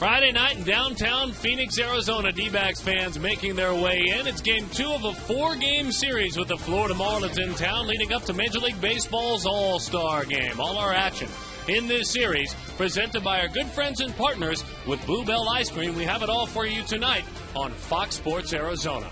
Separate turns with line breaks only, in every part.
Friday night in downtown Phoenix, Arizona, D-backs fans making their way in. It's game 2 of a 4-game series with the Florida Marlins in town leading up to Major League Baseball's All-Star Game. All our action in this series presented by our good friends and partners with Blue Bell Ice Cream. We have it all for you tonight on Fox Sports Arizona.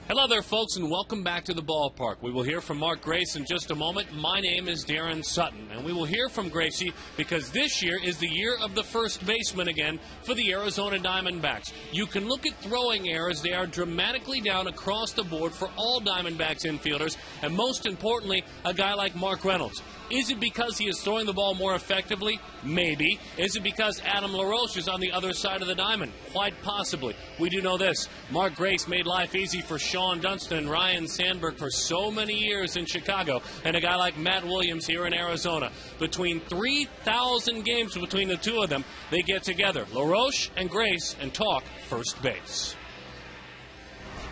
Hello there, folks, and welcome back to the ballpark. We will hear from Mark Grace in just a moment. My name is Darren Sutton, and we will hear from Gracie because this year is the year of the first baseman again for the Arizona Diamondbacks. You can look at throwing errors. They are dramatically down across the board for all Diamondbacks infielders, and most importantly, a guy like Mark Reynolds. Is it because he is throwing the ball more effectively? Maybe. Is it because Adam LaRoche is on the other side of the diamond? Quite possibly. We do know this. Mark Grace made life easy for Sean Dunston and Ryan Sandberg for so many years in Chicago, and a guy like Matt Williams here in Arizona. Between 3,000 games between the two of them, they get together, LaRoche and Grace, and talk first base.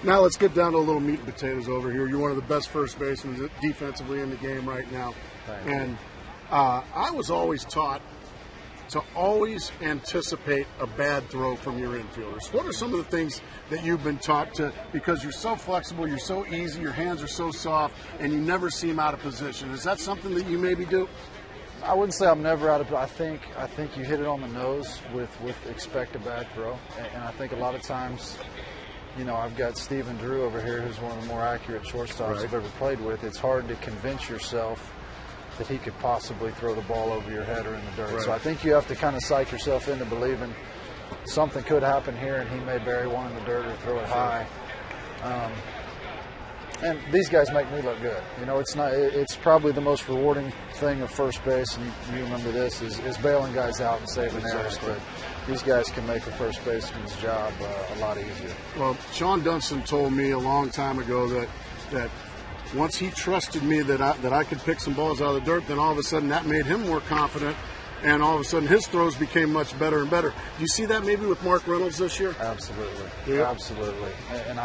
Now let's get down to a little meat and potatoes over here. You're one of the best first basemen defensively in the game right now. And I was always taught to always anticipate a bad throw from your infielders. What are some of the things that you've been taught to, because you're so flexible, you're so easy, your hands are so soft, and you never seem out of position? Is that something that you maybe do?
I wouldn't say I'm never out of. I think you hit it on the nose with expect a bad throw, and I think a lot of times, you know, I've got Stephen Drew over here, who's one of the more accurate shortstops I've ever played with. It's hard to convince yourself that he could possibly throw the ball over your head or in the dirt. So I think you have to kind of psych yourself into believing something could happen here, and he may bury one in the dirt or throw it high. And these guys make me look good. You know, it's probably the most rewarding thing of first base, and you remember this, is bailing guys out and saving errors. But these guys can make a first baseman's job a lot easier.
Well, Sean Dunston told me a long time ago that once he trusted me that I could pick some balls out of the dirt, then all of a sudden that made him more confident, and all of a sudden his throws became much better and better. Do you see that maybe with Mark Reynolds this year?
Absolutely.
Yeah.
Absolutely. And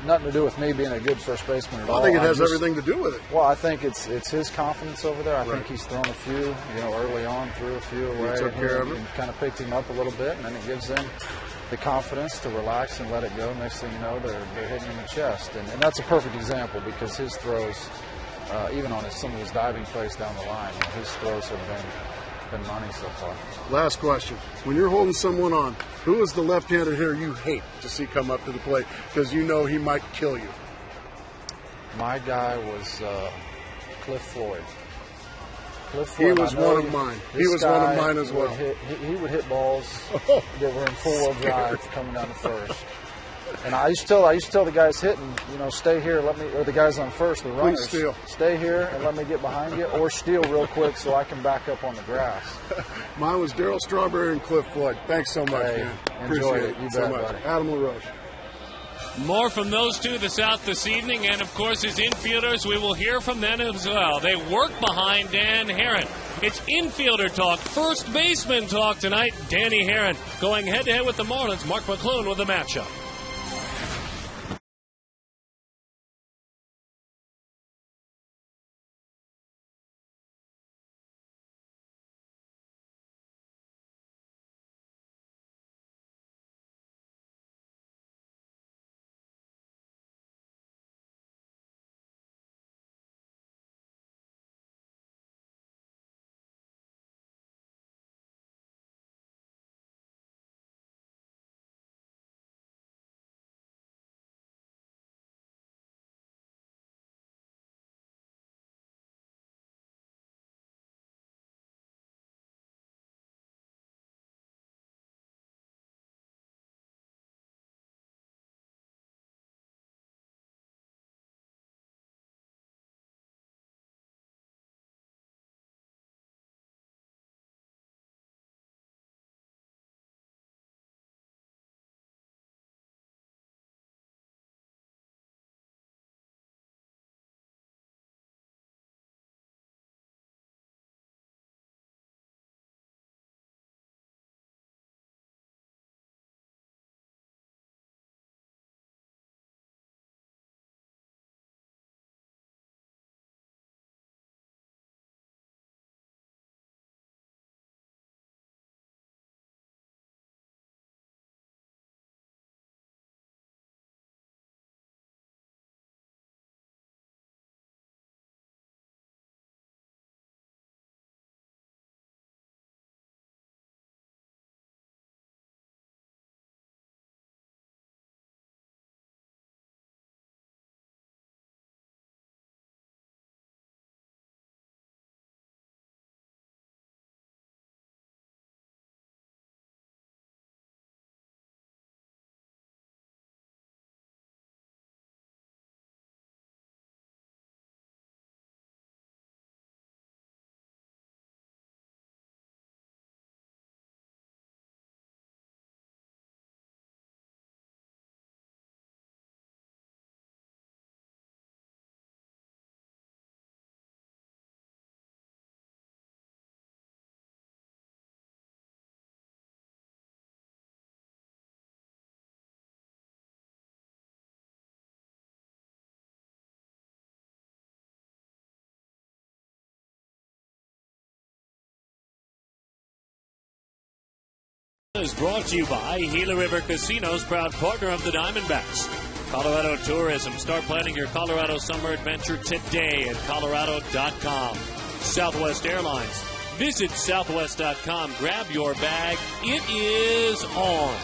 nothing to do with me being a good first baseman at all.
I think it has everything to do with it.
Well, I think it's his confidence over there. I think he's thrown a few, early on, threw a few away.
Took care of him.
And kind of picked him up a little bit, and then it gives them the confidence to relax and let it go. Next thing you know, they're hitting him in the chest. And that's a perfect example, because his throws, even on some of his diving plays down the line, his throws have been money so far.
Last question. When you're holding someone on, who is the left-handed hitter you hate to see come up to the plate because you know he might kill you?
My guy was Cliff Floyd.
He was one of mine. He was one of mine as well.
He would hit balls that were in four-wheel drive coming down to first. And I used to tell the guys hitting, stay here, or the guys on first, the runners,
steal.
Stay here and let me get behind you, or steal real quick so I can back up on the grass.
Mine was Darryl Strawberry and Cliff Floyd. Thanks so much, man.
Enjoy
Appreciate
it. You
so
bet,
much.
buddy.
Adam LaRoche.
More from those two this out this evening, and of course his infielders, we will hear from them as well. They work behind Dan Herron. It's infielder talk, first baseman talk tonight. Danny Herron going head-to-head with the Marlins. Mark McClune with the matchup. Is brought to you by Gila River Casinos, proud partner of the Diamondbacks. Colorado Tourism. Start planning your Colorado summer adventure today at Colorado.com. Southwest Airlines. Visit Southwest.com. Grab your bag. It is on.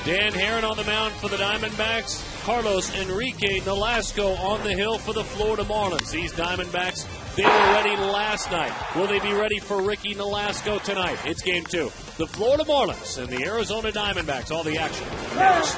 Dan Herron on the mound for the Diamondbacks. Carlos Enrique Nolasco on the hill for the Florida Marlins. These Diamondbacks, they were ready last night. Will they be ready for Ricky Nolasco tonight? It's game 2. The Florida Marlins and the Arizona Diamondbacks. All the action next.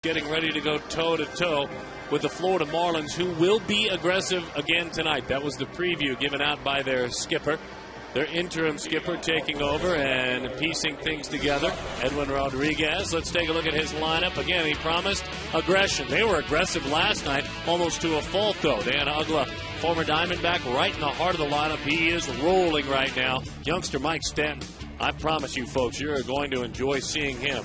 Getting ready to go toe-to-toe with the Florida Marlins, who will be aggressive again tonight. That was the preview given out by their skipper, their interim skipper, taking over and piecing things together. Edwin Rodriguez, let's take a look at his lineup. Again, he promised aggression. They were aggressive last night, almost to a fault, though. Dan Ugla, former Diamondback, right in the heart of the lineup. He is rolling right now. Youngster Mike Stanton, I promise you folks, you're going to enjoy seeing him,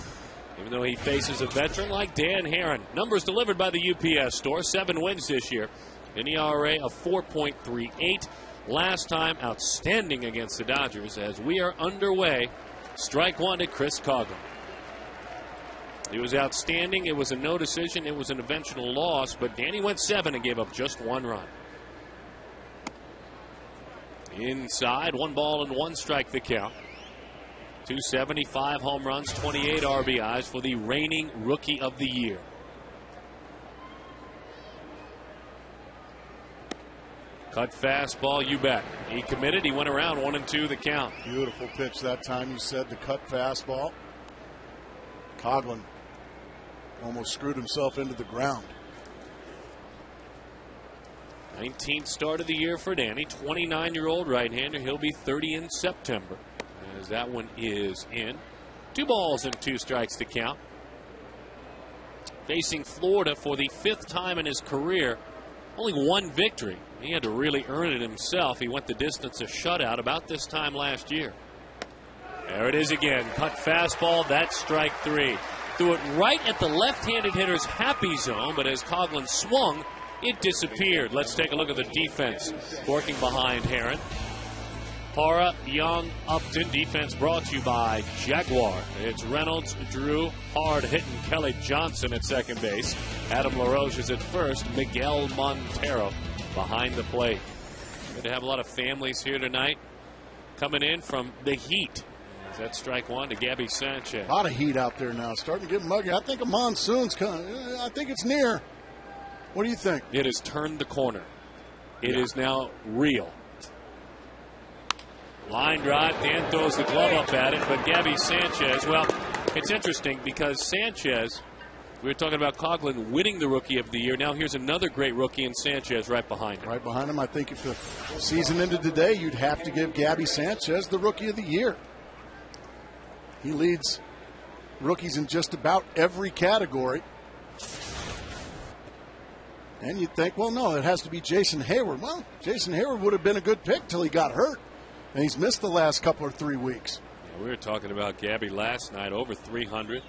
even though he faces a veteran like Dan Herron. Numbers delivered by the UPS store. 7 wins this year. An ERA of 4.38. Last time, outstanding against the Dodgers. As we are underway, strike one to Chris Coghlan. He was outstanding. It was a no decision. It was an eventual loss, but Danny went 7 and gave up just 1 run. Inside, 1 ball and 1 strike the count. 275 home runs, 28 RBIs for the reigning Rookie of the Year. Cut fastball, you bet. He committed. He went around 1-2 the count.
Beautiful pitch that time. You said the cut fastball. Coghlan almost screwed himself into the ground.
19th start of the year for Danny. 29-year-old right-hander. He'll be 30 in September. As that one is in. 2 balls and 2 strikes to count. Facing Florida for the 5th time in his career. Only 1 victory. He had to really earn it himself. He went the distance, a shutout, about this time last year. There it is again. Cut fastball. That's strike 3. Threw it right at the left-handed hitter's happy zone, but as Coghlan swung, it disappeared. Let's take a look at the defense working behind Herron. Para, Young, Upton. Defense brought to you by Jaguar. It's Reynolds, Drew, hard-hitting Kelly Johnson at second base. Adam LaRoche is at first. Miguel Montero behind the plate. Good to have a lot of families here tonight coming in from the heat. That's strike 1 to Gabby Sanchez.
A lot of heat out there now. Starting to get muggy. I think a monsoon's coming. I think it's near. What do you think?
It has turned the corner. It is now real. Line drive. Dan throws the glove up at it, but Gabby Sanchez, well, it's interesting because Sanchez, we were talking about Coughlin winning the Rookie of the Year. Now here's another great rookie in Sanchez right behind him.
Right behind him. I think if the season ended today, you'd have to give Gabby Sanchez the Rookie of the Year. He leads rookies in just about every category. And you'd think, well, no, it has to be Jason Hayward. Well, Jason Hayward would have been a good pick till he got hurt. And he's missed the last couple or 3 weeks.
Yeah, we were talking about Gabby last night, over 300.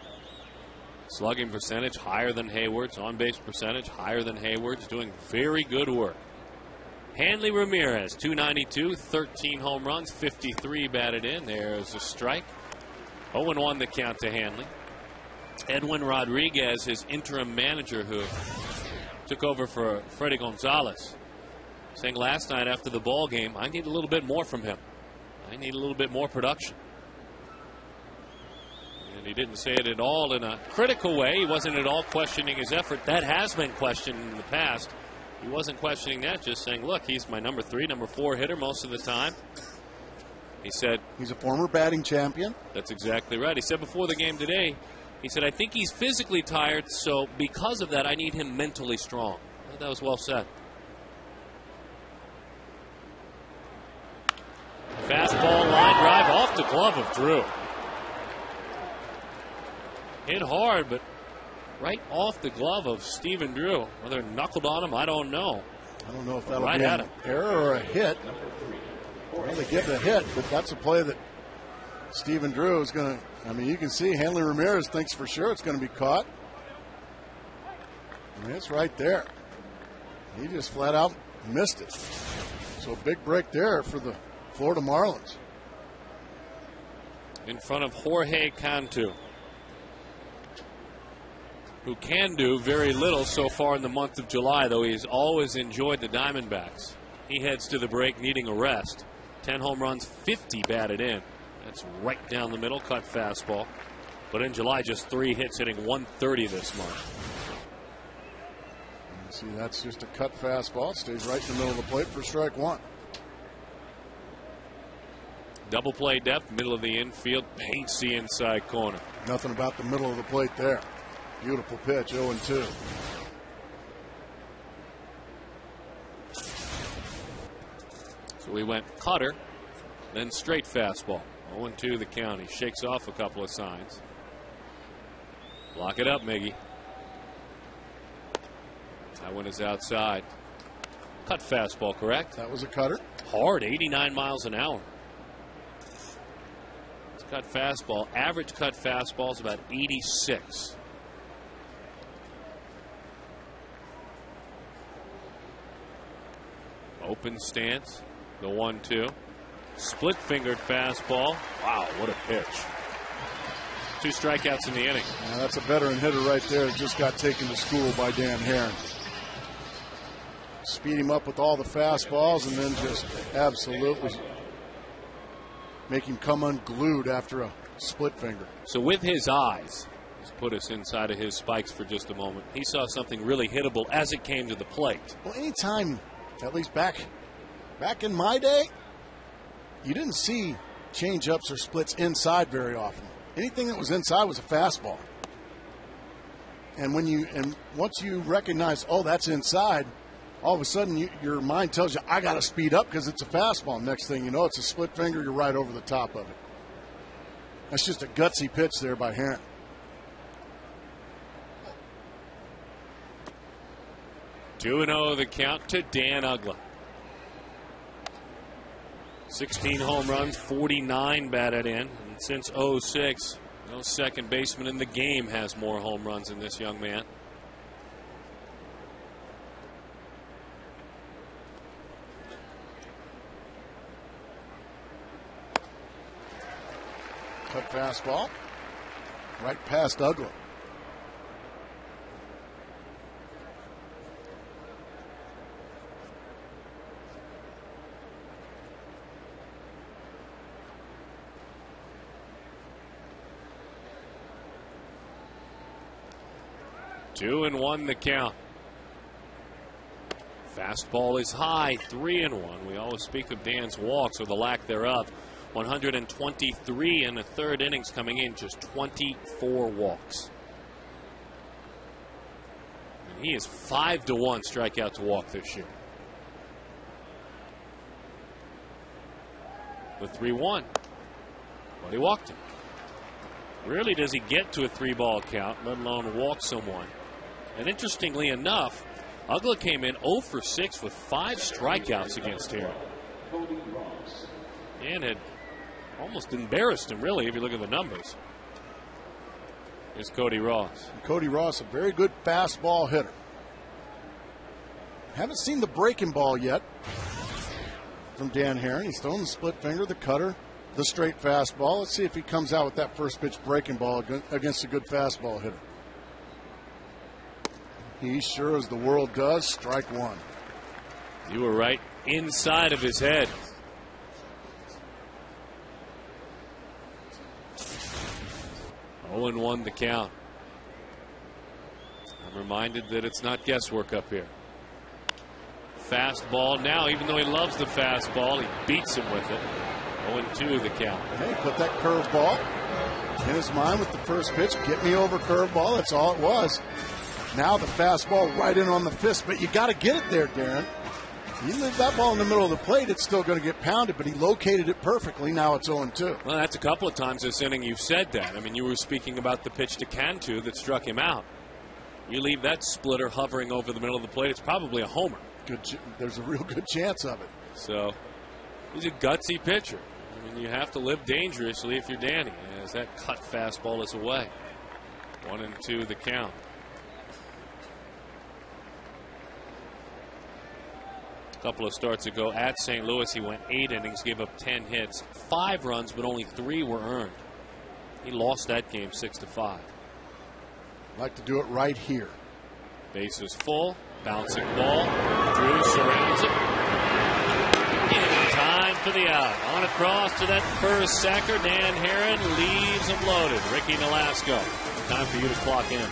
Slugging percentage higher than Hayward's. On-base percentage higher than Hayward's. Doing very good work. Hanley Ramirez, 292, 13 home runs, 53 batted in. There's a strike. 0-1 the count to Hanley. Edwin Rodriguez, his interim manager who took over for Freddie Gonzalez, saying last night after the ball game, I need a little bit more from him. I need a little bit more production. And he didn't say it at all in a critical way. He wasn't at all questioning his effort. That has been questioned in the past. He wasn't questioning that, just saying, look, he's my number 3, number 4 hitter most of the time. He said
he's a former batting champion.
That's exactly right. He said before the game today, he said, I think he's physically tired, so because of that, I need him mentally strong. That was well said. Fastball, line drive, off the glove of Drew. Hit hard, but right off the glove of Stephen Drew. Whether it knuckled on him, I don't know.
I don't know if that'll be an error or a hit. Well, they give the hit, but that's a play that Stephen Drew is going to, I mean, you can see Hanley Ramirez thinks for sure it's going to be caught. I mean, it's right there. He just flat out missed it. So big break there for the Florida Marlins.
In front of Jorge Cantu, who can do very little so far in the month of July, though he's always enjoyed the Diamondbacks. He heads to the break needing a rest. 10 home runs, 50 batted in. That's right down the middle, cut fastball. But in July, just 3 hits, hitting 130 this month.
See, that's just a cut fastball. It stays right in the middle of the plate for strike 1.
Double play depth, middle of the infield, paints the inside corner.
Nothing about the middle of the plate there. Beautiful pitch, 0-2.
So we went cutter, then straight fastball. 0-2 the count. He shakes off a couple of signs. Lock it up, Miggy. That one is outside. Cut fastball, correct?
That was a cutter.
Hard, 89 miles an hour. It's cut fastball. Average cut fastball is about 86. Open stance. The 1-2. Split fingered fastball. Wow, what a pitch. 2 strikeouts in the inning.
Now that's a veteran hitter right there that just got taken to school by Dan Herron. Speed him up with all the fastballs and then just absolutely make him come unglued after a split finger.
So with his eyes, let's put us inside of his spikes for just a moment. He saw something really hittable as it came to the plate.
Well, anytime, at least back in my day, you didn't see change-ups or splits inside very often. Anything that was inside was a fastball. And once you recognize, oh, that's inside, all of a sudden your mind tells you, I got to speed up because it's a fastball. Next thing you know, it's a split finger. You're right over the top of it. That's just a gutsy pitch there by Herron.
2-0 the count to Dan Uggla. 16 home runs, 49 batted in. And since 06, no second baseman in the game has more home runs than this young man.
Cut fastball. Right past Uggla.
Two and 1 the count. Fastball is high, 3-1. We always speak of Dan's walks or the lack thereof. 123 in the third innings coming in, just 24 walks. And he is 5-1 strikeout to walk this year. The 3-1. But he walked him. Rarely does he get to a 3-ball count, let alone walk someone. And interestingly enough, Ugla came in 0 for 6 with 5 strikeouts against him. And had almost embarrassed him, really, if you look at the numbers. Here's Cody Ross.
Cody Ross, a very good fastball hitter. Haven't seen the breaking ball yet from Dan Herron. He's throwing the split finger, the cutter, the straight fastball. Let's see if he comes out with that first pitch breaking ball against a good fastball hitter. He sure as the world does. Strike one.
You were right inside of his head. Oh, 0-1 the count. I'm reminded that it's not guesswork up here. Fastball now, even though he loves the fastball, he beats him with it. 0-2 the count.
Hey, put that curveball in his mind with the first pitch. Get me over curveball. That's all it was. Now the fastball right in on the fist, but you got to get it there, Darren. You leave that ball in the middle of the plate, it's still going to get pounded, but he located it perfectly. Now it's 0-2.
Well, that's a couple of times this inning you've said that. I mean, you were speaking about the pitch to Cantu that struck him out. You leave that splitter hovering over the middle of the plate, it's probably a homer.
There's a real good chance of it.
So he's a gutsy pitcher. I mean, you have to live dangerously if you're Danny, as that cut fastball is away. 1-2 the count. A couple of starts ago at St. Louis, he went 8 innings, gave up 10 hits, 5 runs, but only 3 were earned. He lost that game 6-5.
Like to do it right here.
Bases full, bouncing ball. Drew surrounds it. In time for the out. On across to that first sacker. Dan Herron leaves him loaded. Ricky Nolasco. Time for you to clock in.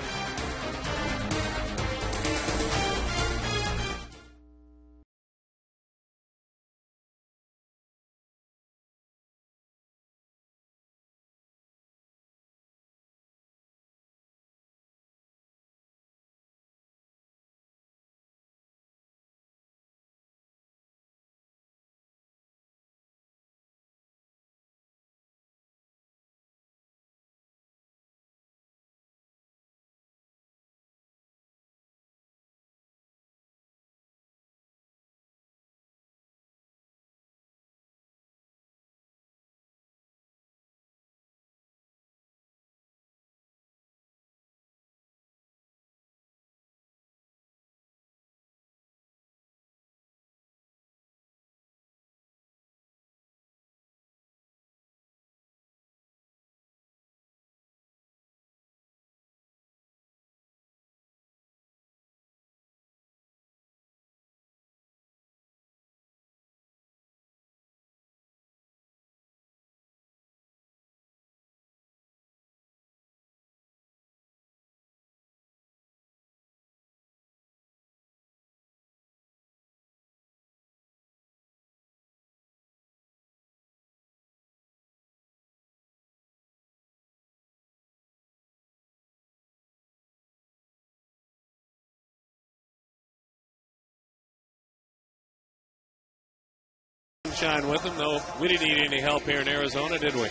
Sunshine with him, though we didn't need any help here in Arizona, did we?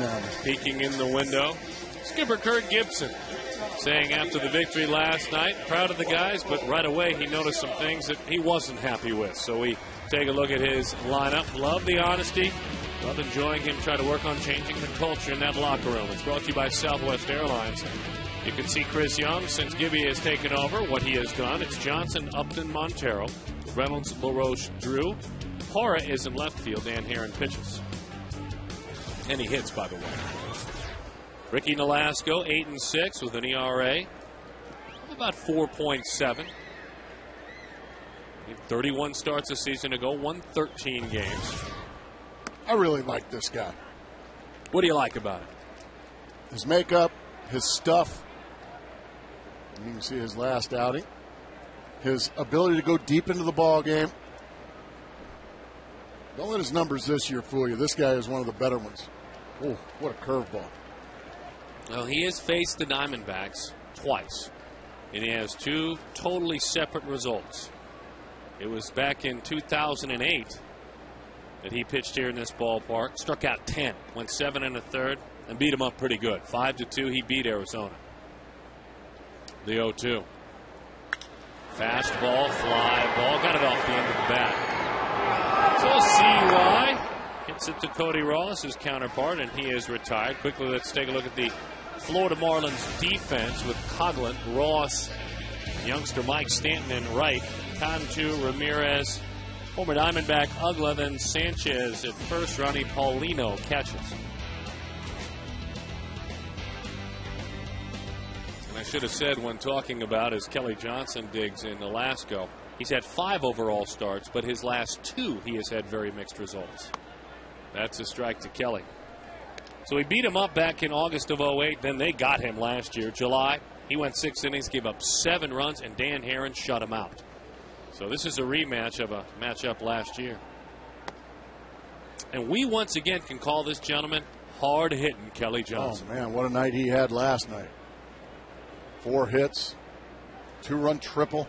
No.
Peeking in the window, skipper Kurt Gibson saying after the victory last night, proud of the guys, but right away he noticed some things that he wasn't happy with. So we take a look at his lineup. Love the honesty. Love enjoying him try to work on changing the culture in that locker room. It's brought to you by Southwest Airlines. You can see Chris Young since Gibby has taken over, what he has done. It's Johnson, Upton, Montero, Reynolds, LaRoche, Drew. Hora is in left field. Dan Herron pitches. And he hits, by the way. Ricky Nolasco, 8-6 with an ERA of about 4.7. 31 starts a season ago, won 13 games.
I really like this guy.
What do you like about it?
His makeup, his stuff. You can see his last outing. his ability to go deep into the ball game. Don't let his numbers this year fool you. This guy is one of the better ones. Oh, what a curveball.
Well, he has faced the Diamondbacks twice, and he has two totally separate results. It was back in 2008 that he pitched here in this ballpark, struck out 10, went 7 1/3, and beat him up pretty good. 5-2, he beat Arizona. The 0-2. Fastball, fly ball, got it off the end of the bat. So CY hits it to Cody Ross, his counterpart, and he is retired. Quickly, let's take a look at the Florida Marlins defense with Coughlin, Ross, youngster Mike Stanton in right, Cantu, Ramirez, former Diamondback Ugla, then Sanchez at first. Ronnie Paulino catches. And I should have said when talking about as Kelly Johnson digs in Alaska, he's had 5 overall starts, but his last 2 he has had very mixed results. That's a strike to Kelly. So he beat him up back in August of 08. Then they got him last year. July, he went 6 innings, gave up 7 runs, and Dan Herron shut him out. So this is a rematch of a matchup last year. And we once again can call this gentleman hard-hitting Kelly Johnson.
Oh, man, what a night he had last night. 4 hits, 2-run triple.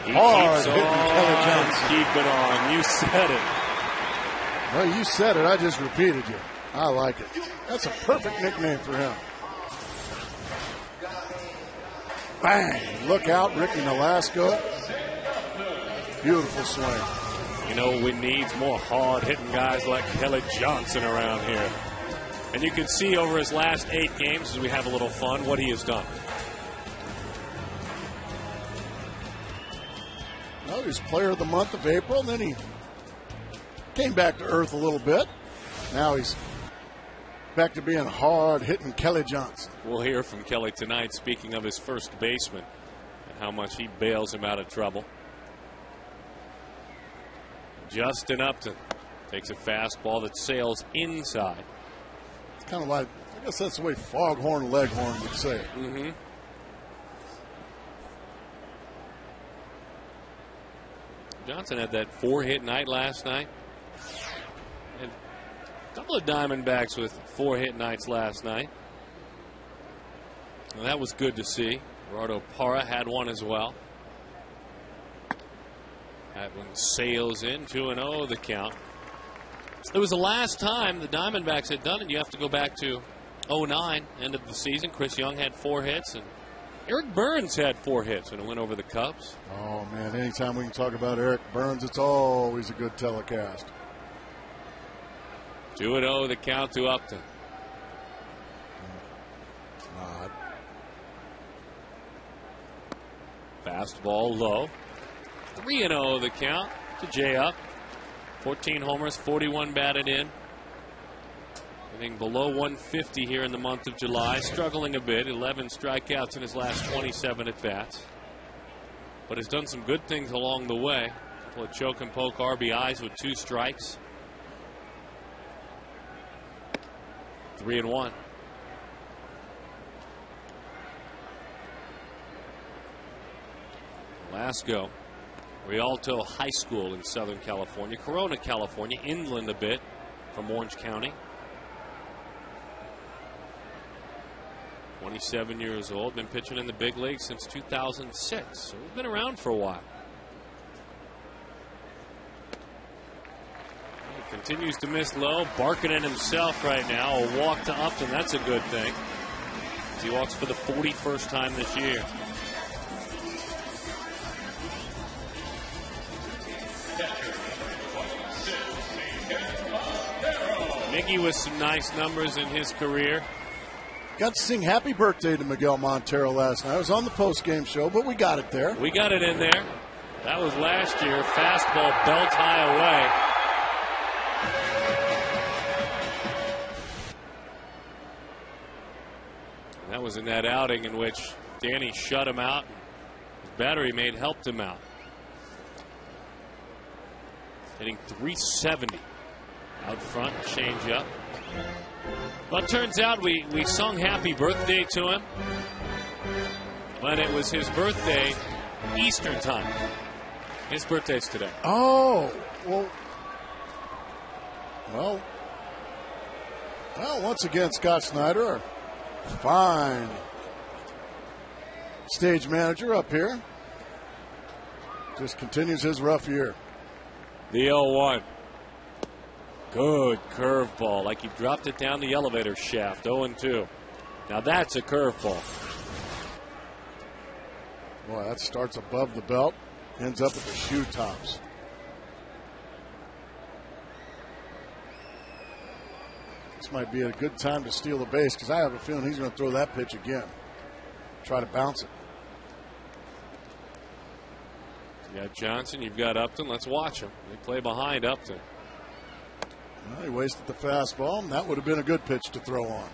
Hard hitting Kelly Johnson.
Keep it on. You said it.
Well, you said it. I just repeated you. I like it. That's a perfect nickname for him. Bang! Look out, Ricky Nolasco. Beautiful swing.
You know, we need more hard-hitting guys like Kelly Johnson around here. And you can see over his last 8 games, as we have a little fun, what he has done.
Well, he was player of the month of April, and then he came back to earth a little bit. Now he's back to being hard-hitting Kelly Johnson.
We'll hear from Kelly tonight, speaking of his first baseman and how much he bails him out of trouble. Justin Upton takes a fastball that sails inside.
It's kind of like, I guess that's the way Foghorn Leghorn would say it.
Mm-hmm. Johnson had that 4-hit night last night. And a couple of Diamondbacks with 4-hit nights last night. And that was good to see. Gerardo Parra had one as well. That one sails in, 2-0 the count. It was the last time the Diamondbacks had done it. You have to go back to 09, end of the season. Chris Young had 4 hits, and Eric Burns had 4 hits when it went over the Cubs.
Oh, man, anytime we can talk about Eric Burns, it's always a good telecast.
2-0 the count to Upton.
Odd.
Fastball low. 3-0 the count to Jay Up. 14 homers, 41 batted in. Hitting below 150 here in the month of July. Struggling a bit. 11 strikeouts in his last 27 at-bats. But has done some good things along the way. A couple of choke and poke RBIs with 2 strikes. 3-1. Lasco, Rialto High School in Southern California. Corona, California, inland a bit from Orange County. 27 years old, been pitching in the big leagues since 2006. So we've been around for a while. He continues to miss low, barking at himself right now. A walk to Upton, that's a good thing. He walks for the 41st time this year. Miggy with some nice numbers in his career.
Got to sing happy birthday to Miguel Montero last night. I was on the post-game show, but we got it there.
We got it in there. That was last year. Fastball belt high away. And that was in that outing in which Danny shut him out. His battery mate helped him out. Hitting .370 out front, change up. Well, it turns out we sung happy birthday to him. But it was his birthday Eastern time. His birthday's today.
Oh, well, once again, Scott Snyder, fine stage manager up here, just continues his rough year.
The 0-1. Good curveball, like he dropped it down the elevator shaft. 0-2. Now that's a curveball.
Boy, that starts above the belt, ends up at the shoe tops. This might be a good time to steal the base because I have a feeling he's going to throw that pitch again. Try to bounce it.
You got Johnson, you've got Upton. Let's watch them. They play behind Upton.
Well, he wasted the fastball, and that would have been a good pitch to throw on.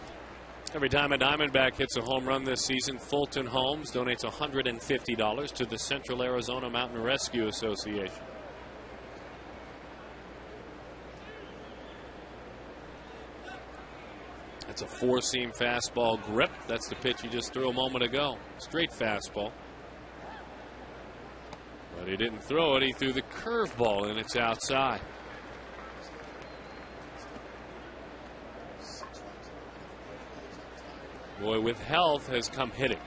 Every time a Diamondback hits a home run this season, Fulton Homes donates $150 to the Central Arizona Mountain Rescue Association. That's a four-seam fastball grip. That's the pitch he just threw a moment ago. Straight fastball. But he didn't throw it. He threw the curveball, and it's outside. Boy, with health has come hitting,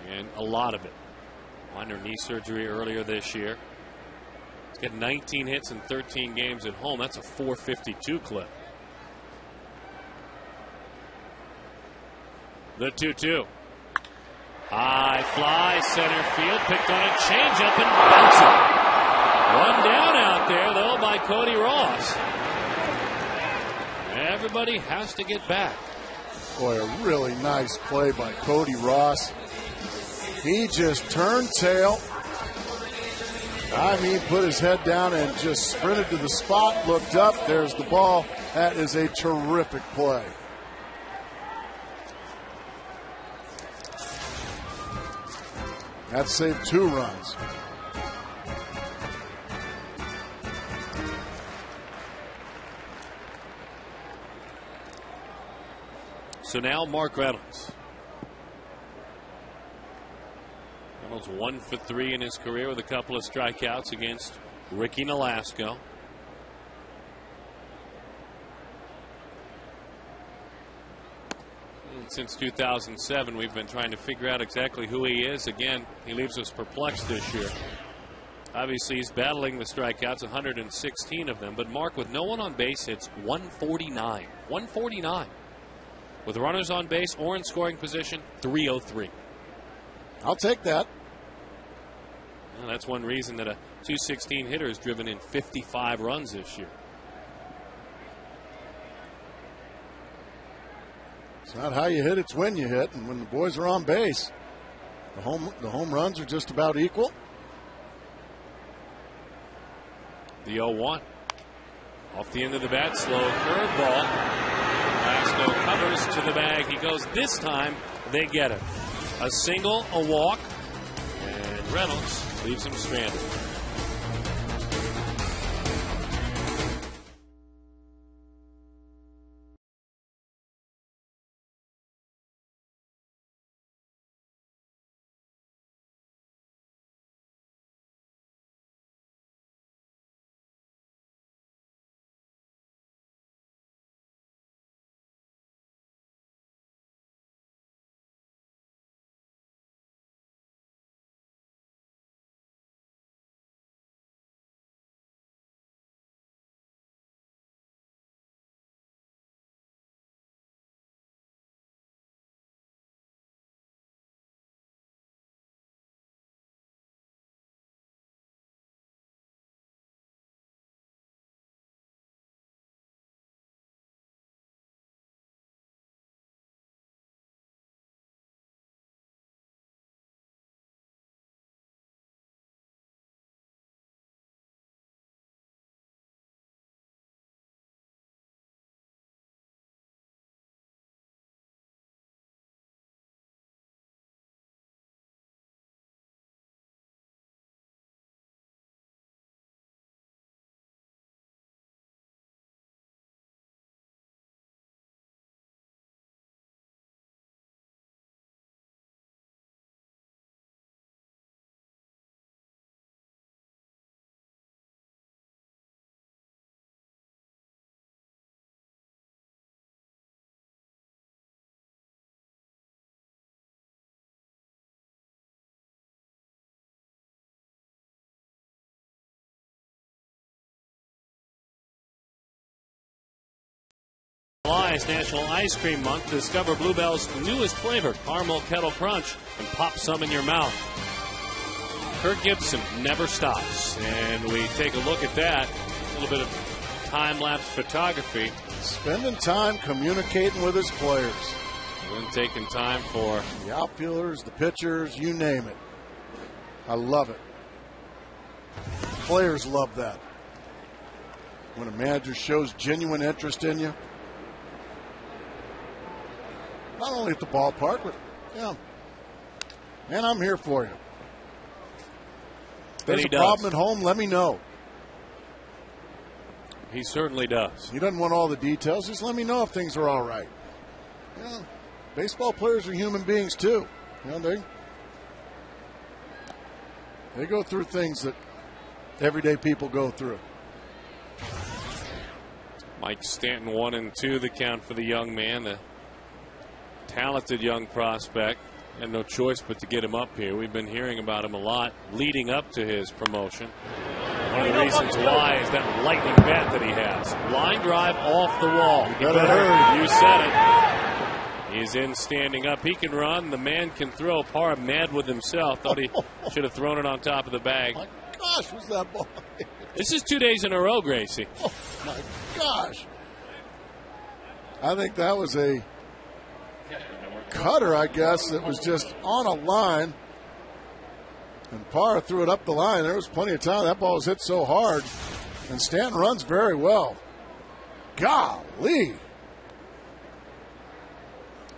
and a lot of it. Minor knee surgery earlier this year. He's got 19 hits in 13 games at home. That's a .452 clip. The 2-2. High fly, center field, picked on a changeup and bouncing. One down out there, though, by Cody Ross. Everybody has to get back.
Boy, a really nice play by Cody Ross. He just turned tail. I mean, put his head down and just sprinted to the spot, looked up, there's the ball. That is a terrific play. That saved 2 runs.
So now Mark Reynolds. Reynolds 1 for 3 in his career with a couple of strikeouts against Ricky Nolasco. And since 2007, we've been trying to figure out exactly who he is. Again, he leaves us perplexed this year. Obviously, he's battling the strikeouts, 116 of them. But Mark, with no one on base, hits 149. 149. With runners on base or in scoring position, 303.
I'll take that.
Well, that's one reason that a .216 hitter has driven in 55 runs this year.
It's not how you hit, it's when you hit. And when the boys are on base, the home runs are just about equal.
The 0-1. Off the end of the bat, slow curveball. Lasco covers to the bag. He goes this time. They get it. A single, a walk, and Reynolds leaves him stranded. July is National Ice Cream Month. Discover Bluebell's newest flavor, Caramel Kettle Crunch, and pop some in your mouth. Kirk Gibson never stops, and we take a look at that. A little bit of time-lapse photography.
Spending time communicating with his players.
And then taking time for
the outfielders, the pitchers, you name it. I love it. Players love that. When a manager shows genuine interest in you. Not only at the ballpark, but, yeah. Man, I'm here for you. If there's a problem at home, let me know.
He certainly does.
He doesn't want all the details. Just let me know if things are all right. Yeah. Baseball players are human beings, too. You know, they go through things that everyday people go through.
Mike Stanton 1-2 the count for the young man, the talented young prospect. And no choice but to get him up here. We've been hearing about him a lot leading up to his promotion. One of the reasons why is that lightning bat that he has. Line drive off the wall. You said it. He's in standing up. He can run. The man can throw. Parra mad with himself. Thought he should have thrown it on top of the bag.
My gosh, was that ball?
This is 2 days in a row, Gracie.
Oh, my gosh. I think that was a cutter, I guess, that was just on a line. And Parra threw it up the line. There was plenty of time. That ball was hit so hard. And Stanton runs very well. Golly.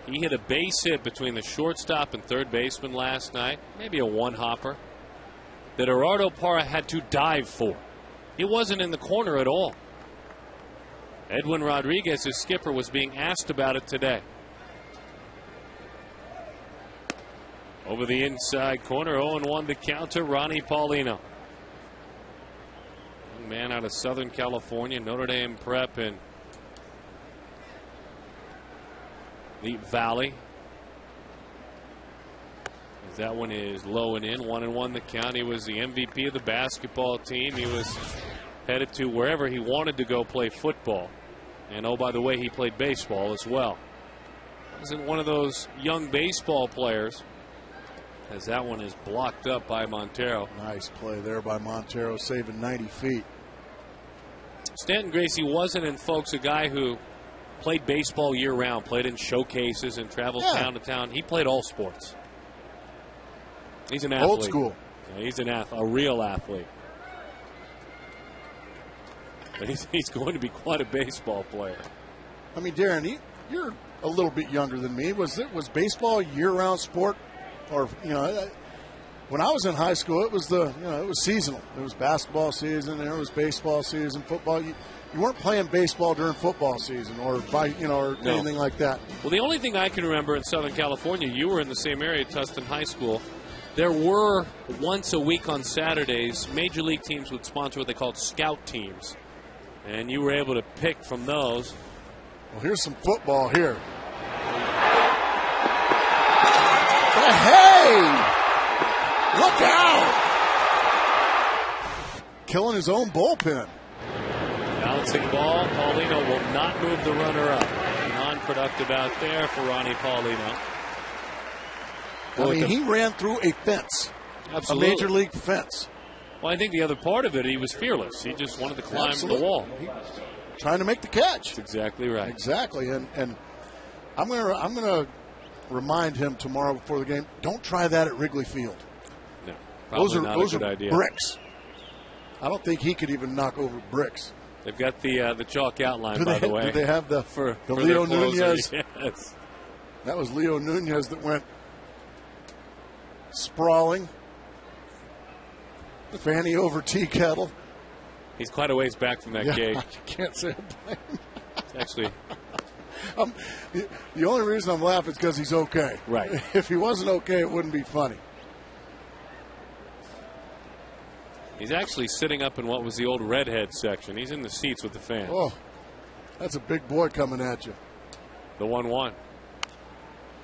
He hit a base hit between the shortstop and third baseman last night. Maybe a one-hopper that Gerardo Parra had to dive for. He wasn't in the corner at all. Edwin Rodriguez, his skipper, was being asked about it today. Over the inside corner, 0-1 the count to Ronnie Paulino. Young man out of Southern California, Notre Dame prep in the Valley. As that one is low and in, 1-1 the count. He was the MVP of the basketball team. He was headed to wherever he wanted to go play football. And oh, by the way, he played baseball as well. Wasn't one of those young baseball players, as that one is blocked up by Montero.
Nice play there by Montero, saving 90 feet.
Stanton Gracie wasn't, and folks, a guy who played baseball year-round, played in showcases and traveled town to town. He played all sports. He's an athlete.
Old school.
Yeah, he's a real athlete. But he's going to be quite a baseball player.
I mean, Darren, you're a little bit younger than me. Was baseball a year-round sport? Or, when I was in high school, it was it was seasonal. There was basketball season, there was baseball season, football. You weren't playing baseball during football season or anything like that.
Well, the only thing I can remember in Southern California, you were in the same area, Tustin High School. There were once a week on Saturdays, major league teams would sponsor what they called scout teams, and you were able to pick from those.
Well, here's some football here. Hey! Look out! Killing his own bullpen.
Bouncing ball. Paulino will not move the runner up. Non-productive out there for Ronnie Paulino.
He ran through a fence.
Absolutely.
A major league fence.
Well, I think the other part of it, he was fearless. He just wanted to climb the wall.
Trying to make the catch.
That's exactly right.
Exactly. And I'm gonna remind him tomorrow before the game, don't try that at Wrigley Field.
No, probably not a good
are
idea.
Bricks. I don't think he could even knock over bricks.
They've got the chalk outline, by the way.
Do they have the Leo Nunez? Yes. That was Leo Nunez that went sprawling. Fanny over tea kettle.
He's quite a ways back from that cage.
I can't say a blame.
It's actually...
the only reason I'm laughing is because he's okay.
Right.
If he wasn't okay, it wouldn't be funny.
He's actually sitting up in what was the old redhead section. He's in the seats with the fans.
Oh, that's a big boy coming at you.
The 1-1.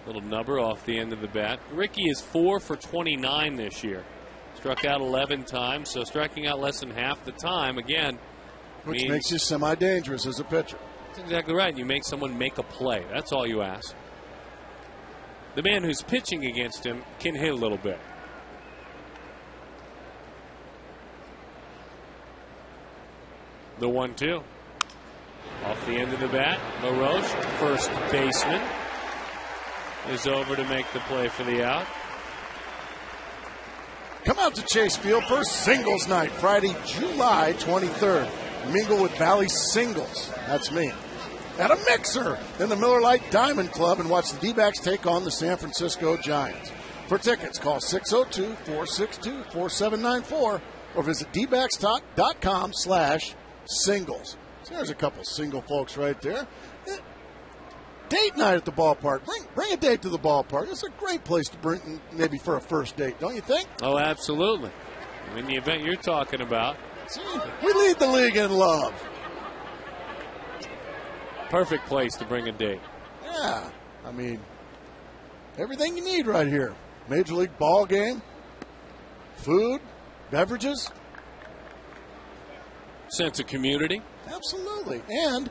Little nubber off the end of the bat. Ricky is 4 for 29 this year. Struck out 11 times, so striking out less than half the time. Again,
Which makes you semi-dangerous as a pitcher.
That's exactly right. You make someone make a play. That's all you ask. The man who's pitching against him can hit a little bit. The 1-2. Off the end of the bat, LaRoche, first baseman, is over to make the play for the out.
Come out to Chase Field for singles night, Friday, July 23rd. Mingle with Valley Singles. That's me. At a mixer in the Miller Lite Diamond Club and watch the D-backs take on the San Francisco Giants. For tickets, call 602-462-4794 or visit dbackstalk.com/singles. So there's a couple single folks right there. Date night at the ballpark. Bring a date to the ballpark. It's a great place to bring, maybe for a first date, don't you think?
Oh, absolutely. In the event you're talking about.
We lead the league in love.
Perfect place to bring a date.
Yeah. I mean, everything you need right here. Major League ball game, food, beverages.
Sense of community.
Absolutely. And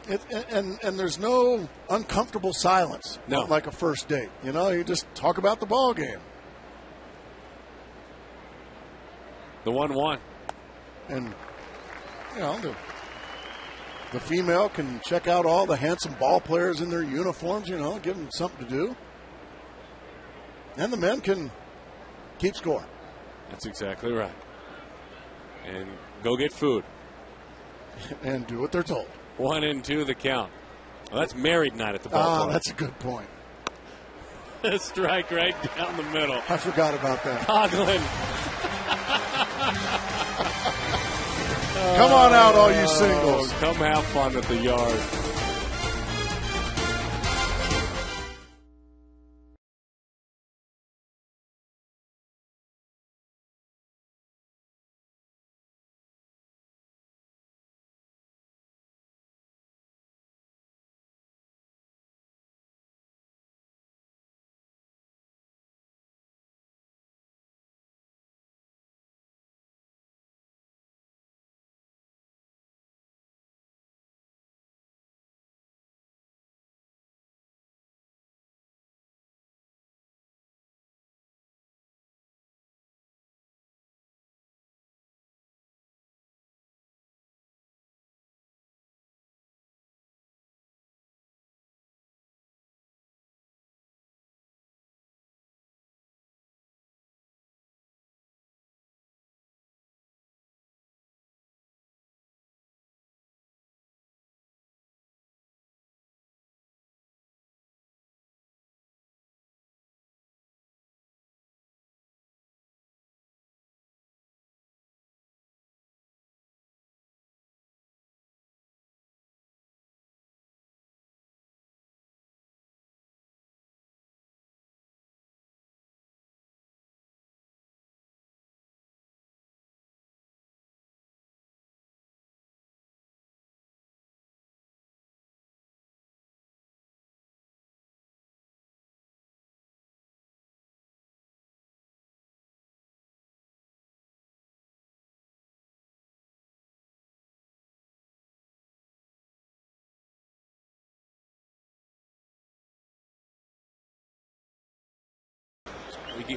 there's no uncomfortable silence.
No.
Like a first date. You know, you just talk about the ball game.
The 1-1.
And, you know, the female can check out all the handsome ball players in their uniforms, you know, give them something to do. And the men can keep score.
That's exactly right. And go get food.
And do what they're told.
1-2 the count. Well, that's married night at the ballpark.
That's a good point.
A strike right down the middle.
I forgot about that.
Coughlin.
Come on out, all you singles.
Come have fun at the yard.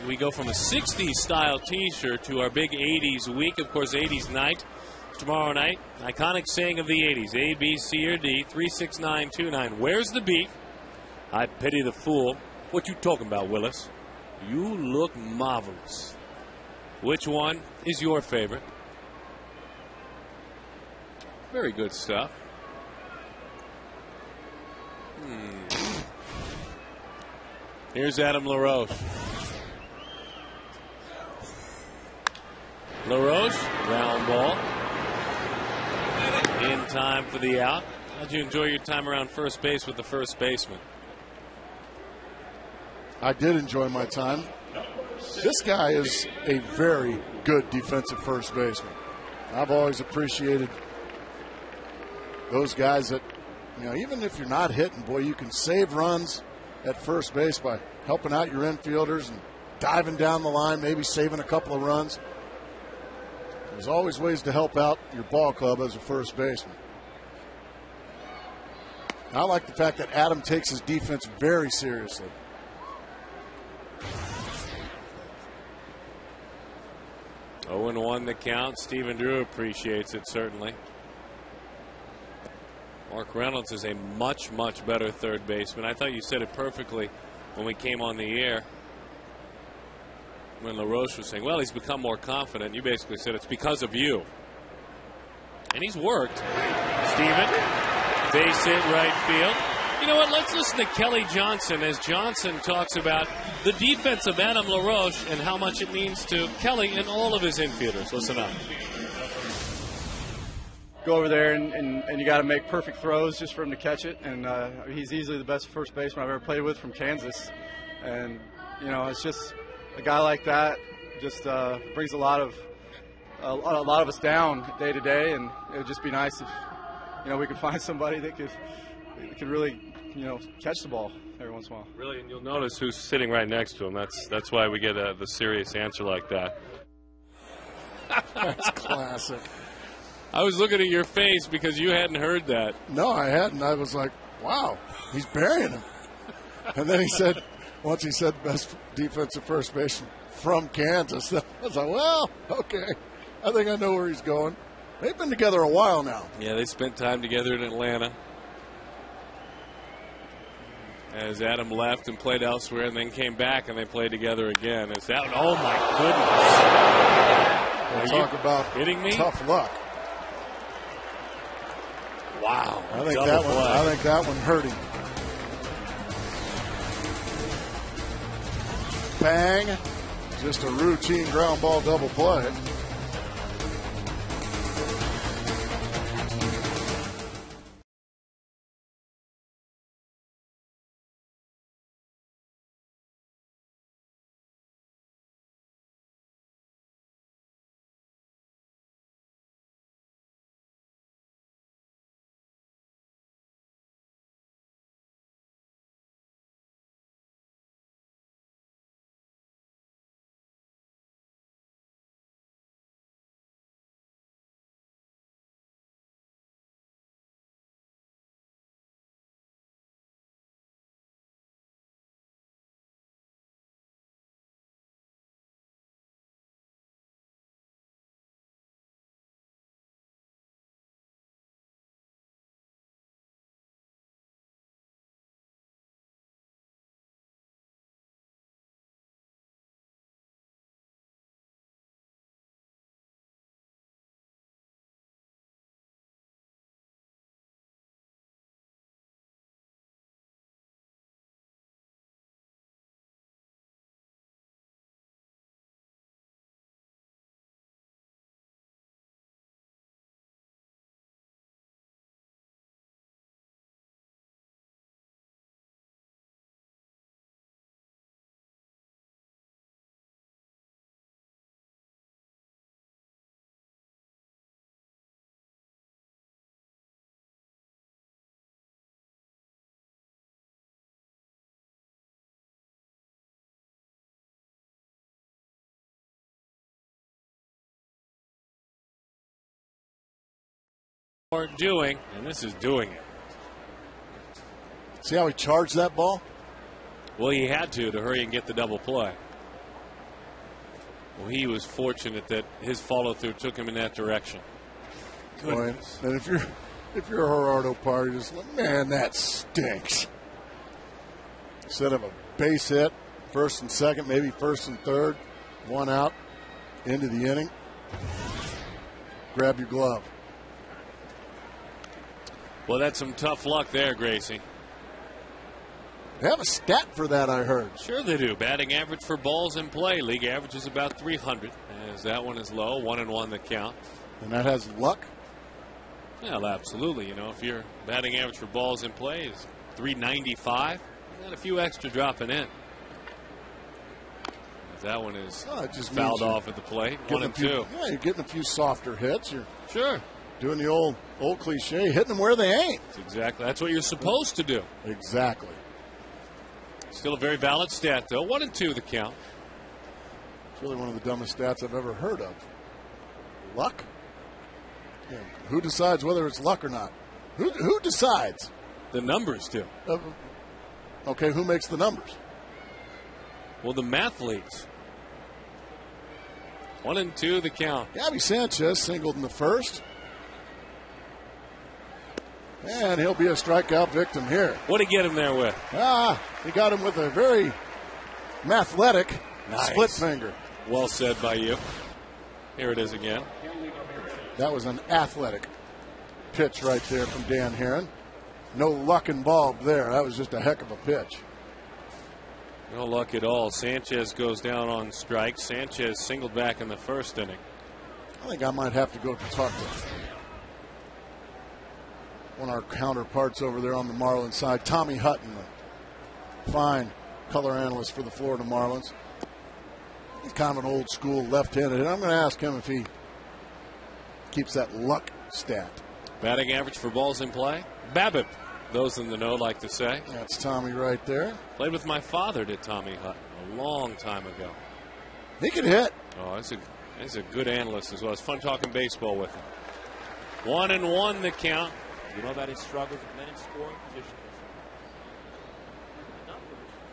We go from a 60s style t-shirt to our big 80s week. Of course, 80s night. Tomorrow night, iconic saying of the 80s. A, B, C, or D. 36929. Where's the beef? I pity the fool. What you talking about, Willis? You look marvelous. Which one is your favorite? Very good stuff. Here's Adam LaRoche. LaRoche, ground ball. In time for the out. How'd you enjoy your time around first base with the first baseman?
I did enjoy my time. This guy is a very good defensive first baseman. I've always appreciated those guys that, you know, even if you're not hitting, boy, you can save runs at first base by helping out your infielders and diving down the line, maybe saving a couple of runs. There's always ways to help out your ball club as a first baseman. I like the fact that Adam takes his defense very seriously.
Oh, and 1 the count. Stephen Drew appreciates it, certainly. Mark Reynolds is a much, much better third baseman. I thought you said it perfectly when we came on the air. When LaRoche was saying, well, he's become more confident. You basically said it's because of you. And he's worked. Stephen, base hit right field. You know what? Let's listen to Kelly Johnson as Johnson talks about the defense of Adam LaRoche and how much it means to Kelly and all of his infielders. Listen up.
Go over there and you got to make perfect throws just for him to catch it. And he's easily the best first baseman I've ever played with from Kansas. And, you know, it's just a guy like that just brings a lot of us down day to day. And it would just be nice if, you know, we could find somebody that could really, you know, catch the ball every once in a while.
Really, and you'll notice who's sitting right next to him. That's why we get the serious answer like that.
That's classic.
I was looking at your face because you hadn't heard that.
No, I hadn't. I was like, wow, he's burying him. And then he said, once he said best defensive first baseman from Kansas, I was like, well, okay. I think I know where he's going. They've been together a while now.
Yeah, they spent time together in Atlanta. As Adam left and played elsewhere and then came back and they played together again. Is that, oh my goodness.
We'll talk about
hitting me?
Tough luck.
Wow.
I think that one hurt him. Bang. Just a routine ground ball double play.
Doing, and this is doing it.
See how he charged that ball?
Well, he had to hurry and get the double play. Well, he was fortunate that his follow-through took him in that direction.
Goodness. And if you're Gerardo Parr, you're just like, man, that stinks. Instead of a base hit, first and second, maybe first and third, one out, into the inning, grab your glove.
Well, that's some tough luck there, Gracie.
They have a stat for that, I heard.
Sure they do. Batting average for balls in play. League average is about 300. As that one is low, 1-1 the count.
And that has luck?
Well, absolutely. You know, if your batting average for balls in play is 395, you got a few extra dropping in. That one is
just
fouled off at the plate. 1-2.
Yeah, you're getting a few softer hits. You're
sure
doing the old cliche, hitting them where they ain't.
That's what you're supposed to do.
Exactly.
Still a very valid stat, though. 1-2 the count.
It's really one of the dumbest stats I've ever heard of. Luck? Yeah. Who decides whether it's luck or not? Who decides?
The numbers do.
Okay, who makes the numbers?
Well, the mathletes. 1-2 the count.
Gabby Sanchez singled in the first. And he'll be a strikeout victim here.
What did he get him there with?
He got him with a very mathletic split finger.
Well said by you. Here it is again.
That was an athletic pitch right there from Dan Herron. No luck involved there. That was just a heck of a pitch.
No luck at all. Sanchez goes down on strike. Sanchez singled back in the first inning.
I think I might have to go talk to one of our counterparts over there on the Marlins side, Tommy Hutton, a fine color analyst for the Florida Marlins. He's kind of an old school left-handed, and I'm going to ask him if he keeps that luck stat.
Batting average for balls in play? BABIP, those in the know like to say.
That's Tommy right there.
Played with my father, did Tommy Hutton, a long time ago.
He can hit.
Oh, he's a good analyst as well. It's fun talking baseball with him. 1-1 the count.
You know about his struggles with men in scoring positions.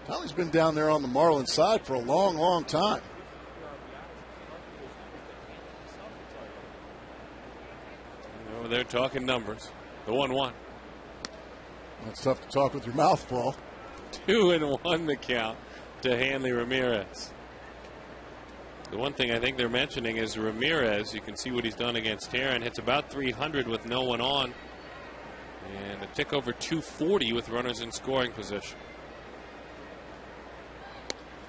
Tommy's been down there on the Marlins side for a long, long time.
Over there talking numbers. The 1-1.
That's tough to talk with your mouth full.
2-1 the count to Hanley Ramirez. The one thing I think they're mentioning is Ramirez. You can see what he's done against Herron. Hits about 300 with no one on. And a tick over 240 with runners in scoring position.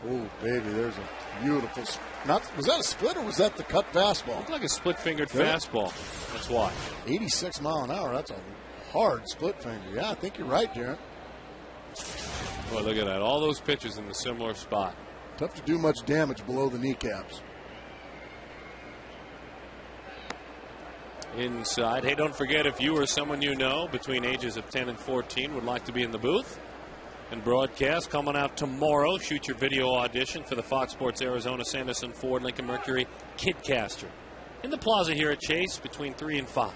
Oh, baby, there's a beautiful. Was that a split or was that the cut fastball?
Looked like a split-fingered fastball. Let's watch.
86 mile an hour. That's a hard split finger. Yeah, I think you're right, Darren.
Boy, look at that. All those pitches in the similar spot.
Tough to do much damage below the kneecaps.
Inside. Hey, don't forget, if you or someone you know between ages of 10 and 14 would like to be in the booth and broadcast, coming out tomorrow, shoot your video audition for the Fox Sports Arizona Sanderson Ford Lincoln Mercury Kidcaster in the plaza here at Chase between 3 and 5.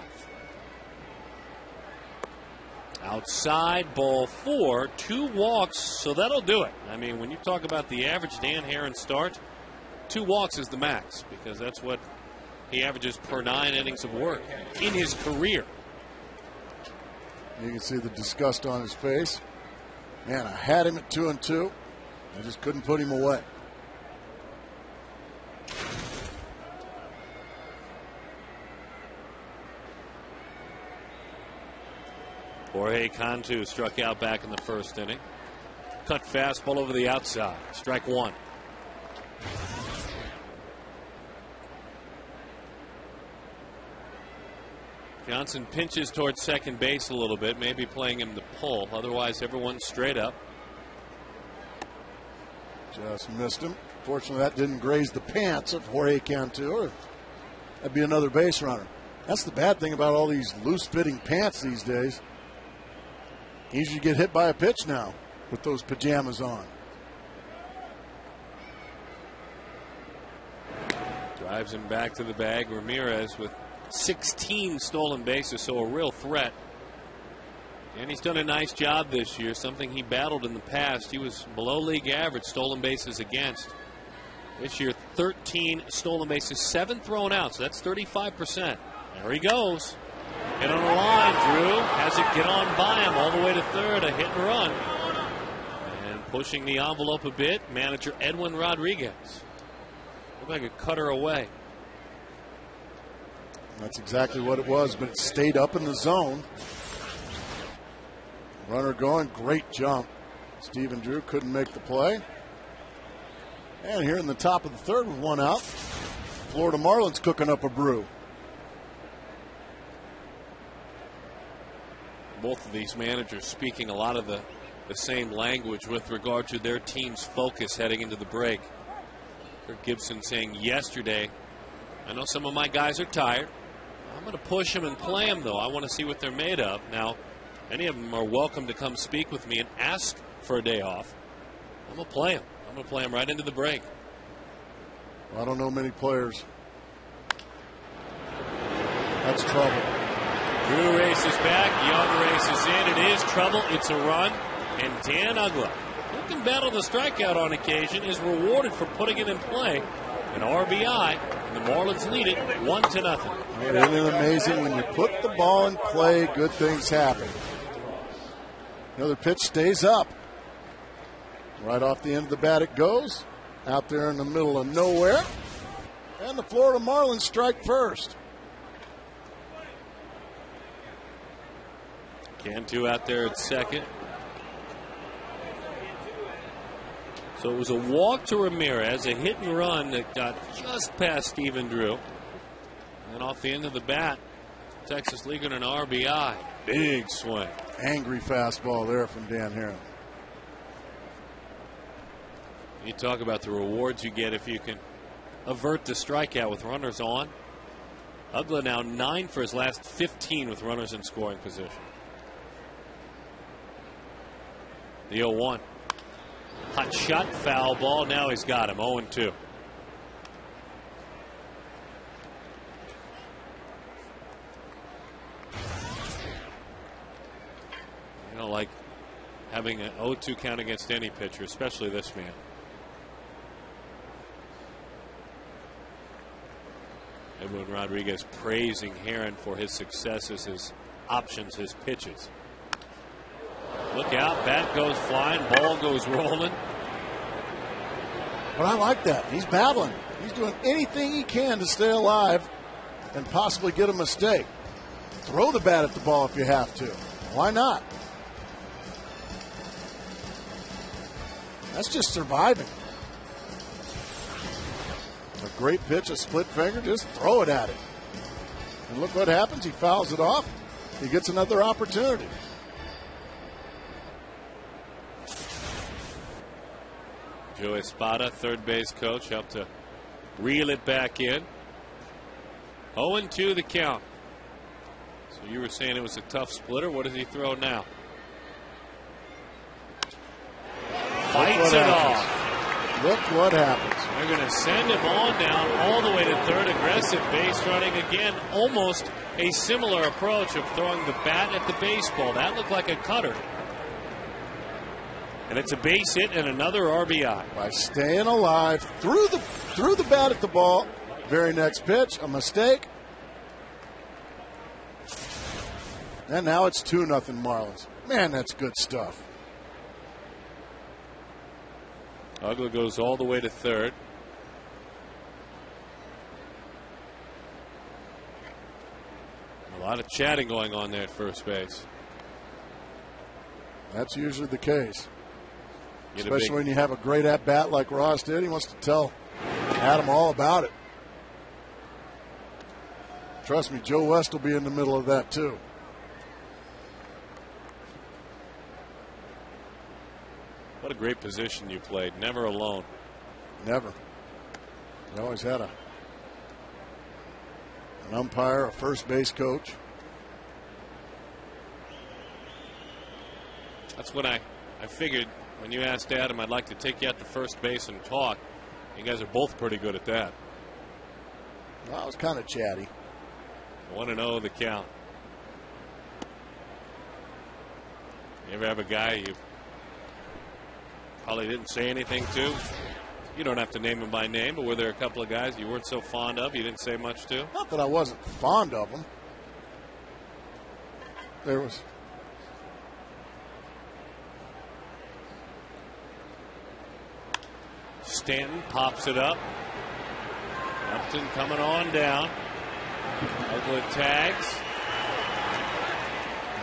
Outside, ball 4, 2 walks, so that'll do it. I mean, when you talk about the average Dan Herron start, 2 walks is the max, because that's what he averages per 9 innings of work in his career.
You can see the disgust on his face. Man, I had him at 2-2. I just couldn't put him away.
Jorge Cantu struck out back in the first inning. Cut fastball over the outside. Strike 1. Johnson pinches towards second base a little bit, maybe playing him to pull. Otherwise, everyone's straight up.
Just missed him. Fortunately, that didn't graze the pants of Jorge Cantu, or that'd be another base runner. That's the bad thing about all these loose-fitting pants these days. Easy to get hit by a pitch now with those pajamas on.
Drives him back to the bag. Ramirez with 16 stolen bases, so a real threat. And he's done a nice job this year, something he battled in the past. He was below league average stolen bases against. This year, 13 stolen bases, 7 thrown out, so that's 35%. There he goes. Hit on the line. Drew has it get on by him all the way to third, a hit and run. And pushing the envelope a bit, manager Edwin Rodriguez. Looked like a cutter away.
That's exactly what it was, but it stayed up in the zone. Runner going, great jump. Stephen Drew couldn't make the play. And here in the top of the third with 1 out, Florida Marlins cooking up a brew.
Both of these managers speaking a lot of the same language with regard to their team's focus heading into the break. Kirk Gibson saying yesterday, I know some of my guys are tired. I'm going to push them and play them, though. I want to see what they're made of. Now, any of them are welcome to come speak with me and ask for a day off. I'm going to play them. I'm going to play them right into the break.
Well, I don't know many players That's trouble.
Drew races back. Young races in. It is trouble. It's a run. And Dan Uggla, who can battle the strikeout on occasion, is rewarded for putting it in play. An RBI. And the Marlins lead it 1-0.
Isn't it amazing when you put the ball in play, good things happen. Another pitch stays up. Right off the end of the bat it goes. Out there in the middle of nowhere. And the Florida Marlins strike first.
Cantu out there at second. So it was a walk to Ramirez, a hit and run that got just past Stephen Drew. And then off the end of the bat, Texas leaking an RBI. Big swing.
Angry fastball there from Dan Heron.
You talk about the rewards you get if you can avert the strikeout with runners on. Uggla now 9 for his last 15 with runners in scoring position. The 0-1. Hot shot, foul ball. Now he's got him. 0-2. You don't like having an 0-2 count against any pitcher, especially this man. Edwin Rodriguez praising Heron for his successes, his options, his pitches. Look out, bat goes flying, ball goes rolling.
But I like that. He's battling. He's doing anything he can to stay alive and possibly get a mistake. Throw the bat at the ball if you have to. Why not? That's just surviving. A great pitch, a split finger, just throw it at it. And look what happens. He fouls it off. He gets another opportunity.
Joe Espada, third base coach, helped to reel it back in. 0-2 the count. So you were saying it was a tough splitter. What does he throw now? Fights it off.
Look what happens.
They're going to send him on down all the way to third. Aggressive base running again. Almost a similar approach of throwing the bat at the baseball. That looked like a cutter. And it's a base hit and another RBI.
By staying alive, threw the bat at the ball. Very next pitch, a mistake. And now it's 2-0 Marlins. Man, that's good stuff.
Uggla goes all the way to third. A lot of chatting going on there at first base.
That's usually the case. Especially when you have a great at-bat like Ross did. He wants to tell Adam all about it. Trust me, Joe West will be in the middle of that too.
What a great position you played. Never alone.
Never. You always had an umpire, a first base coach.
That's what I figured when you asked Adam, I'd like to take you out to first base and talk. You guys are both pretty good at that.
Well, I was kind of chatty.
1-0 the count. You ever have a guy you probably didn't say anything to? You don't have to name him by name, but were there a couple of guys you weren't so fond of, you didn't say much to?
Not that I wasn't fond of them. There was.
Stanton pops it up. Upton coming on down. Uggla tags.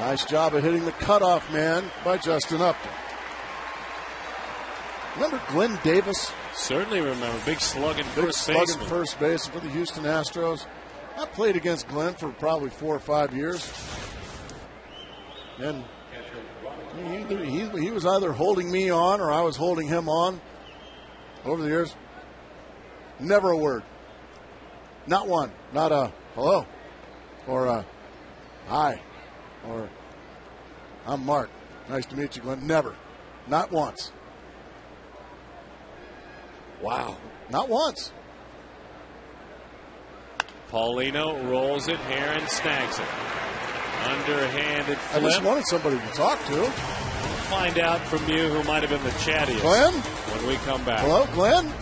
Nice job of hitting the cutoff man by Justin Upton. Remember Glenn Davis?
Certainly remember. Big slugging first baseman.
Big slugging first base for the Houston Astros. I played against Glenn for probably 4 or 5 years. And he was either holding me on or I was holding him on over the years. Never a word. Not one. Not a hello or a hi or I'm Mark. Nice to meet you, Glenn. Never. Not once. Wow. Not once.
Paulino rolls it. Heron snags it. Underhanded flip.
I just wanted somebody to talk to.
We'll find out from you who might have been the chattiest.
Glenn?
When we come back.
Hello, Glenn?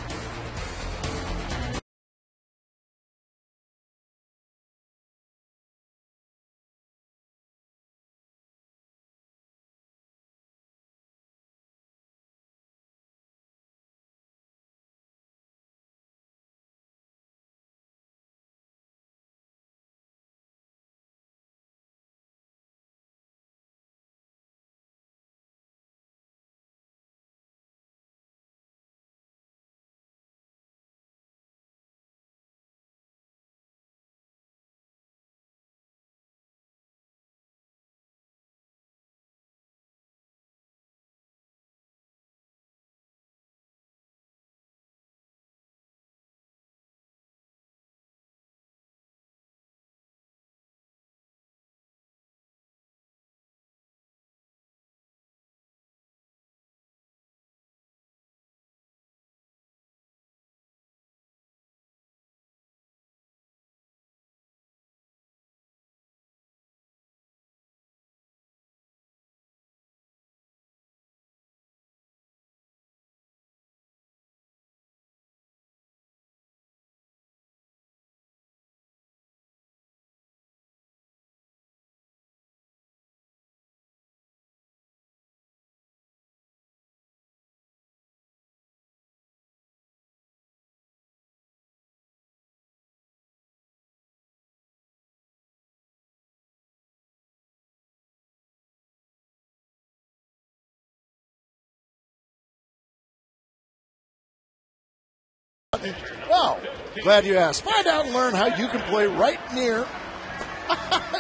Wow, glad you asked. Find out and learn how you can play right near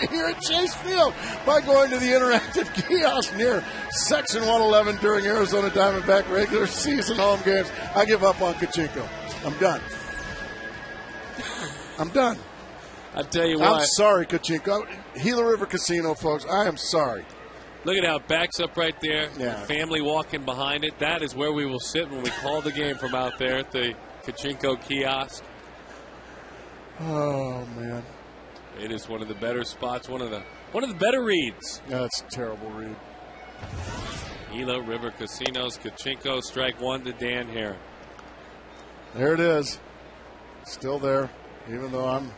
here at Chase Field by going to the interactive kiosk near Section 111 during Arizona Diamondback regular season home games. I give up on Kachinko. I'm done. I'm done.
I tell you what.
I'm sorry, Kachinko. Gila River Casino, folks. I am sorry.
Look at how it backs up right there.
Yeah.
The family walking behind it. That is where we will sit when we call the game from out there at the Kachinko kiosk.
Oh, man.
It is one of the better spots, one of the better reads.
Yeah, that's a terrible read.
Gila River Casinos, Kachinko, strike one to Dan Heron.
There it is. Still there, even though I'm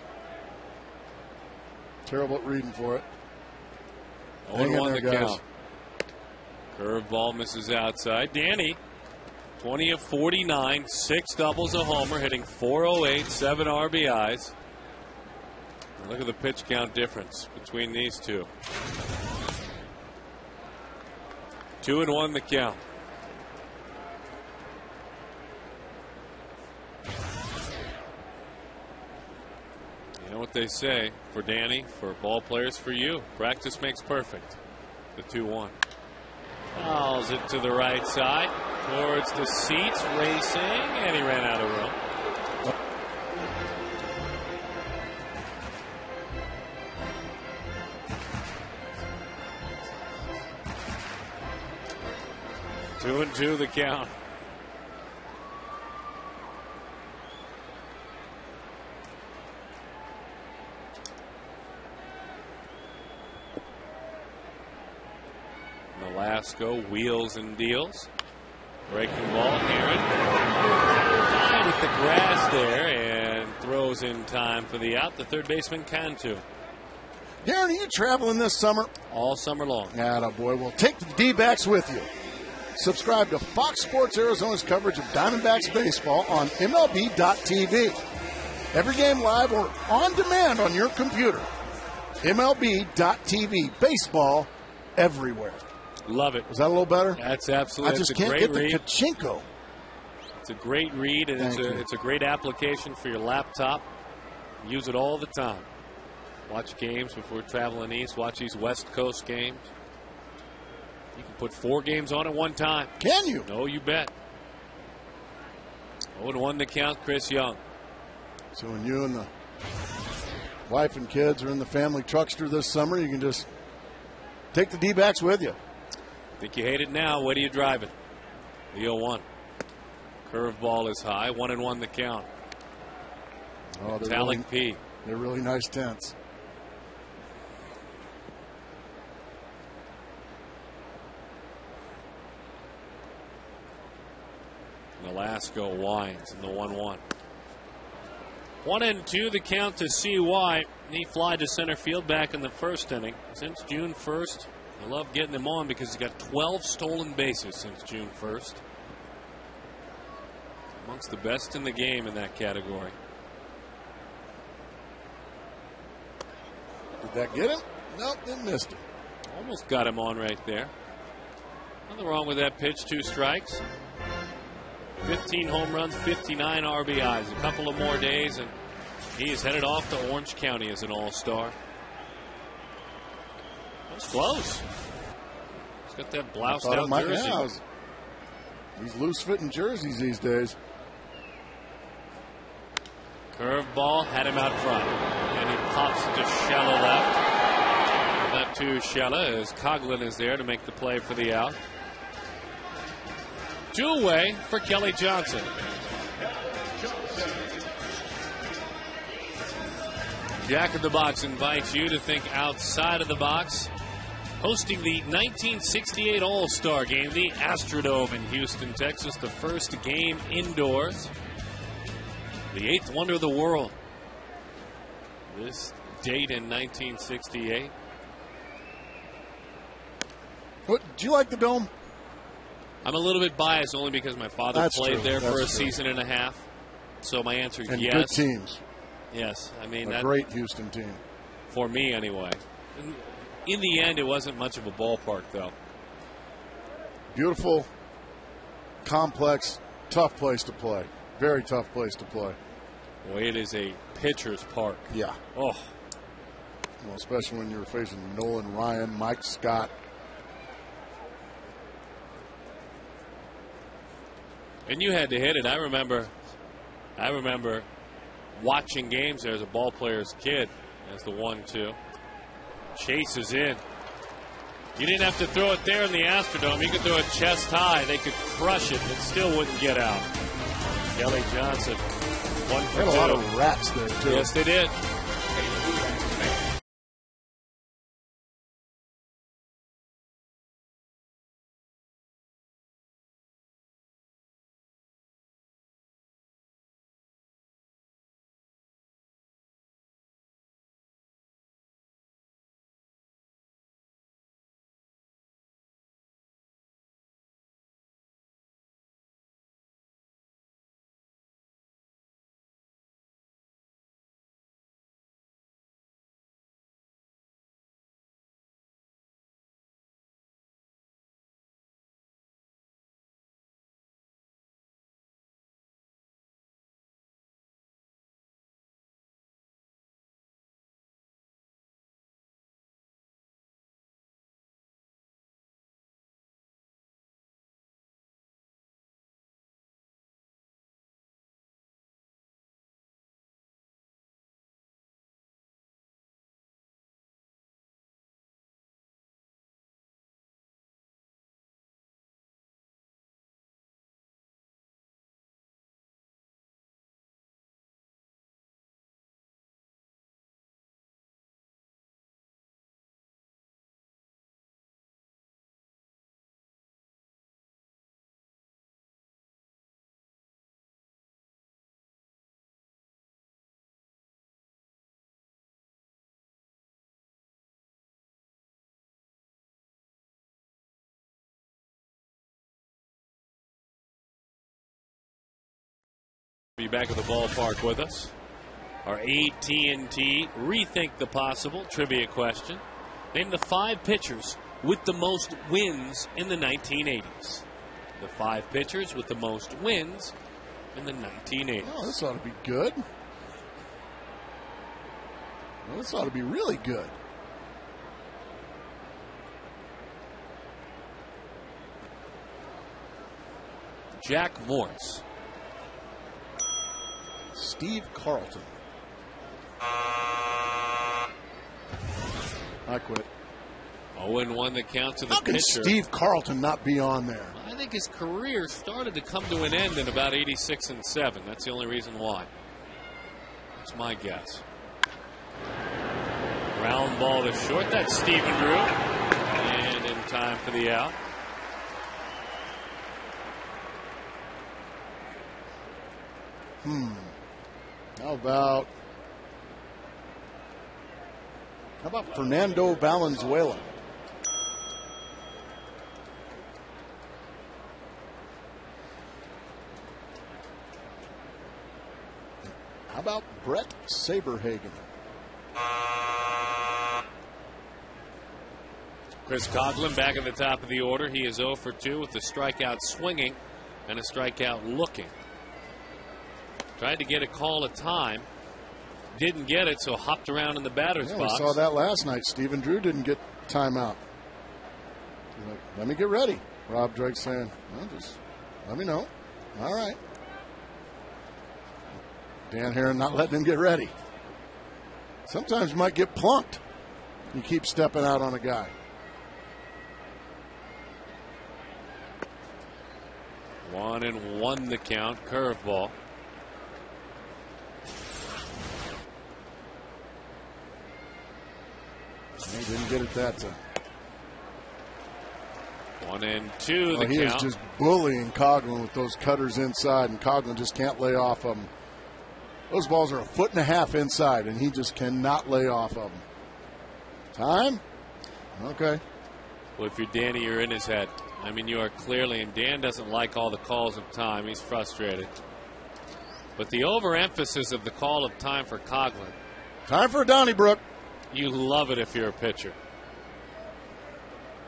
terrible at reading for it.
0-1 the count. Curveball misses outside. Danny, 20 of 49, 6 doubles, a homer, hitting .408, 7 RBIs. And look at the pitch count difference between these two. 2-1 the count. You know what they say for Danny, for ball players, for you. Practice makes perfect. The 2-1. Fouls it to the right side, towards the seats, racing, and he ran out of room. Two and two the count. Velasco wheels and deals. Breaking ball, Heron. Tied at the grass there and throws in time for the out. The third baseman, Cantu.
Darren, are you traveling this summer?
All summer long.
Attaboy. Well, take the D-backs with you. Subscribe to Fox Sports Arizona's coverage of Diamondbacks baseball on MLB.tv. Every game live or on demand on your computer. MLB.tv. Baseball everywhere.
Love it.
Was that a little better?
That's absolutely.
I just can't get the Kachinko.
It's a great read, and it's a great application for your laptop. Use it all the time. Watch games before traveling east. Watch these West Coast games. You can put 4 games on at one time.
Can you?
No, you bet. 0-1 to count, Chris Young.
So when you and the wife and kids are in the family truckster this summer, you can just take the D-backs with you.
Think you hate it now. What are you driving? The 0-1. Curveball is high. 1-1 the count.
Oh,
Metallic P.
They're really nice tents.
Velasco winds in the 1-1. 1-2 the count to CY. He fly to center field back in the first inning. Since June 1st, I love getting him on because he's got 12 stolen bases since June 1st. Amongst the best in the game in that category.
Did that get him? Nope, they missed it.
Almost got him on right there. Nothing wrong with that pitch. 2 strikes. 15 home runs, 59 RBIs. A couple of more days, and he is headed off to Orange County as an all-star. That was close. He's got that bloused out jersey.
Yeah, these loose-fitting jerseys these days.
Curveball had him out front, and he pops to shallow left. Left to Shella as Coughlin is there to make the play for the out. 2 away for Kelly Johnson. Jack in the Box invites you to think outside of the box. Hosting the 1968 All-Star Game, the Astrodome in Houston, Texas. The first game indoors. The 8th wonder of the world. This date in 1968.
What, do you like the Dome?
I'm a little bit biased only because my father played there for a season and a half. So my answer is yes.
Good teams.
Yes. I mean,
a great Houston team.
For me, anyway. In the end, it wasn't much of a ballpark, though.
Beautiful, complex, tough place to play. Very tough place to play.
Boy, it is a pitcher's park.
Yeah.
Oh.
Well, especially when you're facing Nolan Ryan, Mike Scott.
And you had to hit it. I remember watching games there as a ball player's kid as the 1-2. Chase is in. You didn't have to throw it there in the Astrodome. You could throw it chest high. They could crush it. It still wouldn't get out. Kelly Johnson, 1 for 2.
Had a lot of rats there, too.
Yes, they did. Be back at the ballpark with us. Our AT&T Rethink the Possible trivia question. Name the 5 pitchers with the most wins in the 1980s. The 5 pitchers with the most wins in the 1980s.
Oh, this ought to be good. Well, this ought to be really good.
Jack Morris.
Steve Carlton. I quit.
0-1 the count to the
How can
pitcher.
Steve Carlton not be on there?
I think his career started to come to an end in about 86 and 7. That's the only reason why. That's my guess. Ground ball to short. That's Stephen Drew. And in time for the out.
How about Fernando Valenzuela? How about Brett Saberhagen?
Chris Coughlin back at the top of the order. He is 0 for 2 with a strikeout swinging and a strikeout looking. Tried to get a call at time. Didn't get it, so hopped around in the batter's box.
We saw that last night. Stephen Drew didn't get timeout. Like, let me get ready. Rob Drake saying, well, just let me know. All right. Dan Herron not letting him get ready. Sometimes you might get plunked. You keep stepping out on a guy.
One and one the count. Curveball.
He didn't get it that time.
1-2 the
he
count.
is just bullying Coughlin with those cutters inside, and Coughlin just can't lay off of them. Those balls are 1.5 feet inside, and he just cannot lay off of them. Time? Okay.
Well, if you're Danny, you're in his head. I mean, you are clearly, and Dan doesn't like all the calls of time. He's frustrated. But the overemphasis of the call of time for Coughlin.
Time for Donnybrook.
You love it if you're a pitcher.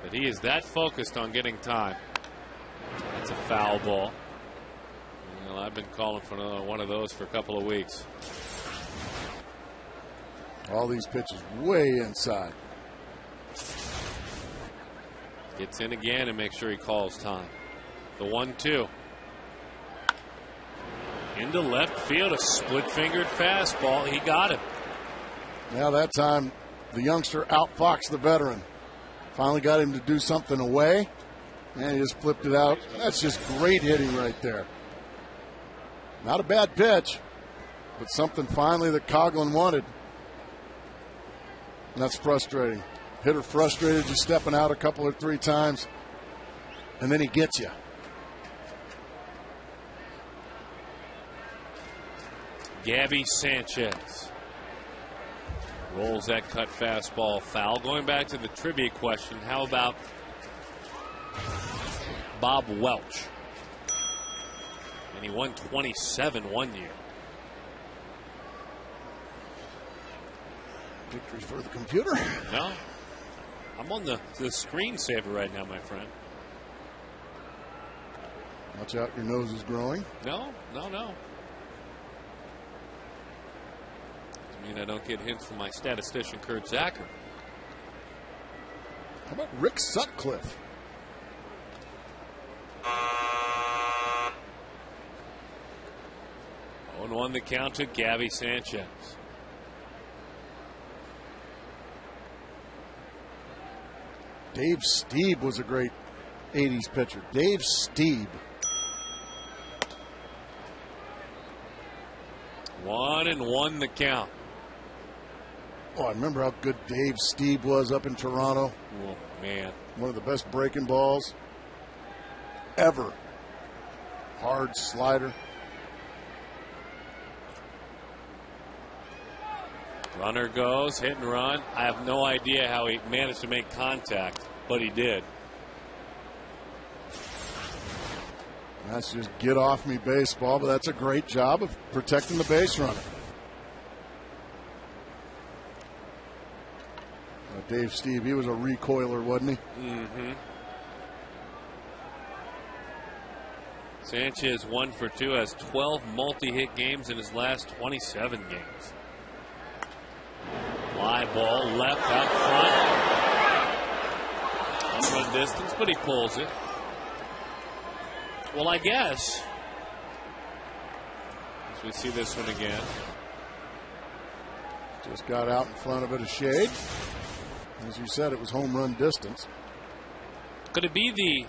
But he is that focused on getting time. That's a foul ball. Well, I've been calling for one of those for a couple of weeks.
All these pitches way inside.
Gets in again and makes sure he calls time. The 1-2. Into left field, a split-fingered fastball. He got it.
Now that time, the youngster outfoxed the veteran. Finally got him to do something away, and he just flipped it out. That's just great hitting right there. Not a bad pitch, but something finally that Coughlin wanted. And that's frustrating. Hitter frustrated, just stepping out a couple or three times, and then he gets you.
Gabby Sanchez rolls that cut fastball foul. Going back to the trivia question, how about Bob Welch? And he won 27 one year.
Victory for the computer.
No. I'm on the screensaver right now, my friend.
Watch out, your nose is growing.
No. I mean, I don't get hints from my statistician, Kurt Zacher.
How about Rick Sutcliffe?
Oh, 1 the count to Gabby Sanchez.
Dave Steeb was a great 80s pitcher. Dave Steeb.
1-1 the count.
Oh, I remember how good Dave Steeb was up in Toronto.
Oh, man.
One of the best breaking balls ever. Hard slider.
Runner goes, hit and run. I have no idea how he managed to make contact, but he did.
That's just get off me baseball, but that's a great job of protecting the base runner. Dave Steeb, he was a recoiler, wasn't he?
Mm-hmm. Sanchez 1 for 2, has 12 multi-hit games in his last 27 games. Fly ball left out front. Run distance, but he pulls it. Well, I guess, as we see this one again.
Just got out in front of it a shade. As you said, it was home run distance.
Could it be the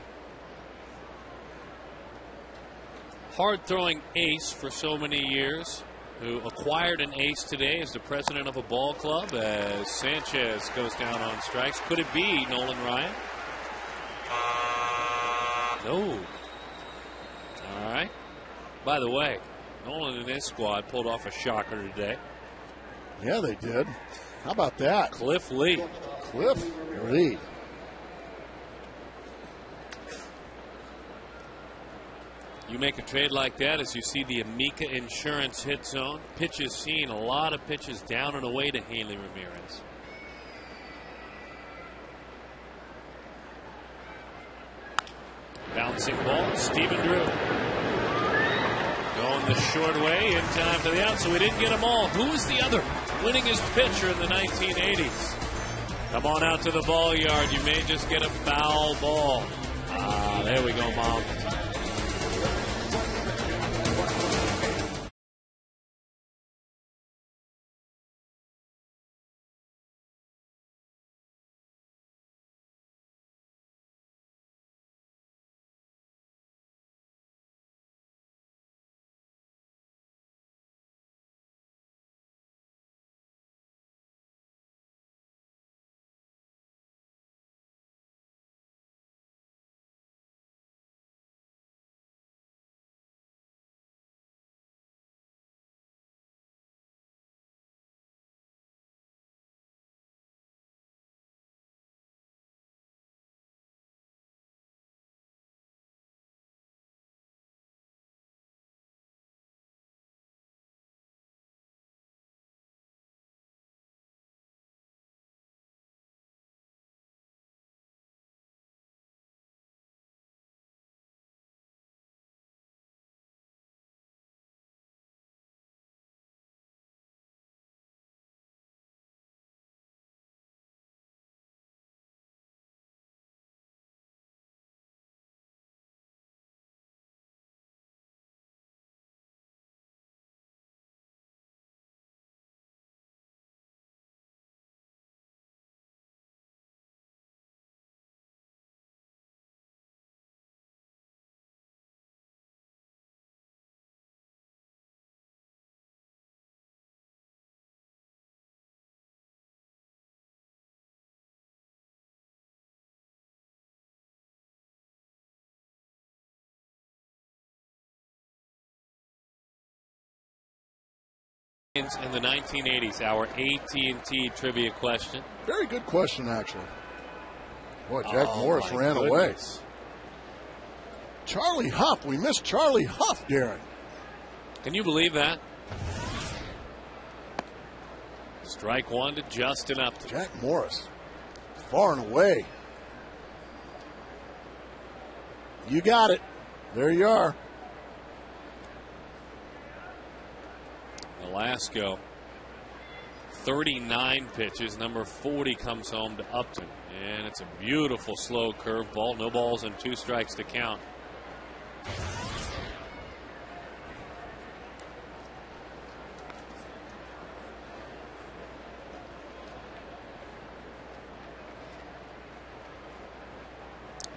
hard-throwing ace for so many years who acquired an ace today as the president of a ball club, as Sanchez goes down on strikes. Could it be Nolan Ryan? No. All right. By the way, Nolan and his squad pulled off a shocker today.
Yeah, they did. How about that?
Cliff Lee.
Cliff Lee.
You make a trade like that as you see the Amica Insurance hit zone. Pitches seen, a lot of pitches down and away to Hanley Ramirez. Bouncing ball, Stephen Drew. Going the short way in time for the out, so we didn't get them all. Who was the other winningest pitcher in the 1980s? Come on out to the ball yard. You may just get a foul ball. Ah, there we go, Mom. In the 1980s, our AT&T trivia question.
Very good question, actually. Boy, Jack Morris ran away. Charlie Huff. We missed Charlie Huff, Darren.
Can you believe that? Strike one to Justin Upton.
Jack Morris. Far and away. You got it. There you are.
Velasco, 39 pitches. Number 40 comes home to Upton. And it's a beautiful slow curveball. No balls and 2 strikes to count.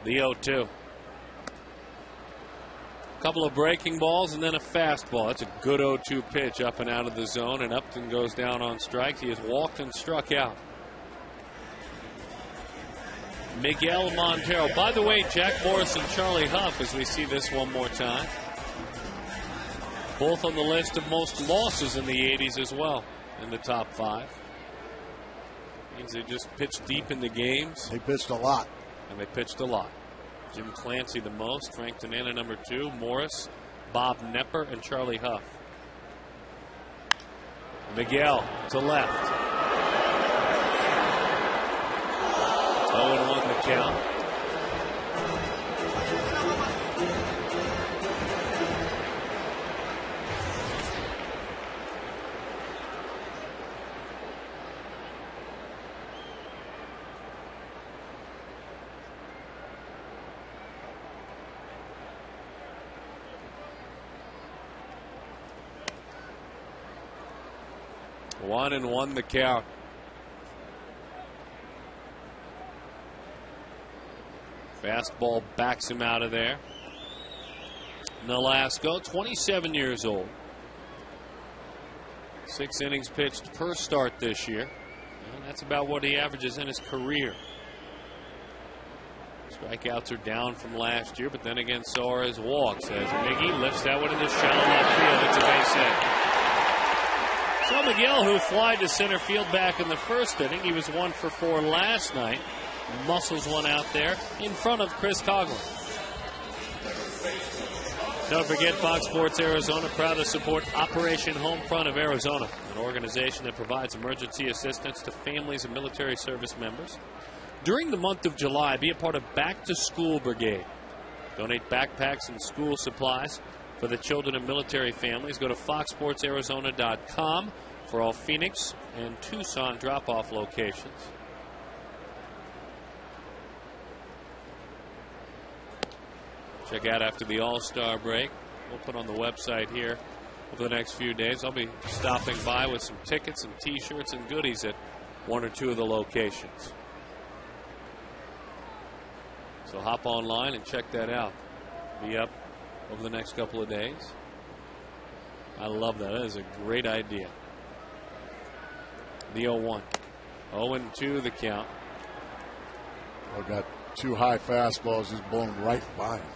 The 0-2. Couple of breaking balls and then a fastball. That's a good 0-2 pitch up and out of the zone, and Upton goes down on strikes. He has walked and struck out. Miguel Montero. By the way, Jack Morris and Charlie Huff, as we see this one more time, both on the list of most losses in the 80s as well, in the top 5. Means they just pitched deep in the games.
They pitched a lot.
And they pitched a lot. Jim Clancy the most, Frank Tanana number 2, Morris, Bob Nepper, and Charlie Huff. Miguel to left. 0-1 the count. One and one the count. Fastball backs him out of there. Nolasco, 27 years old. 6 innings pitched per start this year. And that's about what he averages in his career. Strikeouts are down from last year, but then again, so are his walks. As Miggy lifts that one into shallow left field. It's a base hit. So Miguel, who flied to center field back in the first inning, he was 1 for 4 last night. Muscles one out there in front of Chris Coughlin. Don't forget, Fox Sports Arizona, proud to support Operation Homefront of Arizona, an organization that provides emergency assistance to families of military service members. During the month of July, be a part of Back to School Brigade. Donate backpacks and school supplies for the children of military families. Go to foxsportsarizona.com for all Phoenix and Tucson drop-off locations. Check out after the All-Star break. We'll put on the website here over the next few days. I'll be stopping by with some tickets and T-shirts and goodies at 1 or 2 of the locations. So hop online and check that out. Be up over the next couple of days. I love that. That is a great idea. The 0-1. 0-2 the count.
I got 2 high fastballs just blown right by him.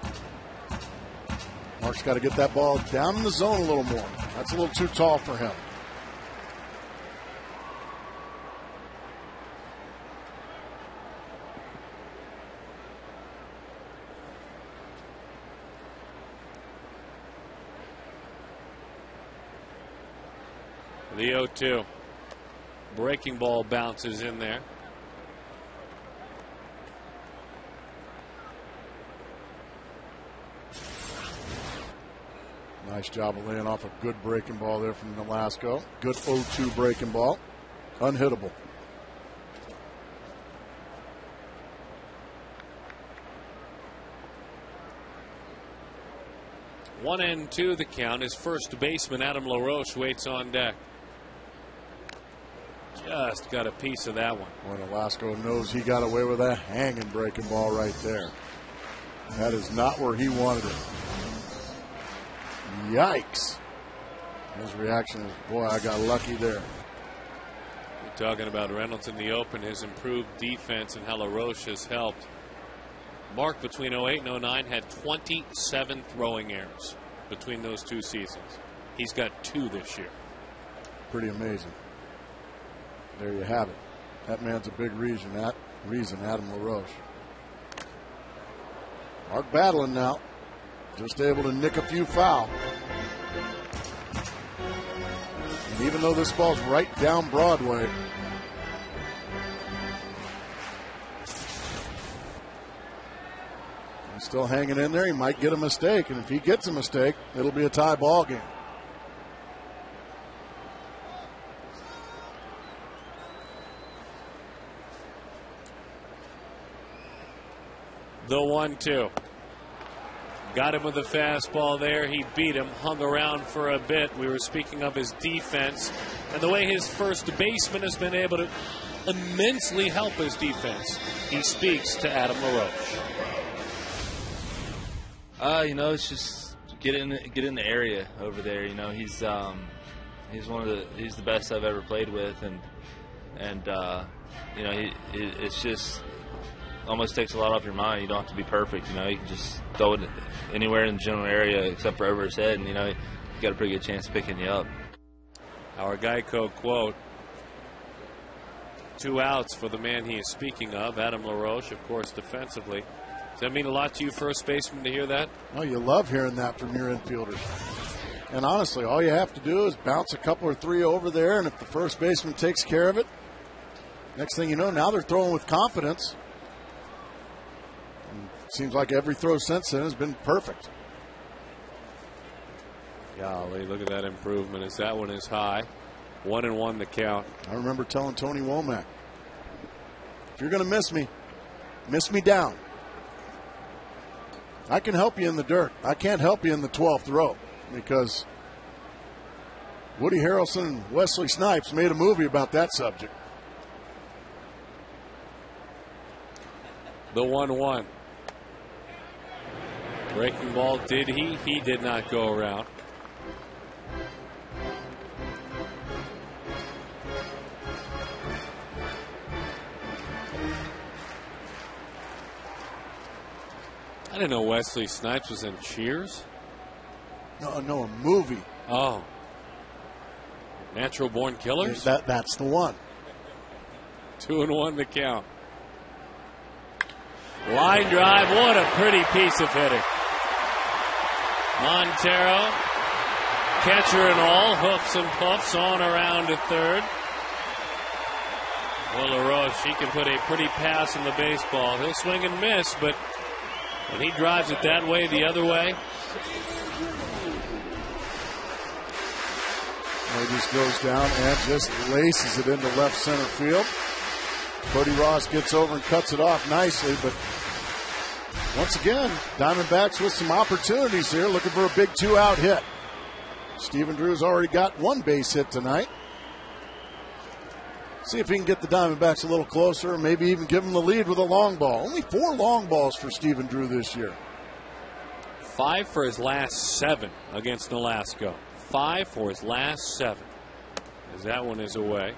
Mark's got to get that ball down in the zone a little more. That's a little too tall for him.
The 0-2. Breaking ball bounces in there.
Nice job of laying off a good breaking ball there from Nolasco. Good 0-2 breaking ball. Unhittable.
One and 2 the count. His first baseman, Adam LaRoche, waits on deck. Just got a piece of that one.
Well, Nolasco knows he got away with a hanging breaking ball right there. That is not where he wanted it. Yikes. His reaction is, boy, I got lucky there.
We're talking about Reynolds in the open, his improved defense, and how LaRoche has helped. Mark, between 08 and 09, had 27 throwing errors between those 2 seasons. He's got 2 this year.
Pretty amazing. There you have it. That man's a big reason, Adam LaRoche. Mark battling now. Just able to nick a few foul. And even though this ball's right down Broadway, he's still hanging in there. He might get a mistake, and if he gets a mistake, it'll be a tie ball game.
The 1-2. Got him with a fastball there. He beat him, hung around for a bit. We were speaking of his defense and the way his first baseman has been able to immensely help his defense. He speaks to Adam LaRoche.
It's just get in the area over there. He's the best I've ever played with, and it's just almost takes a lot off your mind. You don't have to be perfect. You can just throw it anywhere in the general area except for over his head, and you got a pretty good chance of picking you up.
Our Geico quote: 2 outs for the man he is speaking of, Adam LaRoche, of course, defensively. Does that mean a lot to you, first baseman, to hear that?
Oh, you love hearing that from your infielders. And honestly, all you have to do is bounce a couple or 3 over there, and if the first baseman takes care of it, next thing you know, now they're throwing with confidence. Seems like every throw since then has been perfect.
Golly, look at that improvement as that one is high. 1-1 the count.
I remember telling Tony Womack, if you're going to miss me down. I can help you in the dirt. I can't help you in the 12th row, because Woody Harrelson and Wesley Snipes made a movie about that subject.
The 1-1. Breaking ball, did he? He did not go around. I didn't know Wesley Snipes was in Cheers.
No, a movie.
Oh. Natural Born Killers?
That's the one.
2-1 the count. Line drive. What a pretty piece of hitting. Montero, catcher and all, hoofs and puffs on around to third. Well, LaRoche, he can put a pretty pass in the baseball. He'll swing and miss, but when he drives it that way, the other way.
He just goes down and just laces it into left center field. Cody Ross gets over and cuts it off nicely, but once again, Diamondbacks with some opportunities here, looking for a big 2-out hit. Stephen Drew's already got one base hit tonight. See if he can get the Diamondbacks a little closer, maybe even give them the lead with a long ball. Only 4 long balls for Stephen Drew this year.
5 for his last 7 against Nolasco. 5 for his last 7. As that one is away.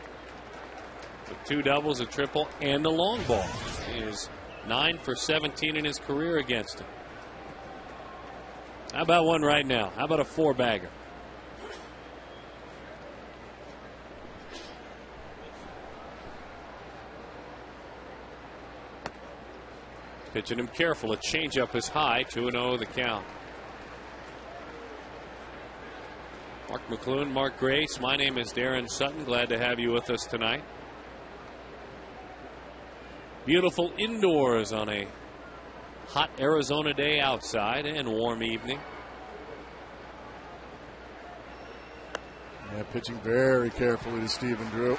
With 2 doubles, a triple, and a long ball. He is 9 for 17 in his career against him. How about one right now? How about a 4-bagger? Pitching him careful. A changeup is high. 2-0 the count. Mark McLuhan, Mark Grace. My name is Darren Sutton. Glad to have you with us tonight. Beautiful indoors on a hot Arizona day outside and warm evening.
Yeah, pitching very carefully to Stephen Drew.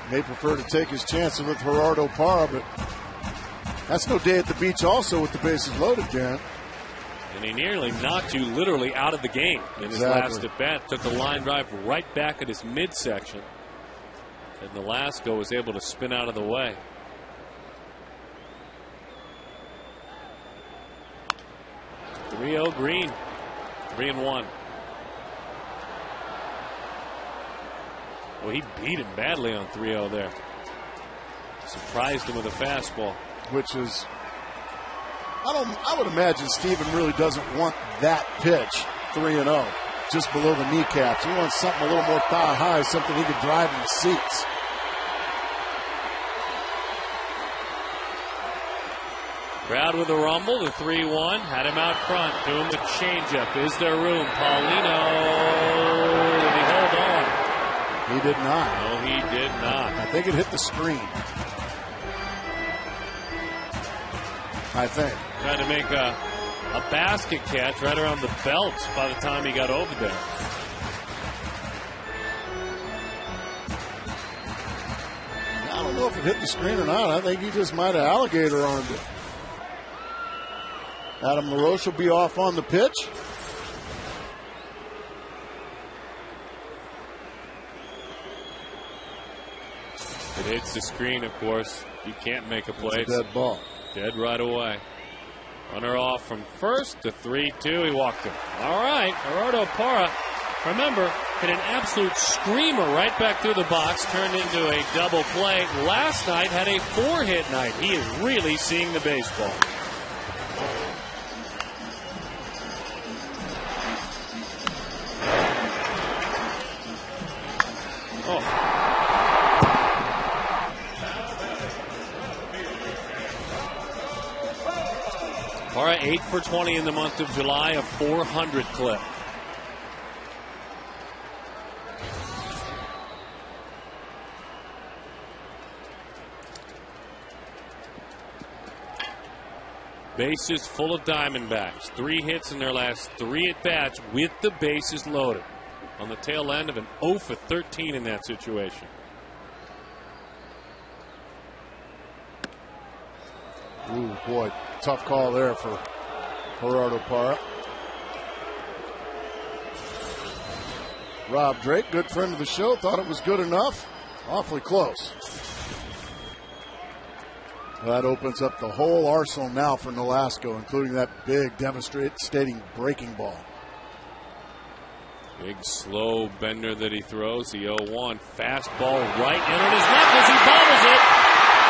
May prefer to take his chances with Gerardo Parra, but that's no day at the beach also with the bases loaded, Darren.
And he nearly knocked you literally out of the game in his last at bat. Took the line drive right back at his midsection. And Nolasco was able to spin out of the way. Green. 3-1. Well, he beat him badly on 3-0 there. Surprised him with a fastball.
Which is, I would imagine Stephen really doesn't want that pitch, 3-0, just below the kneecaps. He wants something a little more thigh high, something he could drive in the seats.
Crowd with a rumble, the 3-1, had him out front, doing the changeup. Is there room? Paulino, did he hold on?
He did not.
No, he did not.
I think it hit the screen. I think.
Tried to make a basket catch right around the belt by the time he got over there.
I don't know if it hit the screen or not. I think he just might have alligator armed it. Adam LaRoche will be off on the pitch.
It hits the screen, of course. You can't make a play.
It's a dead ball.
Dead right away. Runner off from first to 3-2. He walked him. All right. Gerardo Parra, remember, hit an absolute screamer right back through the box. Turned into a double play. Last night had a 4-hit night. He is really seeing the baseball. Parra 8 for 20 in the month of July, a 400 clip. Bases full of Diamondbacks. 3 hits in their last 3 at-bats with the bases loaded. On the tail end of an 0 for 13 in that situation.
Ooh, boy, tough call there for Gerardo Parra. Rob Drake, good friend of the show, thought it was good enough. Awfully close. That opens up the whole arsenal now for Nolasco, including that big, devastating breaking ball.
Big slow bender that he throws. The 0-1 fastball right into his knuckles. He bobbles it.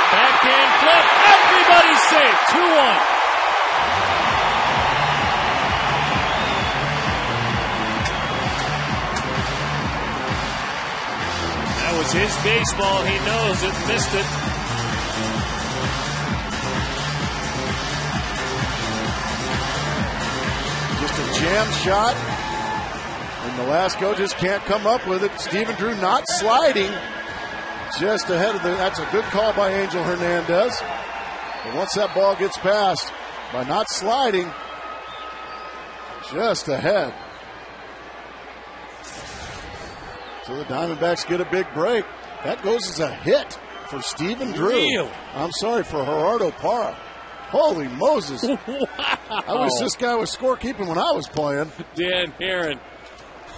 Backhand flip. Everybody's safe. 2-1. baseball. He knows it. Missed it.
Just a jam shot. And Nolasco just can't come up with it. Stephen Drew not sliding. Just ahead of that's a good call by Angel Hernandez. But once that ball gets past, by not sliding, just ahead. So the Diamondbacks get a big break. That goes as a hit for Stephen Drew.
Real.
I'm sorry, for Gerardo Parra. Holy Moses.
Wow.
I wish this guy was scorekeeping when I was playing.
Dan Herron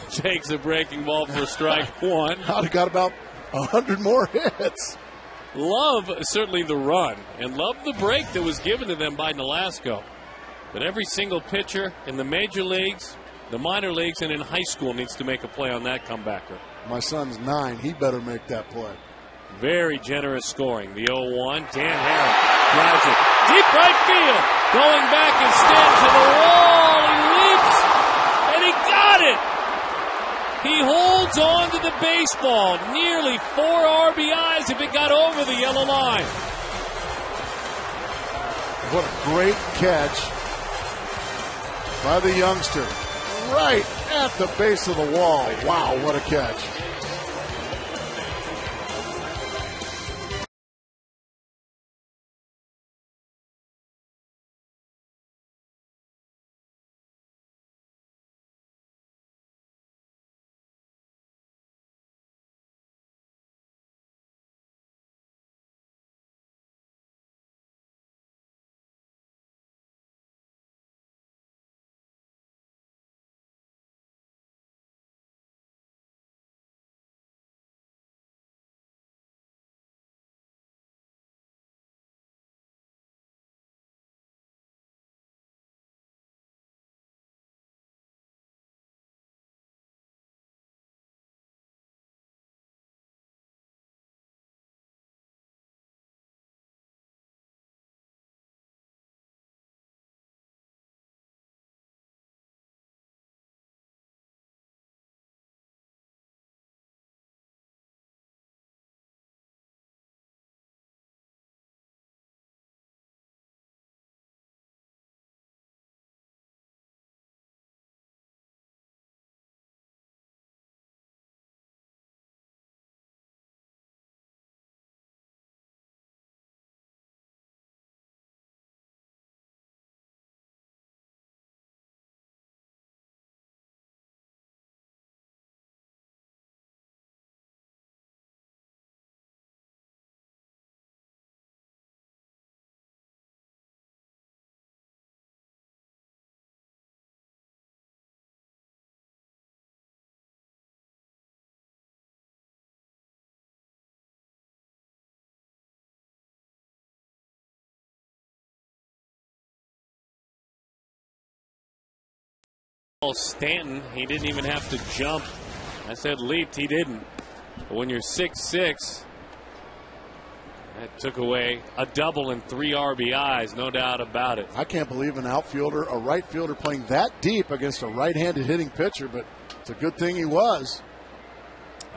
takes a breaking ball for strike one.
I'd have got about 100 more hits.
Love certainly the run and love the break that was given to them by Nolasco. But every single pitcher in the major leagues, the minor leagues, and in high school needs to make a play on that comebacker.
My son's 9. He better make that play.
Very generous scoring. The 0-1. Dan Herron drives it. Deep right field. Going back instead to the wall. He leaps. And he got it. He holds on to the baseball. Nearly 4 RBIs if it got over the yellow line.
What a great catch by the youngster. Right at the base of the wall. Wow, what a catch.
Stanton, he didn't even have to jump. I said leaped, he didn't. But when you're 6'6", that took away a double and 3 RBIs, no doubt about it.
I can't believe an outfielder, a right fielder, playing that deep against a right-handed hitting pitcher, but it's a good thing he was.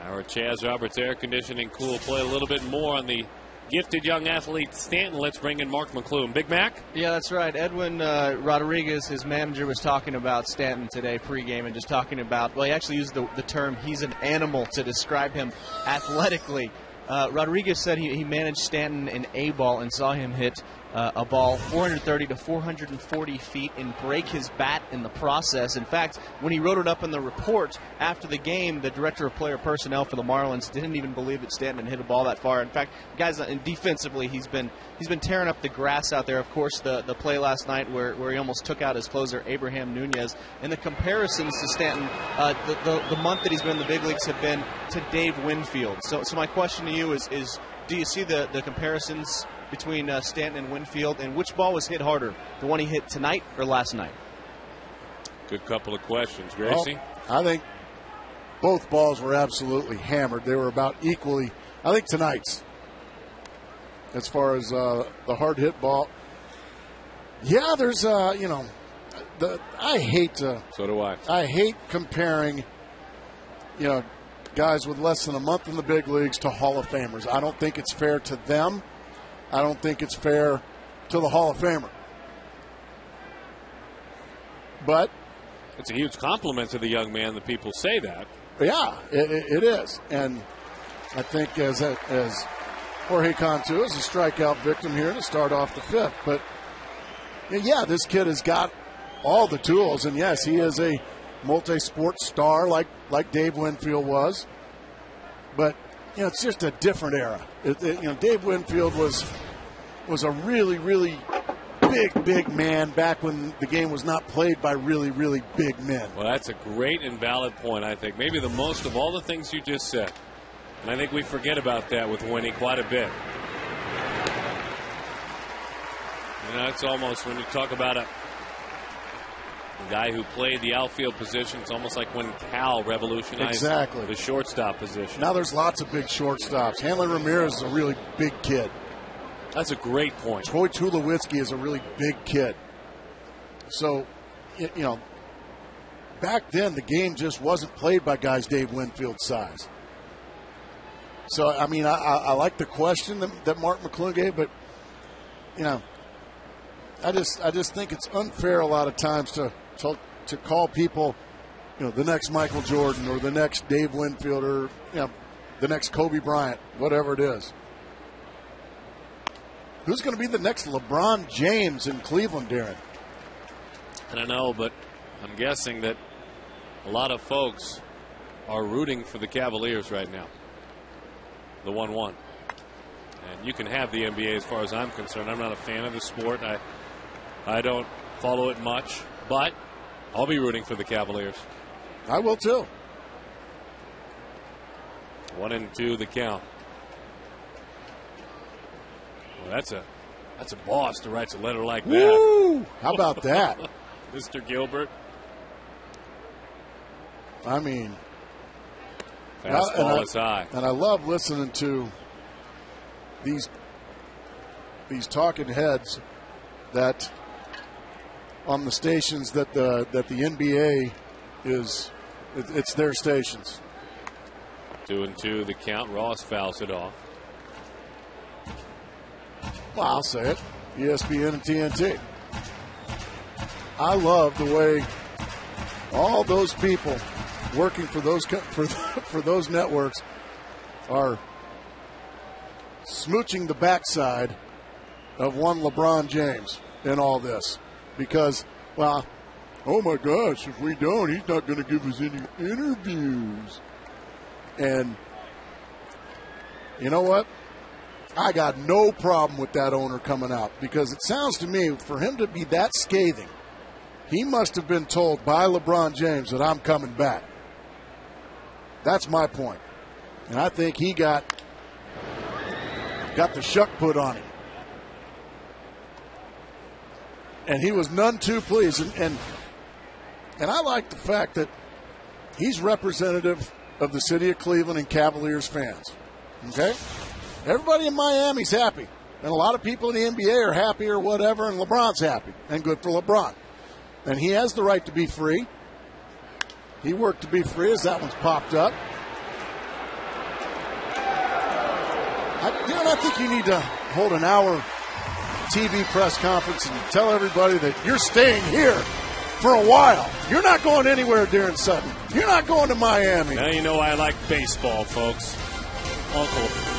Our Chaz Roberts air conditioning cool play a little bit more on the gifted young athlete Stanton. Let's bring in Mark McClure. Big Mac?
Yeah, that's right. Edwin Rodriguez, his manager, was talking about Stanton today pregame and just talking about, well, he actually used the term, he's an animal to describe him athletically. Rodriguez said he managed Stanton in A ball and saw him hit a ball 430 to 440 feet and break his bat in the process. In fact, when he wrote it up in the report after the game, the director of player personnel for the Marlins didn't even believe that Stanton had hit a ball that far. In fact, guys, defensively, he's been tearing up the grass out there. Of course, the play last night where he almost took out his closer, Abraham Nunez. And the comparisons to Stanton, the month that he's been in the big leagues have been to Dave Winfield. So my question to you is do you see the comparisons between Stanton and Winfield, and which ball was hit harder, the one he hit tonight or last night?
Good couple of questions. Gracie?
Well, I think both balls were absolutely hammered. They were about equally. I think tonight's, as far as the hard hit ball. Yeah, there's I hate to.
So do I.
I hate comparing, guys with less than a month in the big leagues to Hall of Famers. I don't think it's fair to them. I don't think it's fair to the Hall of Famer. But
it's a huge compliment to the young man that people say that.
Yeah, it is. And I think as Jorge Cantu is a strikeout victim here to start off the fifth. But, yeah, this kid has got all the tools. And, yes, he is a multi-sport star like Dave Winfield was. But, it's just a different era. Dave Winfield was a really, really big man back when the game was not played by really, really big men.
Well, that's a great and valid point, I think. Maybe the most of all the things you just said. And I think we forget about that with Winnie quite a bit. It's almost when you talk about a guy who played the outfield position, it's almost like when Cal revolutionized the shortstop position.
Now there's lots of big shortstops. Hanley Ramirez is a really big kid.
That's a great point.
Troy Tulowitzki is a really big kid. So, back then the game just wasn't played by guys Dave Winfield's size. So, I like the question that Mark McClune gave, but, I just think it's unfair a lot of times to call people, the next Michael Jordan or the next Dave Winfield or, the next Kobe Bryant, whatever it is. Who's going to be the next LeBron James in Cleveland, Darren?
I don't know, but I'm guessing that a lot of folks are rooting for the Cavaliers right now. The 1-1. And you can have the NBA as far as I'm concerned. I'm not a fan of the sport. I don't follow it much, but I'll be rooting for the Cavaliers.
I will too.
1-2 the count. Well, that's a boss to write a letter like that.
Woo! How about that?
Mr. Gilbert.
Fastball
is high.
And I love listening to these talking heads that on the stations that the NBA it's their stations.
2-2 the count. Ross fouls it off.
Well, I'll say it. ESPN and TNT. I love the way all those people working for those networks are smooching the backside of one LeBron James in all this. Because, well, oh my gosh, if we don't, he's not going to give us any interviews. And you know what? I got no problem with that owner coming out, because it sounds to me, for him to be that scathing, he must have been told by LeBron James that I'm coming back. That's my point. And I think he got the shuck put on him. And he was none too pleased. And I like the fact that he's representative of the city of Cleveland and Cavaliers fans. Okay? Everybody in Miami's happy. And a lot of people in the NBA are happy or whatever, and LeBron's happy. And good for LeBron. And he has the right to be free. He worked to be free as that one's popped up. I think you need to hold an hour TV press conference and tell everybody that you're staying here for a while. You're not going anywhere, Darren Sutton. You're not going to Miami.
Now you know I like baseball, folks. Uncle.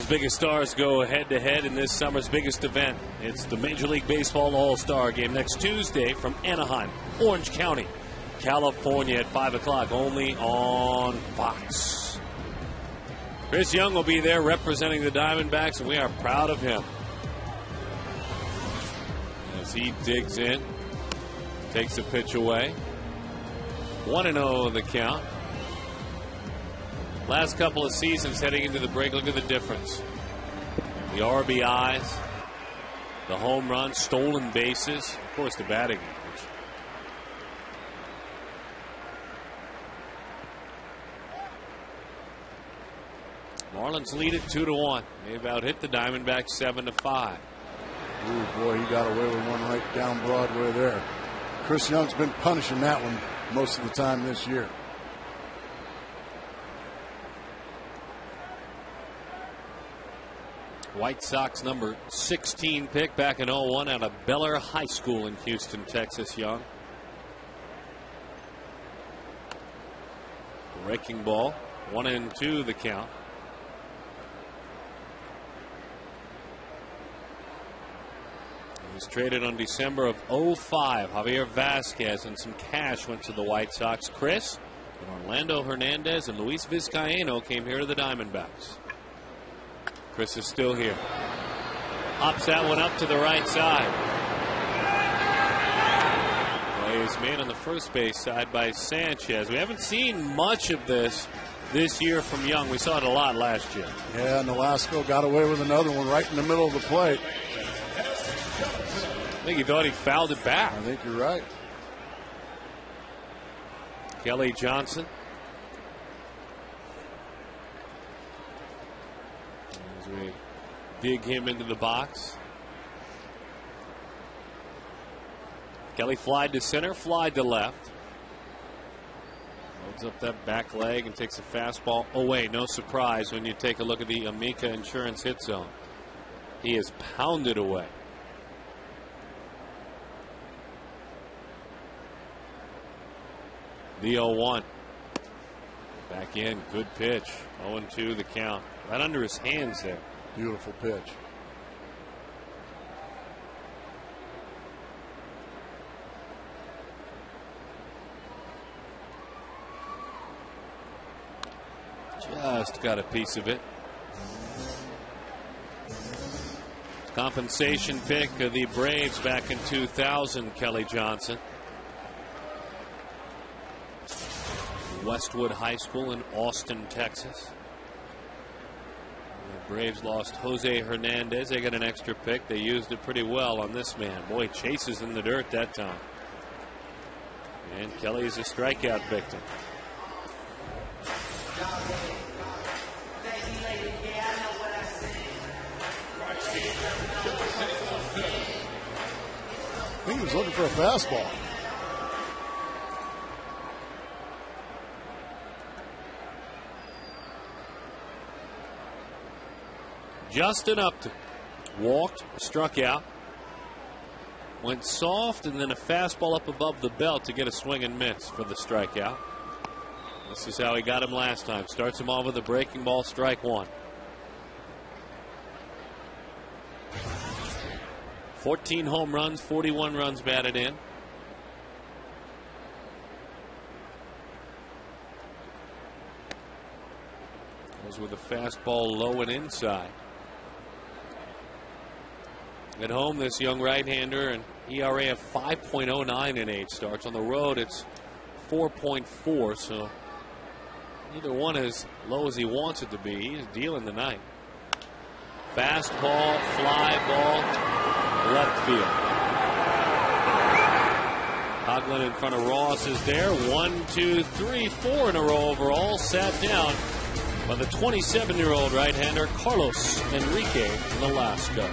biggest stars go head-to-head in this summer's biggest event. It's the Major League Baseball All-Star Game next Tuesday from Anaheim, Orange County, California at 5 o'clock, only on Fox. Chris Young will be there representing the Diamondbacks, and we are proud of him. As he digs in, takes the pitch away. 1-0 the count. Last couple of seasons heading into the break, look at the difference. The RBIs, the home runs, stolen bases, of course the batting average. Marlins lead it 2-1. They've out hit the Diamondbacks 7-5.
Ooh, boy, he got away with one right down Broadway there. Chris Young's been punishing that one most of the time this year.
White Sox number 16 pick back in 01 out of Beller High School in Houston, Texas, Young. Breaking ball, 1-2 the count. He was traded on December of 05. Javier Vasquez and some cash went to the White Sox. Chris and Orlando Hernandez and Luis Vizcaíno came here to the Diamondbacks. Chris is still here. Hops that one up to the right side. Play is made on the first base side by Sanchez. We haven't seen much of this year from Young. We saw it a lot last year.
Yeah, Nolasco got away with another one right in the middle of the plate.
I think he thought he fouled it back.
I think you're right.
Kelly Johnson. As we dig him into the box. Kelly flied to center, flied to left. Loads up that back leg and takes a fastball away. No surprise when you take a look at the Amica Insurance hit zone. He is pounded away. The 0-1. Back in. Good pitch. 0-2 the count. Right under his hands there.
Beautiful pitch.
Just got a piece of it. Compensation pick of the Braves back in 2000, Kelly Johnson. Westwood High School in Austin, Texas. The Braves lost Jose Hernandez. They got an extra pick. They used it pretty well on this man. Boy, chases in the dirt that time. And Kelly is a strikeout victim.
I think he was looking for a fastball.
Justin Upton walked, struck out, went soft, and then a fastball up above the belt to get a swing and miss for the strikeout. This is how he got him last time. Starts him off with a breaking ball, strike one. 14 home runs, 41 runs batted in. Goes with a fastball low and inside. At home, this young right-hander, an ERA of 5.09 in 8 starts. On the road, it's 4.4, so neither one as low as he wants it to be. He's dealing the night. Fastball, fly ball, left field. Coughlin in front of Ross is there. 1, 2, 3, 4 in a row overall. Sat down by the 27-year-old right-hander Carlos Enrique Nolasco.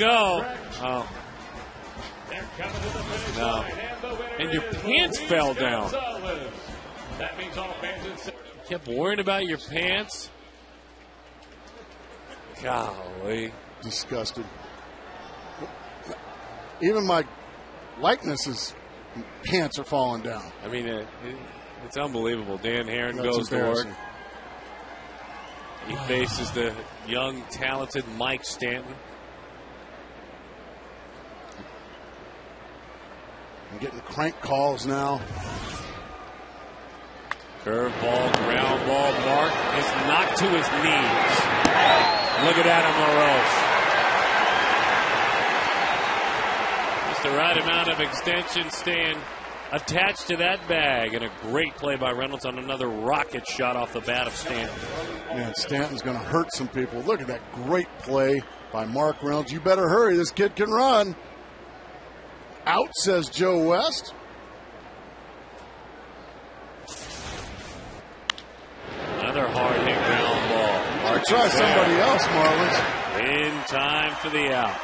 go. Oh. No. And your pants fell down. Kept worrying about your pants. Golly.
Disgusted. Even my likenesses pants are falling down.
I mean, it's unbelievable. Dan Herron
That's
goes to work.
embarrassing.
He faces the young, talented Mike Stanton.
I'm getting crank calls now.
Curveball, ground ball. Mark is knocked to his knees. Look at Adam LaRoche. Just the right amount of extension staying attached to that bag. And a great play by Reynolds on another rocket shot off the bat of Stanton.
Man, Stanton's going to hurt some people. Look at that great play by Mark Reynolds. You better hurry. This kid can run. Out, says Joe West.
Another hard hit ground ball.
Or try somebody else, Marlins.
In time for the out.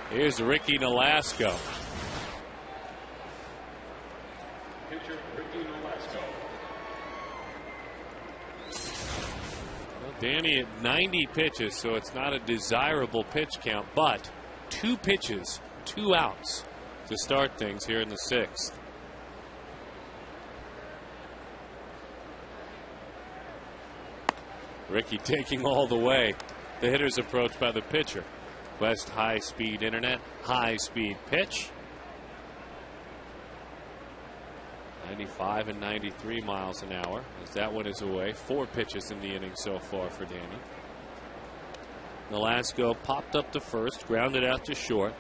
Here's Ricky Nolasco. Well, Danny at 90 pitches, so it's not a desirable pitch count, but 2 pitches, 2 outs to start things here in the 6th. Ricky taking all the way. The hitter's approached by the pitcher. West high-speed internet, high-speed pitch. 95 and 93 miles an hour as that one is away. 4 pitches in the inning so far for Danny. Nolasco popped up to first, grounded out to short.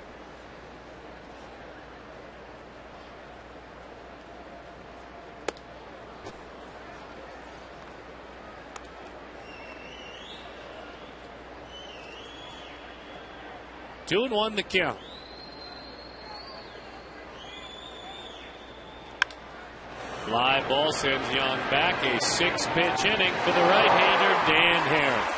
Two and 1 to count. Fly ball sends Young back. A 6-pitch inning for the right-hander, Dan Herron.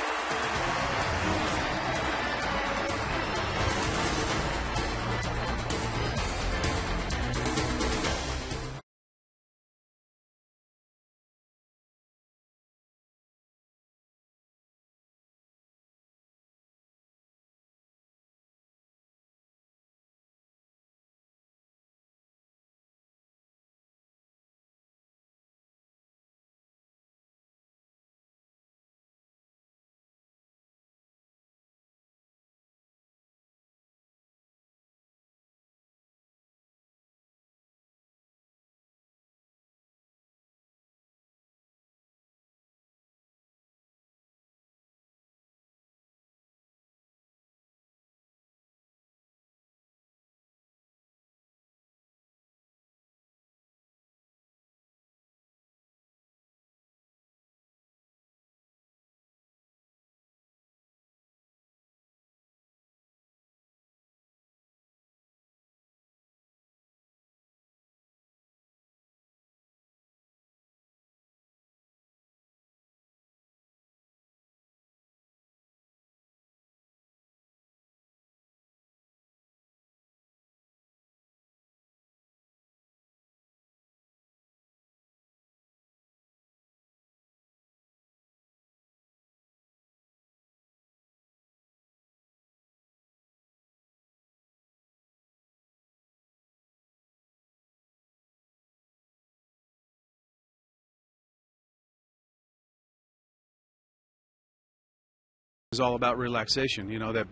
Is all about relaxation. You know, that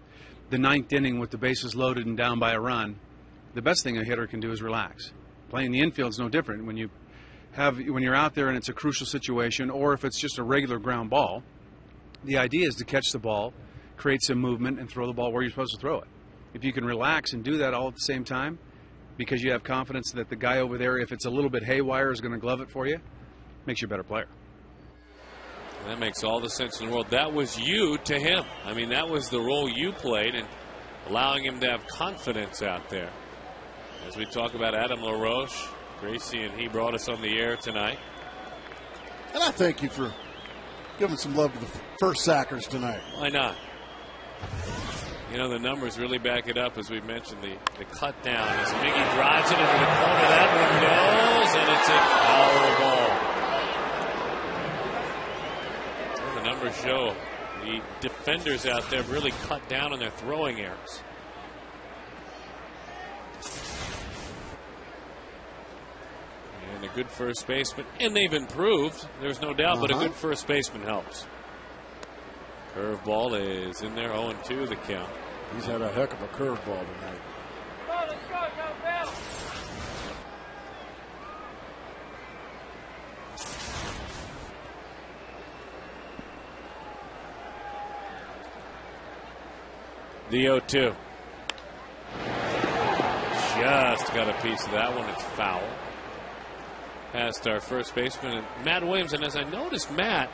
the 9th inning with the bases loaded and down by a run, the best thing a hitter can do is relax. Playing the infield is no different. When you're out there and it's a crucial situation, or if it's just a regular ground ball, the idea is to catch the ball, create some movement, and throw the ball where you're supposed to throw it. If you can relax and do that all at the same time, because you have confidence that the guy over there, if it's a little bit haywire, is going to glove it for you, makes you a better player.
That makes all the sense in the world. That was you to him. I mean, that was the role you played in allowing him to have confidence out there. As we talk about Adam LaRoche, Gracie and he brought us on the air tonight.
And I thank you for Giving some love to the first sackers tonight.
Why not? You know, the numbers really back it up, as we mentioned, the cut down. As Miggy drives it into the corner, that one goes, and it's a foul ball. And the numbers show the defenders out there really cut down on their throwing errors. And a good first baseman, and they've improved, there's no doubt, but a good first baseman helps. Curveball is in there, 0-2 the count.
He's had a heck of a curveball tonight.
The 0-2. Just got a piece of that one. It's foul. Past our first baseman, and Matt Williams. And as I noticed, Matt,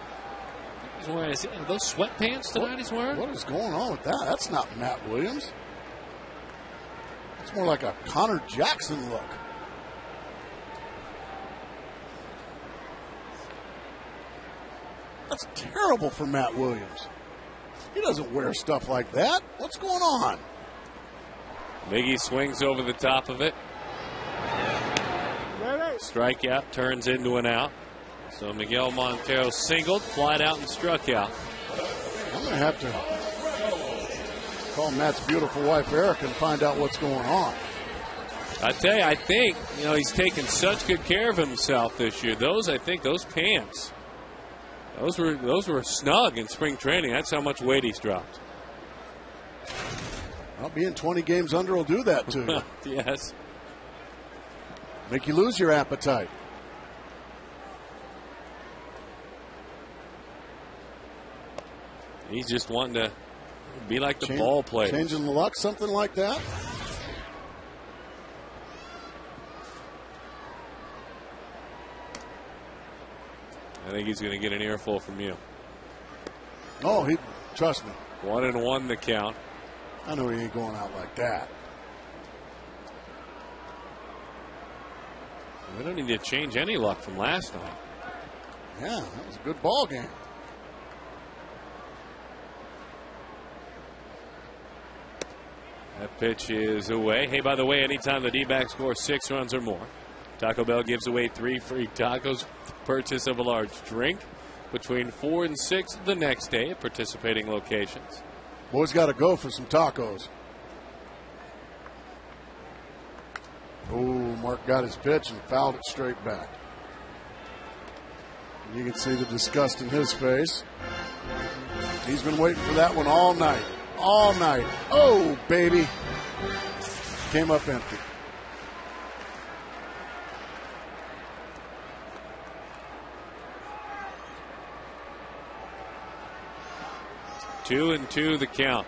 he's wearing those sweatpants tonight. He's wearing.
What is going on with that? That's not Matt Williams. It's more like a Connor Jackson look. That's terrible for Matt Williams. He doesn't wear stuff like that. What's going on?
Miggy swings over the top of it. Strikeout turns into an out. So Miguel Montero singled, flied out, and struck out.
I'm going to have to call Matt's beautiful wife, Erica, and find out what's going on.
I tell you, I think, he's taken such good care of himself this year. Those pants, those were snug in spring training. That's how much weight he's dropped.
Well, being 20 games under will do that to you.
Yes.
Make you lose your appetite.
He's just wanting to be like the ball players.
Changing the luck, something like that.
I think he's going to get an earful from you.
Oh, trust me.
1-1 the count.
I know he ain't going out like that.
We don't need to change any luck from last night.
Yeah, that was a good ball game.
That pitch is away. Hey, by the way, anytime the D-backs score 6 runs or more, Taco Bell gives away 3 free tacos with the purchase of a large drink between 4 and 6 the next day at participating locations.
Boys got to go for some tacos. Oh, Mark got his pitch and fouled it straight back. You can see the disgust in his face. He's been waiting for that one all night. All night. Oh, baby. Came up empty.
Two and 2 the count.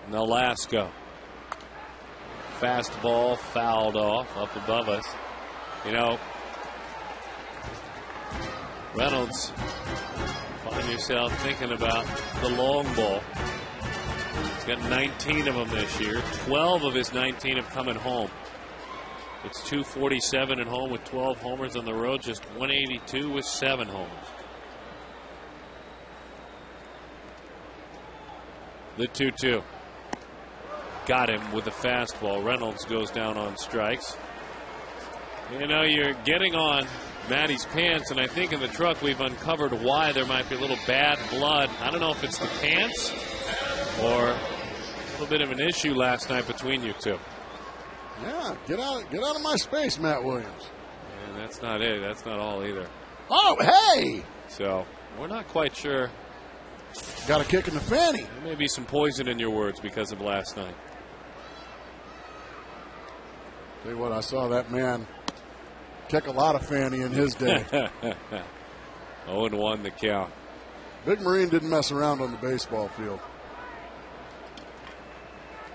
Nolasco. Fastball fouled off up above us. Reynolds, find yourself thinking about the long ball. He's got 19 of them this year. 12 of his 19 have come at home. It's 247 at home with 12 homers on the road, just 182 with 7 homers. The 2-2. Got him with the fastball. Reynolds goes down on strikes. You're getting on Matty's pants, and I think in the truck we've uncovered why there might be a little bad blood. I don't know if it's the pants or a little bit of an issue last night between you two.
Yeah, get out of my space, Matt Williams.
And that's not it. That's not all either.
Oh, hey!
So we're not quite sure.
Got a kick in the fanny.
There may be some poison in your words because of last night.
Tell you what, I saw that man kick a lot of fanny in his day.
0-1 the count.
Big Marine didn't mess around on the baseball field.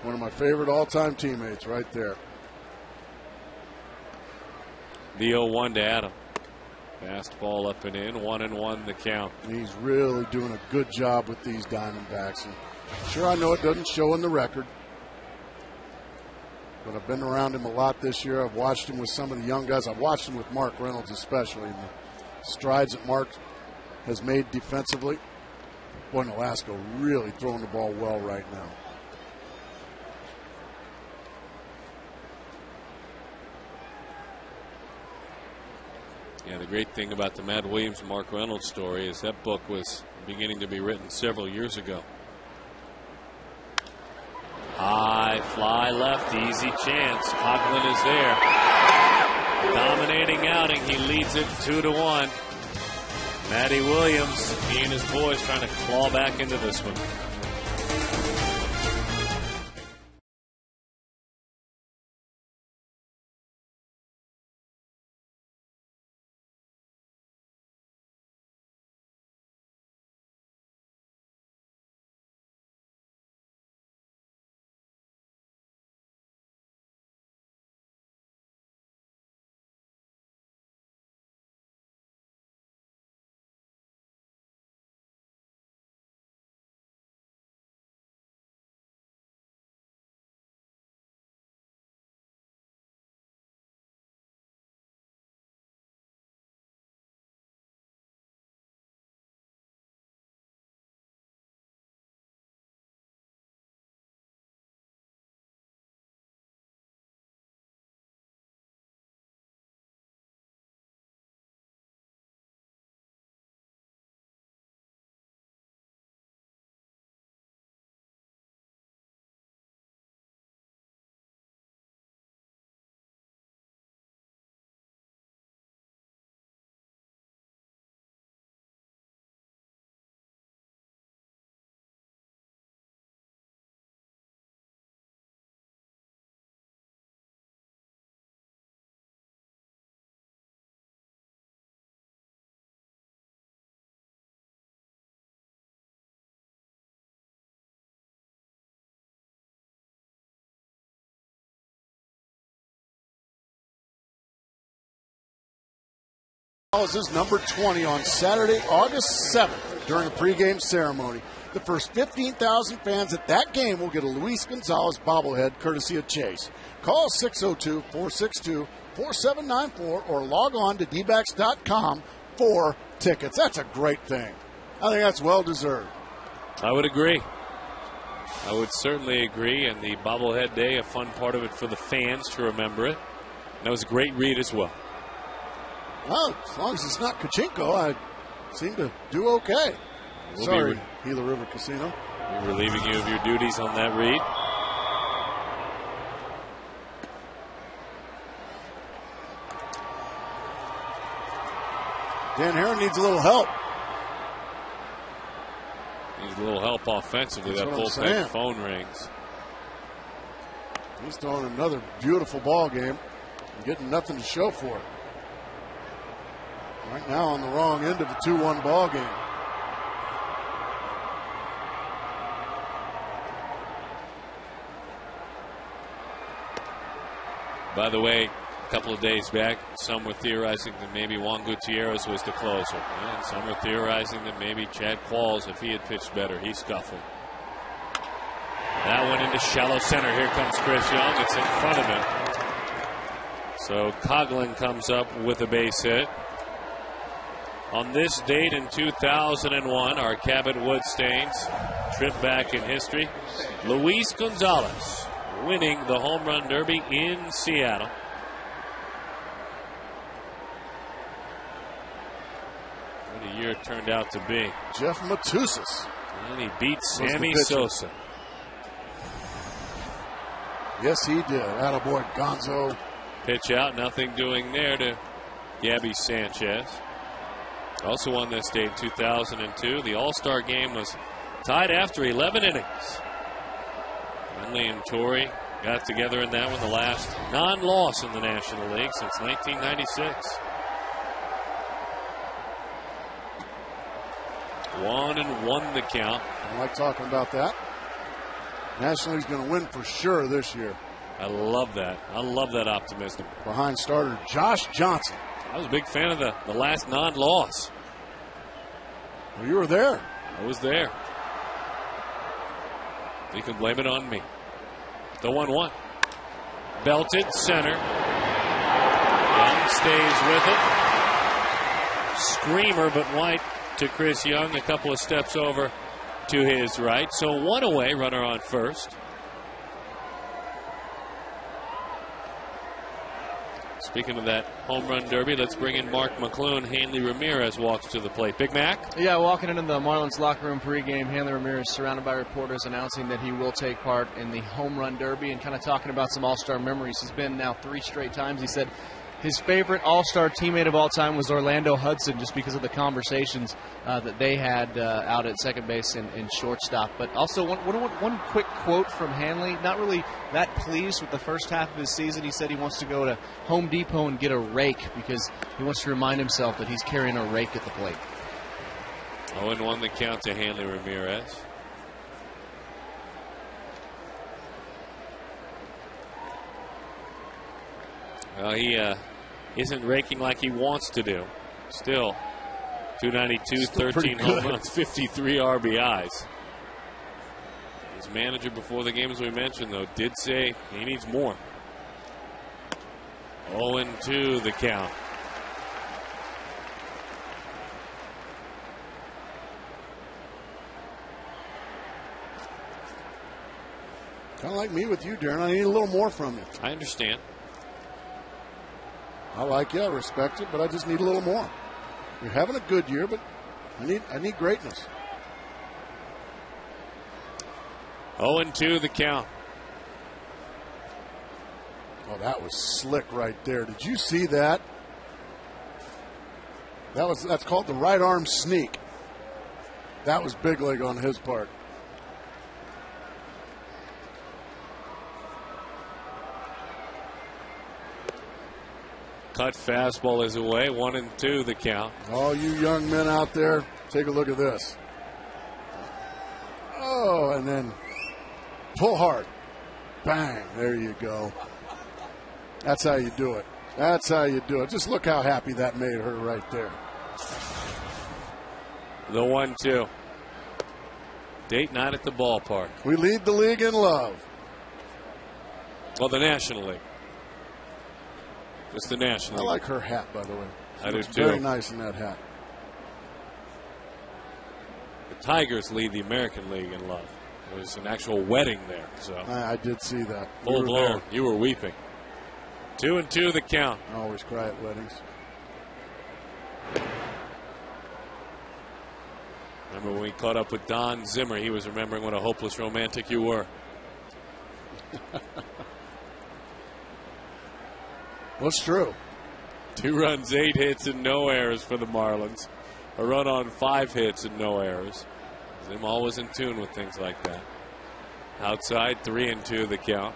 One of my favorite all-time teammates right there.
The 0-1 to Adam. Fastball up and in. 1-1 the count.
He's really doing a good job with these Diamondbacks. And sure, I know it doesn't show in the record. but I've been around him a lot this year. I've watched him with some of the young guys. I've watched him with Mark Reynolds especially, and the strides that Mark has made defensively. Boy, Nolasco really throwing the ball well right now.
Yeah, the great thing about the Matt Williams and Mark Reynolds story is that book was beginning to be written several years ago. High fly left, easy chance. Coughlin is there. Dominating outing, he leads it 2-1. Matty Williams, he and his boys trying to claw back into this one.
Is number 20 on Saturday, August 7th during a pregame ceremony. The first 15,000 fans at that game will get a Luis Gonzalez bobblehead courtesy of Chase. Call 602-462-4794 or log on to dbacks.com for tickets. That's a great thing. I think that's well deserved.
I would agree. I would certainly agree. And the bobblehead day, a fun part of it for the fans to remember it. And that was a great read as well.
Well, as long as it's not Kachinko, I seem to do okay. Sorry, Gila River Casino.
We're relieving you of your duties on that read.
Dan Herron needs a little help.
Needs a little help offensively.
That's
that bullpen phone rings.
He's throwing another beautiful ball game and getting nothing to show for it. Right now on the wrong end of a 2-1 ball game.
By the way, a couple of days back, some were theorizing that maybe Juan Gutierrez was the closer. And some were theorizing that maybe Chad Qualls, if he had pitched better, he scuffled. That went into shallow center. Here comes Chris Young. It's in front of him. So Coughlin comes up with a base hit. On this date in 2001, our Cabot Wood Stains trip back in history. Luis Gonzalez winning the Home Run Derby in Seattle. What a year it turned out to be.
Jeff Matusas.
And he beat Sammy Sosa.
Yes, he did. Attaboy Gonzo.
Pitch out, nothing doing there to Gabby Sanchez. Also on this date, 2002, the All-Star game was tied after 11 innings. Finley and Torrey got together in that one, the last non-loss in the National League since 1996. 1-1 the count.
I like talking about that. National League's going to win for sure this year.
I love that. I love that optimism.
Behind starter Josh Johnson.
I was a big fan of the last non-loss.
Well, you were there.
I was there. You can blame it on me. The 1-1. Belted center. Young stays with it. Screamer, but White to Chris Young, a couple of steps over to his right. So one away, runner on first. Speaking of that home run derby, let's bring in Mark McClune. Hanley Ramirez walks to the plate. Big Mac?
Yeah, walking into the Marlins locker room pregame, Hanley Ramirez surrounded by reporters announcing that he will take part in the home run derby and kind of talking about some all-star memories. He's been now 3 straight times. He said his favorite all-star teammate of all time was Orlando Hudson, just because of the conversations that they had out at second base and shortstop. But also one quick quote from Hanley, not really that pleased with the first half of his season. He said he wants to go to Home Depot and get a rake because he wants to remind himself that he's carrying a rake at the plate.
0-1 the count to Hanley Ramirez. Well, he isn't raking like he wants to do. Still, 292, 13 home runs, 53 RBIs. His manager before the game, as we mentioned, though, did say he needs more. 0-2 the count.
Kind of like me with you, Darren. I need a little more from you.
I understand.
I like you, I respect it, but I just need a little more. You're having a good year, but I need greatness.
0-2 the count.
Oh, that was slick right there. Did you see that? That's called the right arm sneak. That was big leg on his part.
Cut fastball is away. 1-2 the count.
All you young men out there, take a look at this. Oh, and then pull hard. Bang. There you go. That's how you do it. That's how you do it. Just look how happy that made her right there.
The 1-2. Date night at the ballpark.
We lead the league in love.
Well, the National League. It's the National League.
I like her hat, by the way.
I do
It's
too.
very nice in that hat.
The Tigers lead the American League in love. There was an actual wedding there. So
I did see that.
Full blown. You were weeping. 2-2 the count.
I always cry at weddings.
Remember when we caught up with Don Zimmer, he was remembering what a hopeless romantic you were.
What's true?
2 runs, 8 hits, and no errors for the Marlins. A run on 5 hits and no errors. Zim always in tune with things like that. Outside, 3-2 the count.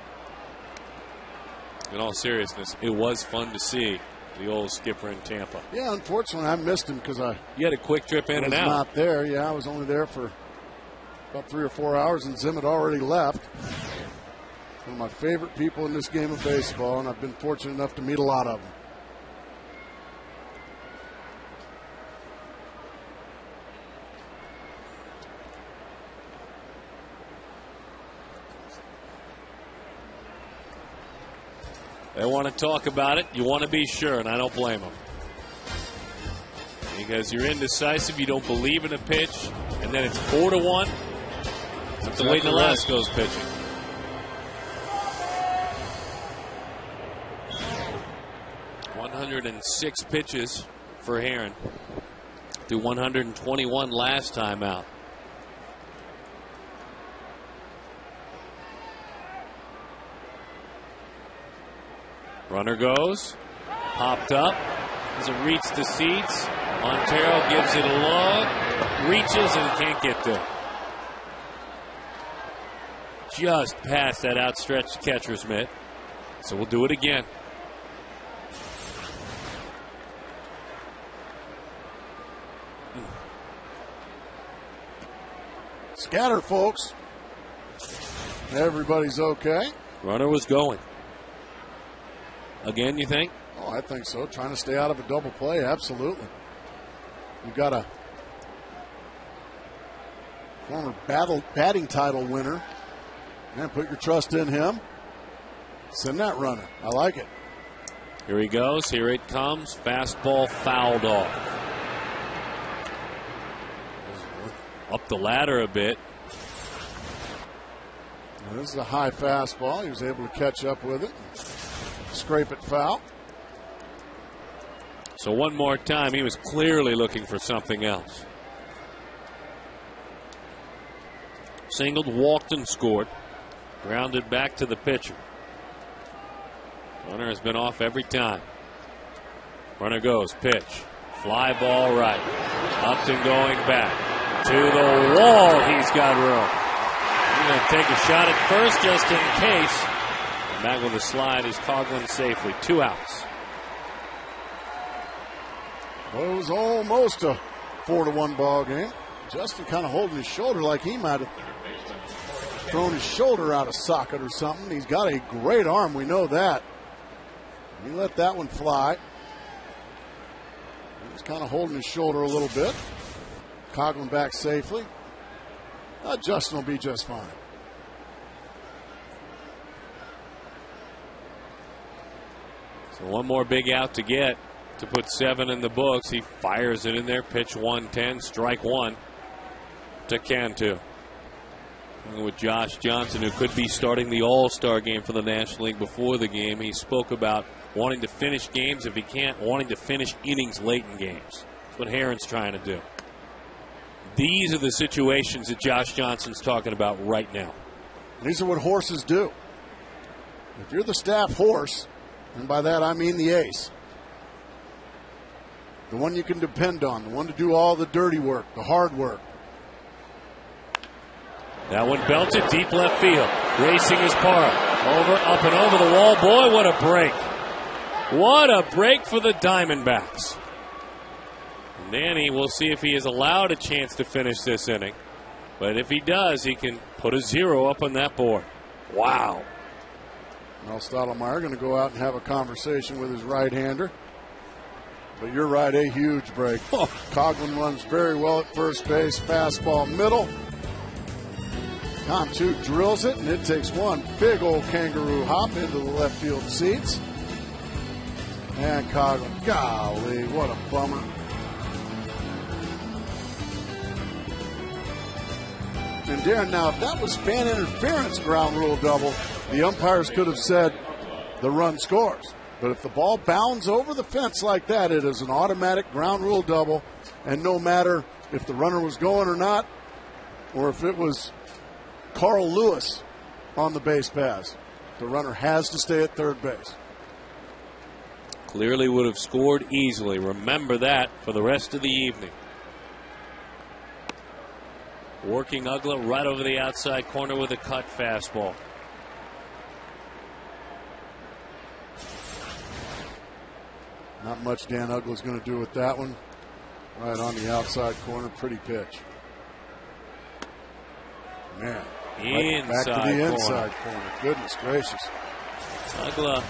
In all seriousness, it was fun to see the old skipper in Tampa.
Yeah, unfortunately, I missed him because
You had a quick trip in and out.
was not there. Yeah, I was only there for about 3 or 4 hours, and Zim had already left. One of my favorite people in this game of baseball, and I've been fortunate enough to meet a lot of them.
They want to talk about it. You want to be sure, and I don't blame them. Because you're indecisive, you don't believe in a pitch, and then it's 4-1. It's the way Nolasco's pitching. ...106 pitches for Heron. Through 121 last time out. Runner goes. Popped up. Doesn't reach the seats. Montero gives it a look. Reaches and can't get there. Just past that outstretched catcher's mitt. So we'll do it again.
Scatter, folks. Everybody's okay.
Runner was going. Again, you think?
Oh, I think so. Trying to stay out of a double play, absolutely. You've got a former batting title winner. And put your trust in him. Send that runner. I like it.
Here he goes. Here it comes. Fastball fouled off. Up the ladder a bit.
Now, this is a high fastball. He was able to catch up with it. Scrape it foul.
So one more time, he was clearly looking for something else. Singled, walked, and scored. Grounded back to the pitcher. Runner has been off every time. Runner goes, pitch. Fly ball right. Upton going back. To the wall, he's got room. He's going to take a shot at first just in case. And back with a slide is Coughlin safely. 2 outs.
Well, it was almost a 4-1 ball game. Justin kind of holding his shoulder like he might have thrown his shoulder out of socket or something. He's got a great arm, we know that. He let that one fly. He's kind of holding his shoulder a little bit. Coughlin back safely. Justin will be just fine.
So one more big out to get to put 7 in the books. He fires it in there. Pitch 1-10, strike 1 to Cantu. With Josh Johnson, who could be starting the All-Star game for the National League before the game. He spoke about wanting to finish games if he can't, wanting to finish innings late in games. That's what Herron's trying to do. These are the situations that Josh Johnson's talking about right now.
These are what horses do. If you're the staff horse, and by that I mean the ace, the one you can depend on, the one to do all the dirty work, the hard work.
That one belted deep left field. Racing is Parra. Over, up and over the wall. Boy, what a break. What a break for the Diamondbacks. Danny, we'll see if he is allowed a chance to finish this inning. But if he does, he can put a 0 up on that board. Wow.
Well, Stottlemyre going to go out and have a conversation with his right-hander. But you're right, a huge break. Coughlin runs very well at first base. Fastball middle. Cantu drills it, and it takes one big old kangaroo hop into the left field seats. And Coughlin, golly, what a bummer. And Darren, now if that was fan interference ground rule double, the umpires could have said the run scores. But if the ball bounds over the fence like that, it is an automatic ground rule double. And no matter if the runner was going or not, or if it was Carl Lewis on the base pass, the runner has to stay at third base.
Clearly would have scored easily. Remember that for the rest of the evening. Working Uggla right over the outside corner with a cut fastball.
Not much Dan Uggla's going to do with that one. Right on the outside corner. Pretty pitch. Man. Right back to the inside corner. Goodness gracious.
Uggla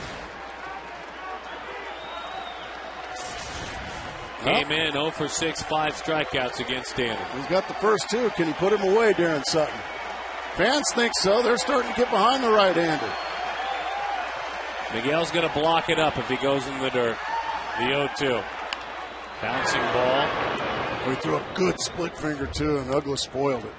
came in 0 for 6, 5 strikeouts against Danny.
He's got the first 2. Can he put him away, Darren Sutton? Fans think so. They're starting to get behind the right-hander.
Miguel's going to block it up if he goes in the dirt. The 0-2. Bouncing ball.
He threw a good split finger, too, and Uggla spoiled it.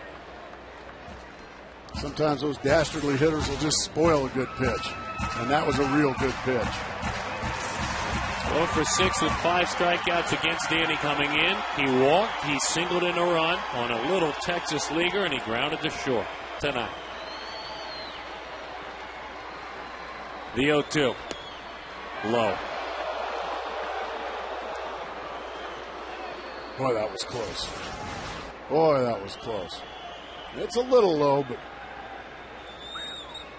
Sometimes those dastardly hitters will just spoil a good pitch. And that was a real good pitch.
0 for 6 with 5 strikeouts against Danny coming in. He walked, he singled in a run on a little Texas leaguer, and he grounded to short tonight. The 0-2. Low.
Boy, that was close. Boy, that was close. It's a little low, but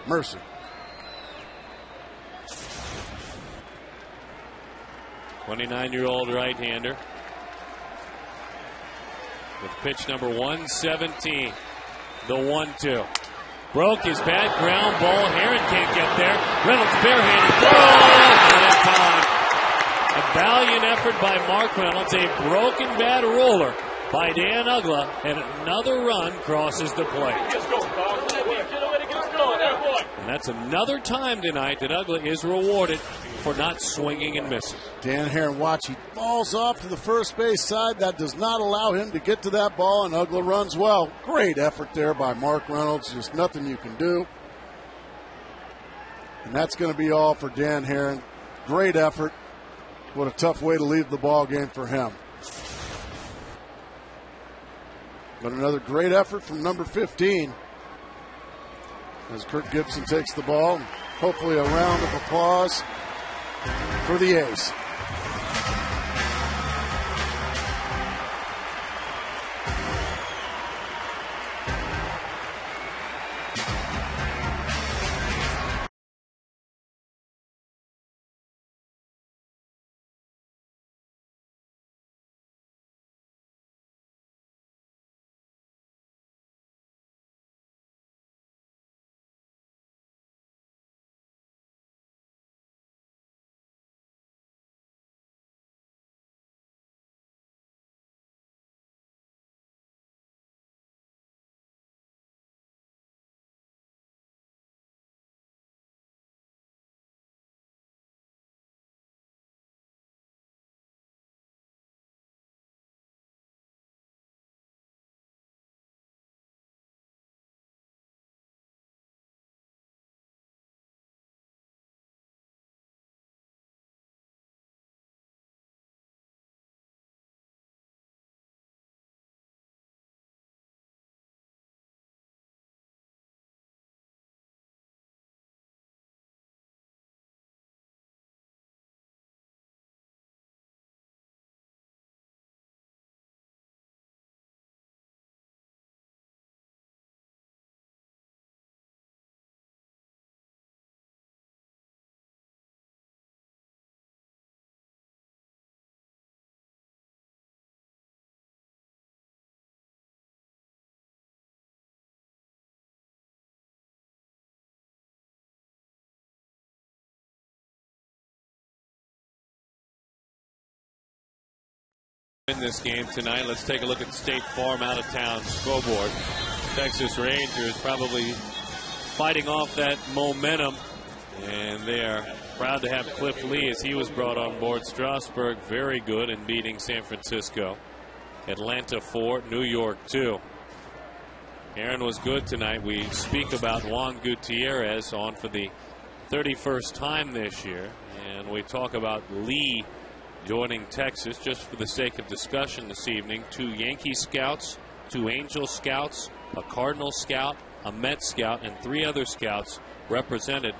mercy.
'29-year-old right-hander with pitch number 117. The 1-2. Broke his bat, ground ball. Herron can't get there. Reynolds barehanded. Oh, that time. A valiant effort by Mark Reynolds. A broken bat roller by Dan Uggla, and another run crosses the plate. And that's another time tonight that Ugly is rewarded for not swinging and missing.
Dan Herron, watch, he falls off to the first base side. That does not allow him to get to that ball, and Ugly runs well. Great effort there by Mark Reynolds. Just nothing you can do. And that's going to be all for Dan Herron. Great effort. What a tough way to leave the ball game for him. But another great effort from number 15 as Kirk Gibson takes the ball. Hopefully a round of applause for the ace.
In this game tonight, let's take a look at State Farm out of town scoreboard. Texas Rangers probably fighting off that momentum, and they are proud to have Cliff Lee as he was brought on board. Strasburg very good in beating San Francisco. Atlanta 4, New York 2. Aaron was good tonight. We speak about Juan Gutierrez on for the 31st time this year, and we talk about Lee joining Texas just for the sake of discussion this evening. 2 Yankee scouts, 2 Angel scouts, a Cardinal scout, a Mets scout, and 3 other scouts represented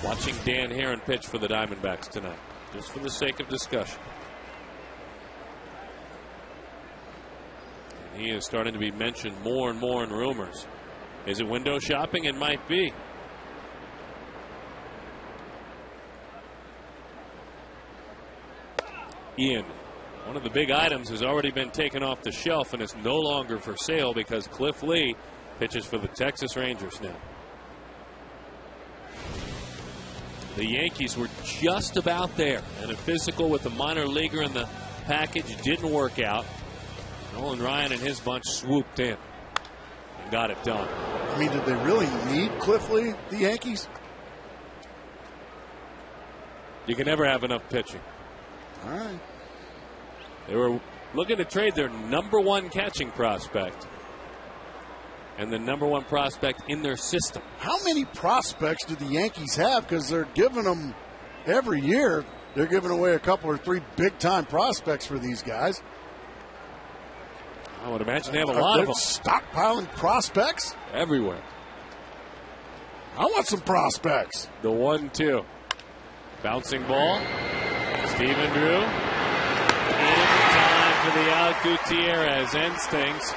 watching Dan Herron pitch for the Diamondbacks tonight, just for the sake of discussion. And he is starting to be mentioned more and more in rumors. Is it window shopping? It might be. Ian, one of the big items has already been taken off the shelf and is no longer for sale because Cliff Lee pitches for the Texas Rangers now. The Yankees were just about there, and a physical with the minor leaguer in the package didn't work out. Nolan Ryan and his bunch swooped in and got it done.
I mean, did they really need Cliff Lee, the Yankees?
You can never have enough pitching.
All right.
They were looking to trade their number 1 catching prospect and the number 1 prospect in their system.
How many prospects do the Yankees have? Because they're giving them every year. They're giving away a couple or 3 big-time prospects for these guys.
I would imagine they have a lot of them.
Stockpiling prospects?
Everywhere.
I want some prospects.
The 1-2. Bouncing ball. Stephen Drew. In time for the out. Gutierrez. Instincts.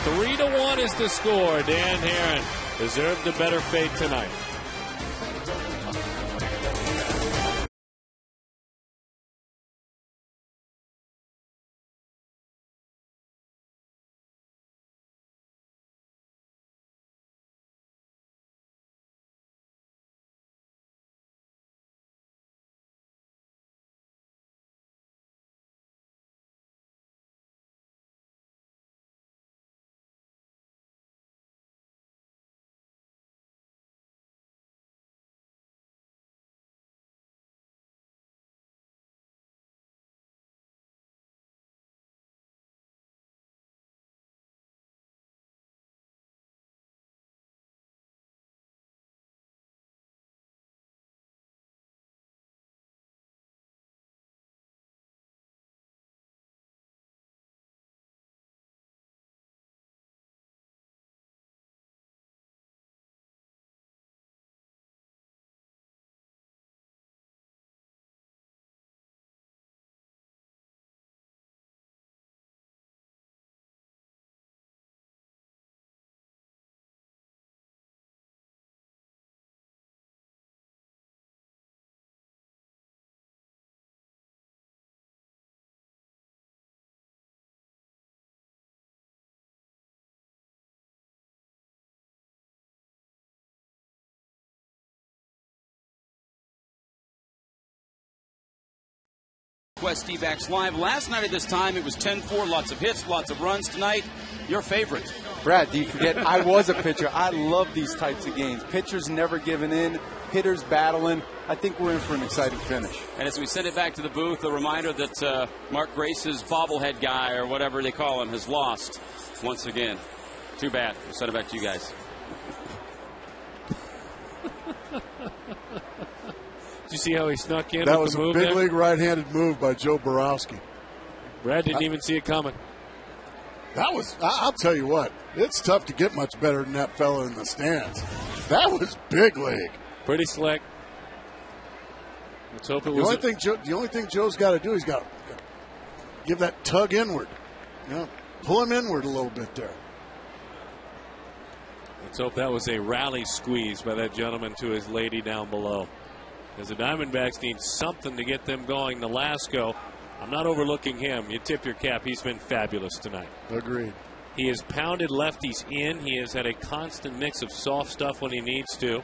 3-1 is the score. Dan Herron deserved a better fate tonight.
Quest D-backs live. Last night at this time, it was 10-4, lots of hits, lots of runs. Tonight, your favorite.
Brad, do you forget I was a pitcher? I love these types of games. Pitchers never giving in, hitters battling. I think we're in for an exciting finish.
And as we send it back to the booth, a reminder that Mark Grace's bobblehead guy, or whatever they call him, has lost once again. Too bad. We'll send it back to you guys.
Did you see how he snuck in?
That
with
was
the
a
move
big
there?
league right-handed move by Joe Borowski.
Brad didn't even see it coming.
That was, I'll tell you what, it's tough to get much better than that fella in the stands. That was big league.
Pretty slick. Let's hope it
The
was.
only thing Joe's got to do, he's got to give that tug inward. You know, pull him inward a little bit there.
Let's hope that was a rally squeeze by that gentleman to his lady down below. Because the Diamondbacks need something to get them going. Nolasco, I'm not overlooking him. You tip your cap. He's been fabulous tonight.
Agreed.
He has pounded lefties in. He has had a constant mix of soft stuff when he needs to.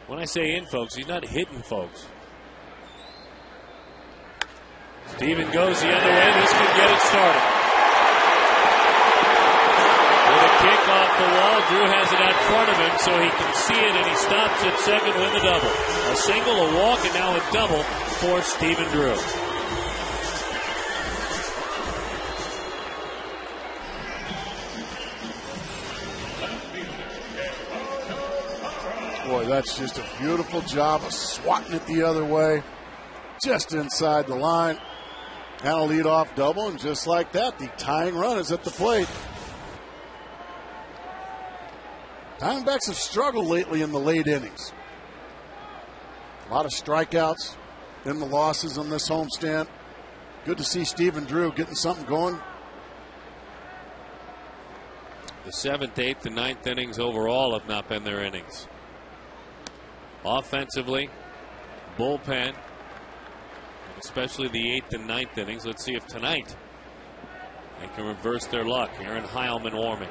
When I say in, folks, he's not hitting folks. Steven goes the other way. This could get it started. With a kick off the wall, Drew has it out front of him so he can see it, and he stops at second with a double. A single, a walk, and now a double for Steven Drew.
Boy, that's just a beautiful job of swatting it the other way, just inside the line. And a leadoff double, and just like that, the tying run is at the plate. Diamondbacks have struggled lately in the late innings. A lot of strikeouts in the losses on this homestand. Good to see Steven Drew getting something going.
The 7th, 8th, and 9th innings overall have not been their innings. Offensively, bullpen, especially the 8th and 9th innings. Let's see if tonight they can reverse their luck. Aaron Heilman warming.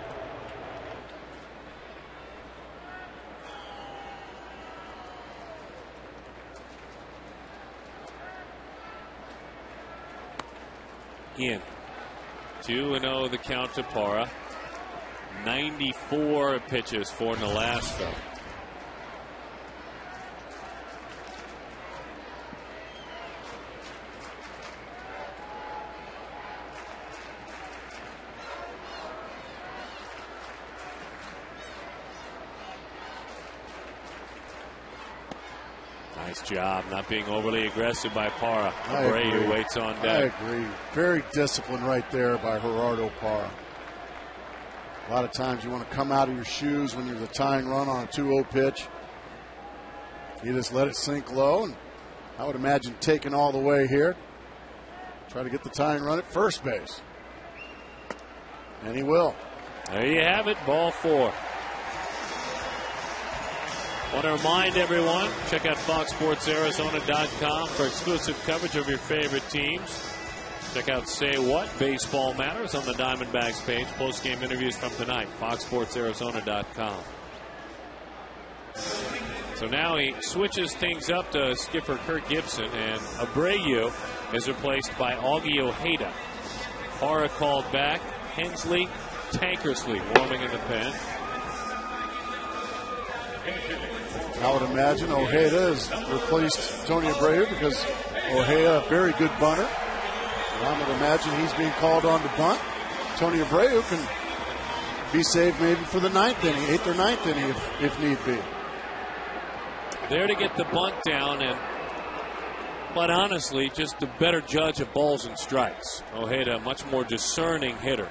In 2-0 the count to Parra. 94 pitches for Nolasco. Nice job not being overly aggressive by Parra. Abreu waits on deck.
I agree. Very disciplined right there by Gerardo Parra. A lot of times you want to come out of your shoes when you're the tying run on a 2-0 pitch. You just let it sink low, and I would imagine taking all the way here. Try to get the tying run at first base. And he will.
There you have it, ball 4. Want to remind everyone, check out FoxSportsArizona.com for exclusive coverage of your favorite teams. Check out Say What, Baseball Matters on the Diamondbacks page. Post-game interviews from tonight, FoxSportsArizona.com. So now he switches things up to skipper Kirk Gibson, and Abreu is replaced by Augie Ojeda. Parra called back. Hensley, Tankersley warming in the pen.
I would imagine Ojeda has replaced Tony Abreu because Ojeda, a very good bunter. And I would imagine he's being called on to bunt. Tony Abreu can be saved maybe for the 9th inning, 8th or 9th inning if need be.
There to get the bunt down, and quite honestly, just a better judge of balls and strikes. Ojeda, a much more discerning hitter.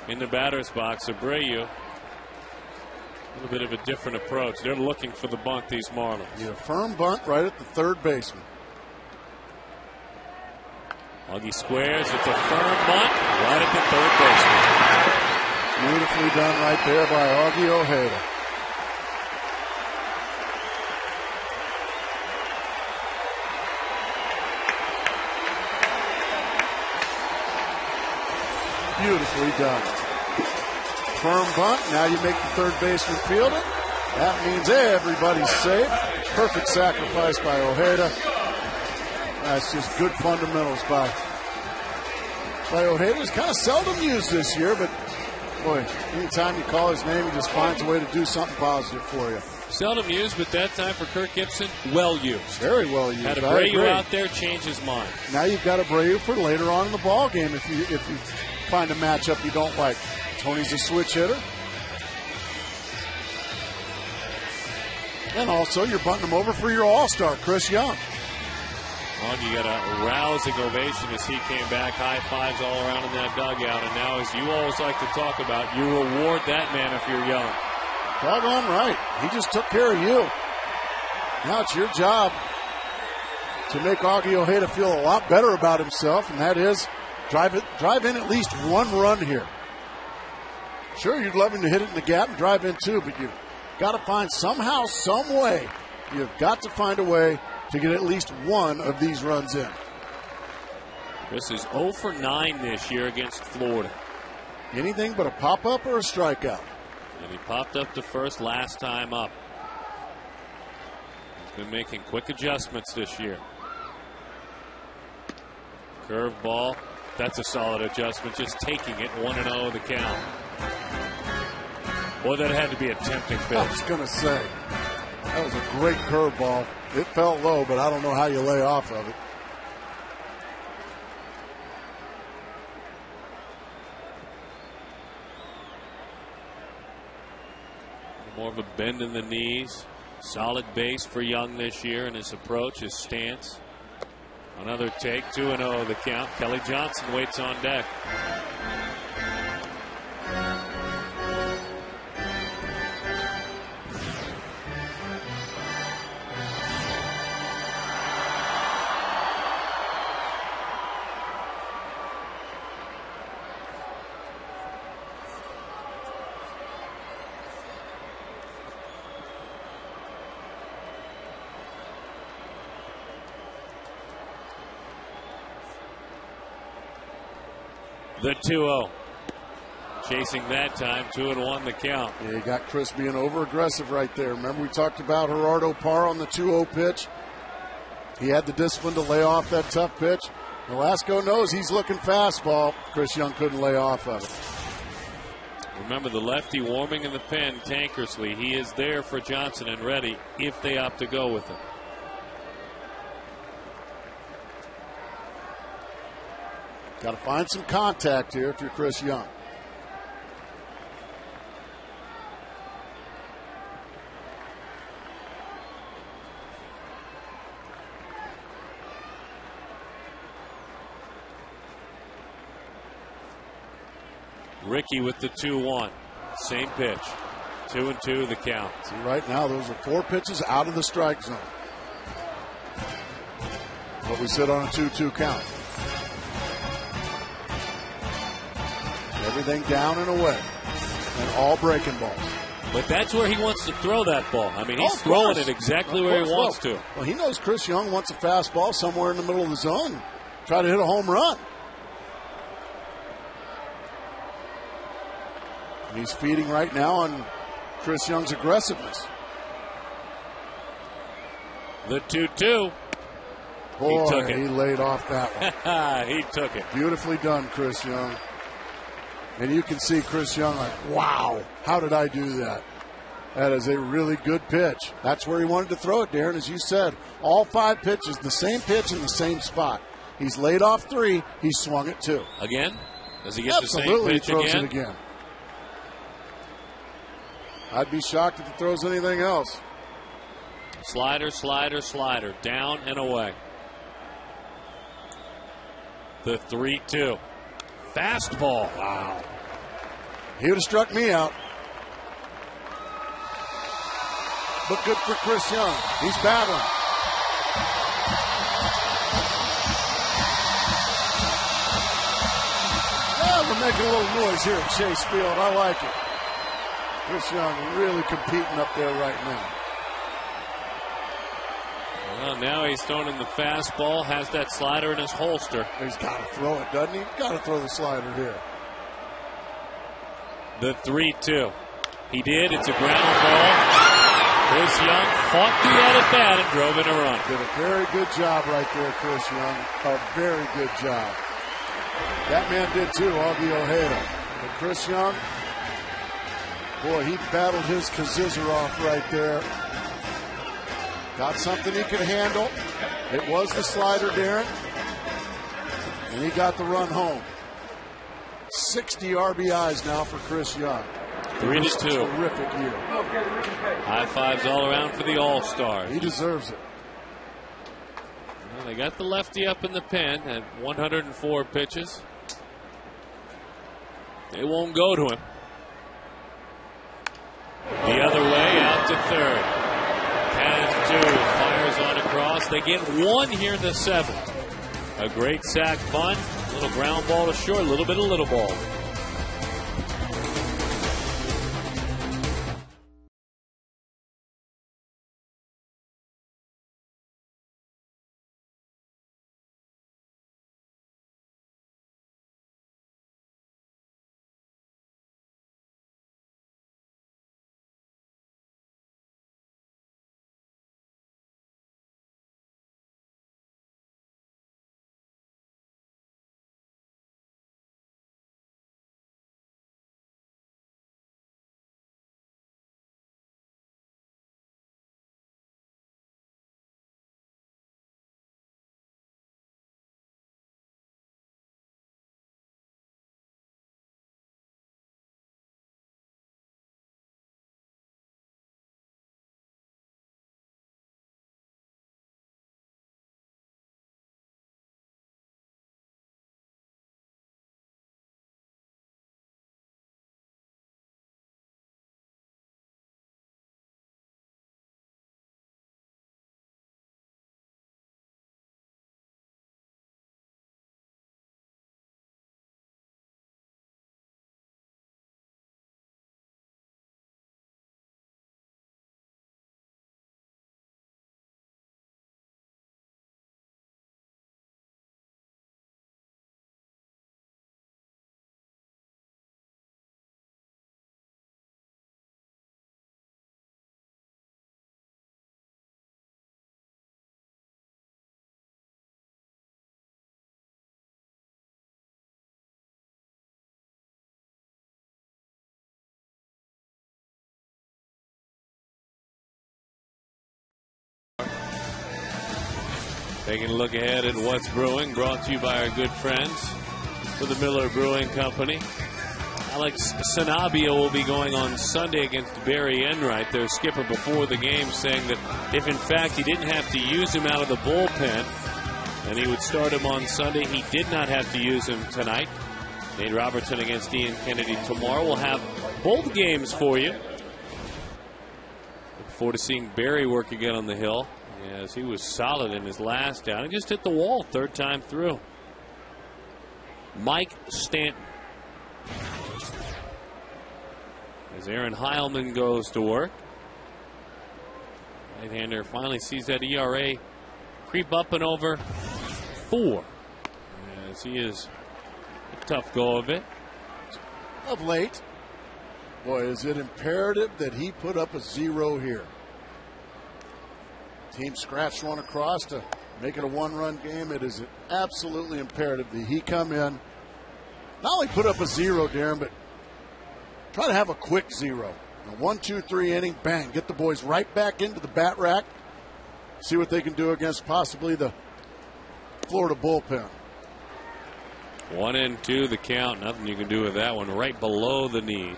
In the batter's box, Abreu, a little bit of a different approach. They're looking for the bunt, these Marlins.
Need a firm bunt right at the third baseman.
Augie squares. It's a firm bunt right at the third baseman.
Beautifully done right there by Augie Ojeda. Beautifully done. Firm bunt. Now you make the third baseman field it. That means everybody's safe. Perfect sacrifice by Ojeda. That's just good fundamentals by Ojeda. He's kind of seldom used this year, but boy, anytime you call his name, he just finds a way to do something positive for you.
Seldom used, but that time for Kirk Gibson, well used.
Very well used.
Had Abreu out there, change his mind.
Now you've got Abreu for later on in the ball game if you find a matchup you don't like. Tony's a switch hitter. And also, you're butting him over for your all-star, Chris Young.
Well, you got a rousing ovation as he came back, high fives all around in that dugout. And now, as you always like to talk about, you reward that man if you're young.
Doggone right. He just took care of you. Now it's your job to make Augie Ojeda feel a lot better about himself, and that is drive in at least one run here. Sure, you'd love him to hit it in the gap and drive in too, but you've got to find somehow, some way, you've got to find a way to get at least one of these runs in.
This is 0 for 9 this year against Florida.
Anything but a pop-up or a strikeout.
And he popped up to first last time up. He's been making quick adjustments this year. Curveball. That's a solid adjustment. Just taking it 1-0 the count. Boy, that had to be a tempting pitch.
I was going to say, that was a great curveball. It fell low, but I don't know how you lay off of it.
More of a bend in the knees. Solid base for Young this year in his approach, his stance. Another take, 2-0 the count. Kelly Johnson waits on deck. The 2-0. Chasing that time, 2-1 the count.
Yeah, you got Chris being over-aggressive right there. Remember we talked about Gerardo Parra on the 2-0 pitch? He had the discipline to lay off that tough pitch. Velasco knows he's looking fastball. Chris Young couldn't lay off of it.
Remember the lefty warming in the pen, Tankersley. He is there for Johnson and ready if they opt to go with him.
Got to find some contact here if you're Chris Young.
Ricky with the 2-1. Same pitch. 2-2 the count.
See, right now those are 4 pitches out of the strike zone. But we sit on a 2-2 count. Everything down and away. And all breaking balls.
But that's where he wants to throw that ball. I mean, he's throwing it exactly where he wants to.
Well, he knows Chris Young wants a fastball somewhere in the middle of the zone. Try to hit a home run. And he's feeding right now on Chris Young's aggressiveness.
The 2-2.
Boy,
he took it.
He laid off that
one. He took it.
Beautifully done, Chris Young. And you can see Chris Young like, wow, how did I do that? That is a really good pitch. That's where he wanted to throw it, Darren. As you said, all 5 pitches, the same pitch in the same spot. He's laid off 3. He swung it 2.
Again? Does he get
Absolutely,
the same pitch
he throws
again?
it again. I'd be shocked if he throws anything else.
Slider, slider, slider. Down and away. The 3-2. Fastball. Wow.
He would have struck me out. But good for Chris Young. He's battling. Yeah, we're making a little noise here at Chase Field. I like it. Chris Young really competing up there right now.
Well, now he's throwing in the fastball, has that slider in his holster.
He's got to throw it, doesn't he? Got to throw the slider here.
The 3-2. He did. It's a ground ball. Chris Young fought through that at bat and drove in a run.
Did a very good job right there, Chris Young. A very good job. That man did too, Augie Ojeda. But Chris Young, boy, he battled his kazizzer off right there. Got something he could handle. It was the slider, Darren. And he got the run home. 60 RBIs now for Chris Young.
3-2.
Terrific year.
High fives all around for the All-Stars.
He deserves it.
Well, they got the lefty up in the pen at 104 pitches. They won't go to him. The other way, out to third. Has two, fires on across. They get one here in the seventh. A great sac bunt, little ground ball to short, a little bit of little ball. Taking a look ahead at what's brewing, brought to you by our good friends for the Miller Brewing Company. Alex Sanabia will be going on Sunday against Barry Enright, their skipper, before the game, saying that if in fact he didn't have to use him out of the bullpen and he would start him on Sunday, he did not have to use him tonight. Nate Robertson against Ian Kennedy tomorrow. We'll have both games for you. Look forward to seeing Barry work again on the hill. Yes, he was solid in his last down. He just hit the wall third time through. Mike Stanton. As Aaron Heilman goes to work. Right-hander finally sees that ERA creep up and over 4. As he is a tough go of it.
Of late. Boy, is it imperative that he put up a 0 here. Team scratched one across to make it a 1-run game. It is absolutely imperative that he come in, not only put up a 0, Darren, but try to have a quick 0. A 1, 2, 3 inning, bang, get the boys right back into the bat rack. See what they can do against possibly the Florida bullpen.
1-2 the count. Nothing you can do with that one. Right below the knees.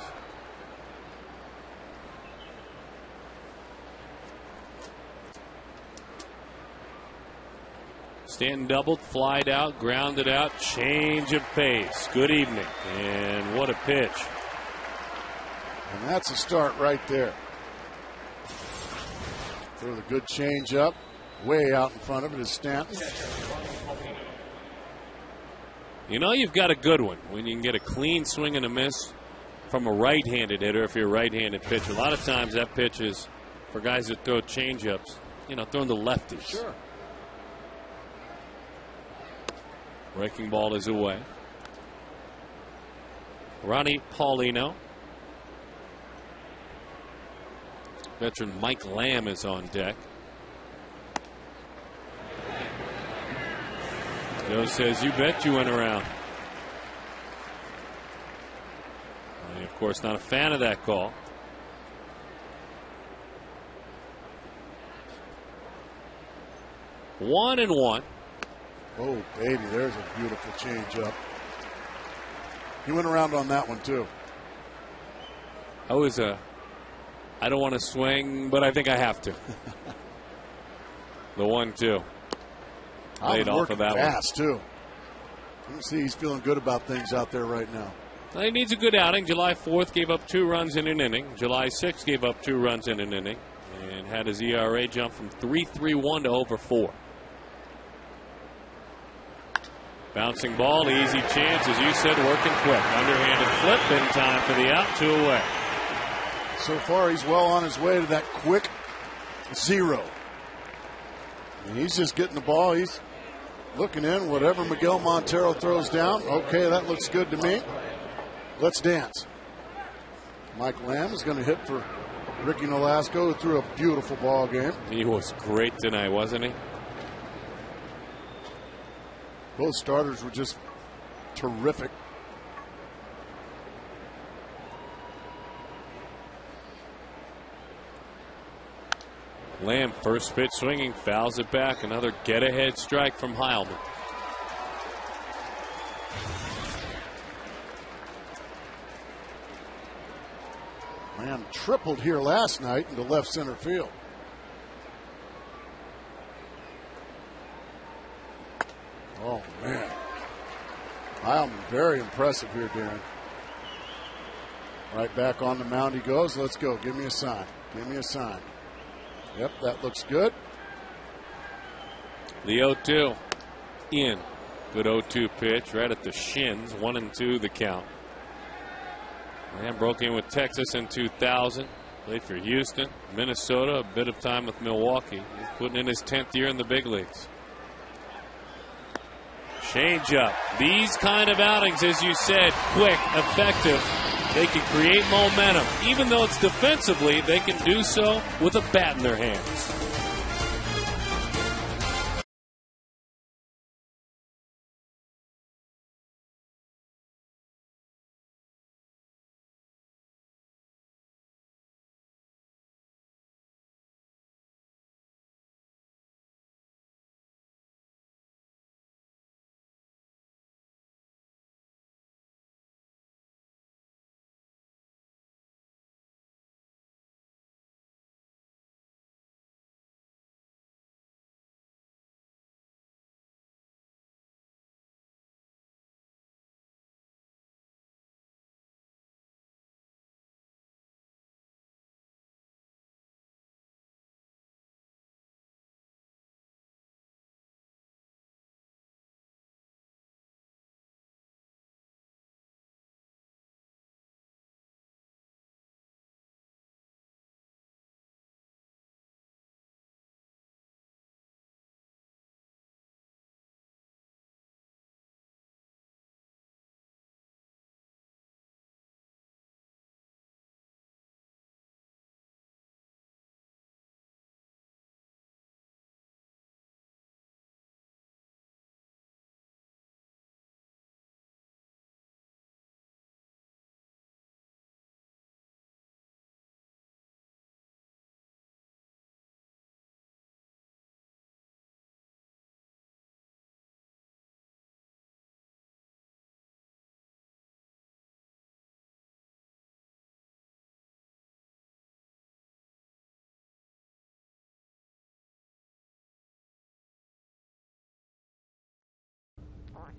Stanton doubled, flied out, grounded out, change of pace. Good evening. And what a pitch.
And that's a start right there. Throw the good change up. Way out in front of it is Stanton.
You know you've got a good one when you can get a clean swing and a miss from a right-handed hitter if you're a right-handed pitcher. A lot of times that pitch is for guys that throw change-ups, throwing the lefties.
Sure.
Breaking ball is away. Ronnie Paulino. Veteran Mike Lamb is on deck. Joe says, "You bet you went around." And of course, not a fan of that call. One and one.
Oh, baby, there's a beautiful change up. He went around on that one, too.
I don't want to swing, but I think I have to. The 1-2. Laid off of that
fast, too. You can see he's feeling good about things out there right now.
He needs a good outing. July 4th gave up 2 runs in an inning. July 6th gave up 2 runs in an inning. And had his ERA jump from 3.31 to over 4. Bouncing ball, easy chance, as you said, working quick. Underhanded flip in time for the out, 2 away.
So far, he's well on his way to that quick 0. And he's just getting the ball. He's looking in. Whatever Miguel Montero throws down, okay, that looks good to me. Let's dance. Mike Lamb is going to hit for Ricky Nolasco, who threw a beautiful ball game.
He was great tonight, wasn't he?
Both starters were just terrific.
Lamb, first pitch swinging, fouls it back. Another get-ahead strike from Heilman.
Lamb tripled here last night into left center field. Oh, man. Heilman, very impressive here, Darren. Right back on the mound he goes. Let's go. Give me a sign. Give me a sign. Yep, that looks good.
The 0-2 in. Good 0-2 pitch right at the shins. 1-2 the count. Lamb broke in with Texas in 2000. Played for Houston, Minnesota, a bit of time with Milwaukee. He's putting in his 10th year in the big leagues. Change up. These kind of outings, as you said, quick, effective. They can create momentum. Even though it's defensively, they can do so with a bat in their hands.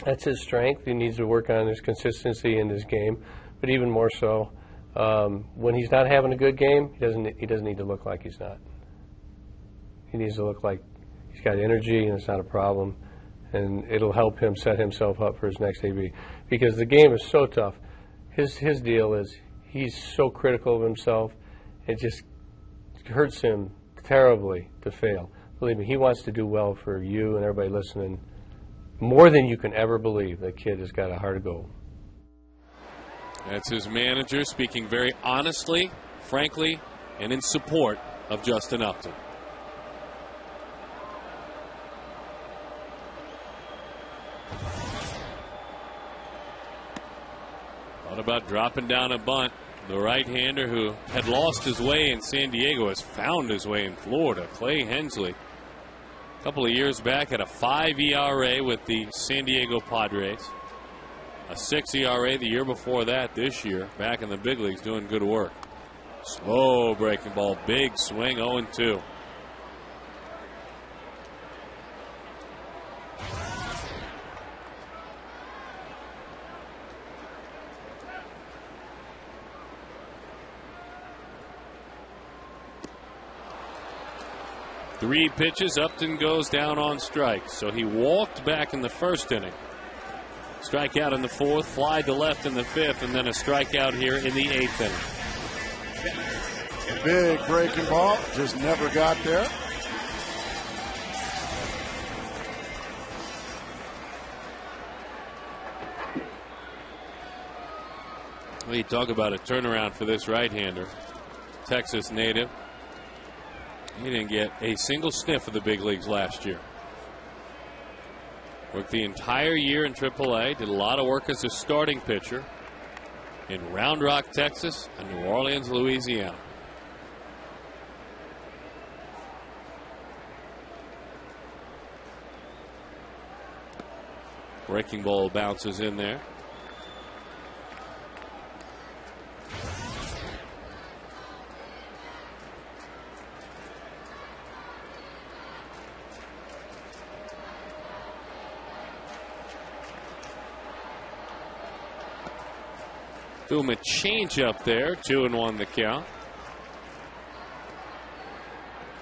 That's his strength. He needs to work on his consistency in his game, but even more so, when he's not having a good game, he doesn't need to look like he's not. He needs to look like he's got energy and it's not a problem, and it'll help him set himself up for his next AB. Because the game is so tough. His deal is he's so critical of himself, it just hurts him terribly to fail. Believe me, he wants to do well for you and everybody listening. More than you can ever believe. That kid has got a heart of gold.
That's his manager speaking very honestly, frankly, and in support of Justin Upton. Thought about dropping down a bunt. The right-hander who had lost his way in San Diego has found his way in Florida. Clay Hensley, a couple of years back, had a 5 ERA with the San Diego Padres. A 6 ERA the year before that. This year, back in the big leagues, doing good work. Slow breaking ball, big swing, 0-2. Three pitches, Upton goes down on strikes. So he walked back in the first inning. Strikeout in the fourth, fly to left in the fifth, and then a strikeout here in the eighth inning.
Big breaking ball, just never got there.
We talk about a turnaround for this right-hander. Texas native. He didn't get a single sniff of the big leagues last year. Worked the entire year in AAA. Did a lot of work as a starting pitcher in Round Rock, Texas, and New Orleans, Louisiana. Breaking ball bounces in there. Threw him a change up there, 2-1 the count.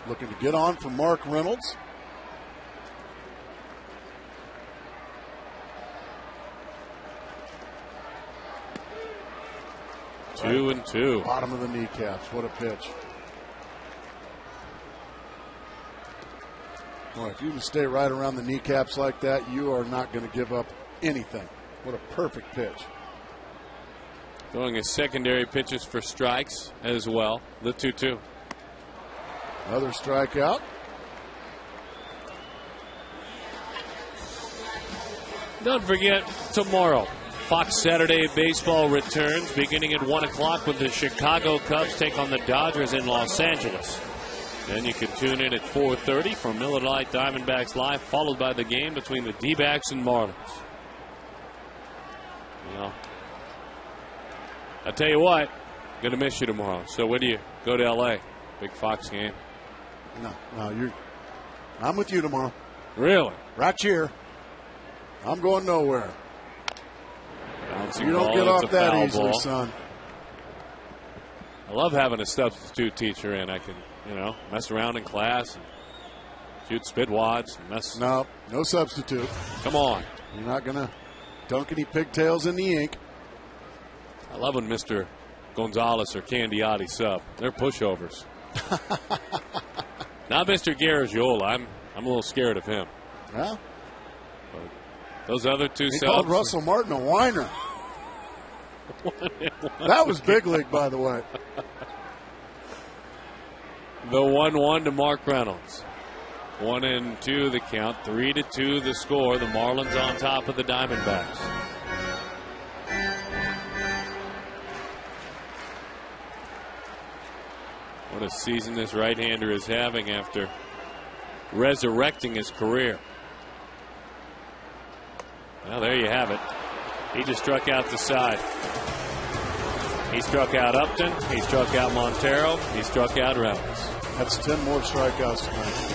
Looking to get on for Mark Reynolds.
Right. 2-2.
Bottom of the kneecaps. What a pitch. Boy, if you can stay right around the kneecaps like that, you are not going to give up anything. What a perfect pitch.
Throwing his secondary pitches for strikes as well. The 2-2.
Another strikeout.
Don't forget, tomorrow, Fox Saturday Baseball returns beginning at 1 o'clock with the Chicago Cubs take on the Dodgers in Los Angeles. Then you can tune in at 4:30 for Miller Lite Diamondbacks Live, followed by the game between the D-backs and Marlins. You know, I tell you what, gonna miss you tomorrow. So when do you go to L.A.? Big Fox game?
No, I'm with you tomorrow.
Really?
Right here. I'm going nowhere.
Bouncing
you don't
ball,
get off that
foul
easily,
ball.
son.
I love having a substitute teacher in. I can, mess around in class and shoot spit wads. And
No substitute.
Come on.
You're not going to dunk any pigtails in the ink.
I love when Mr. Gonzalez or Candiotti sub. They're pushovers. Not Mr. Garagiola. I'm a little scared of him.
Yeah.
But those other two
He
subs.
called Russell Martin a whiner. That was big league, by the way.
The 1-1 to Mark Reynolds. 1-2 the count. 3-2 the score. The Marlins on top of the Diamondbacks. What a season this right-hander is having after resurrecting his career. Well, there you have it. He just struck out the side. He struck out Upton. He struck out Montero. He struck out Reynolds.
That's 10 more strikeouts tonight.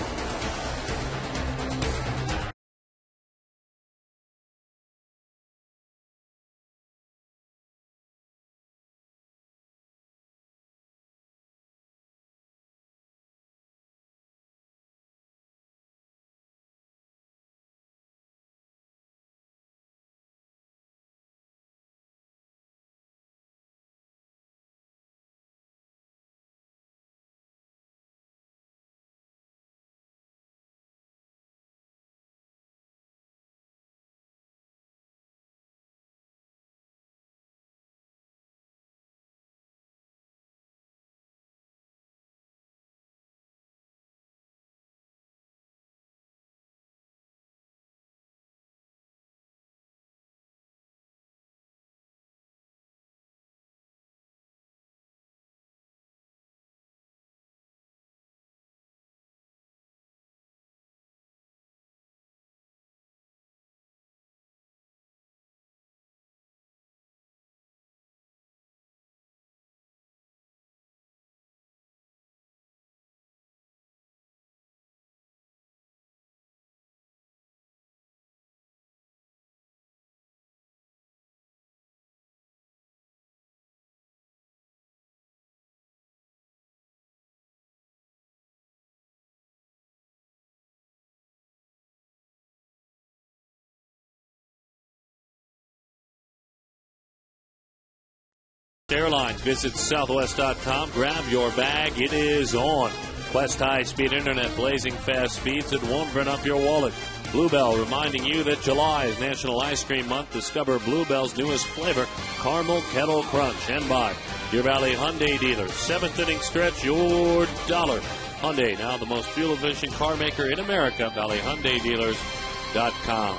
Southwest Airlines. Visit southwest.com. Grab your bag. It is on. Quest high-speed internet, blazing fast speeds that won't burn up your wallet. Bluebell reminding you that July is National Ice Cream Month. Discover Bluebell's newest flavor, Caramel Kettle Crunch. And by your Valley Hyundai dealers. 7th inning stretch, your dollar. Hyundai, now the most fuel-efficient car maker in America. ValleyHyundaiDealers.com.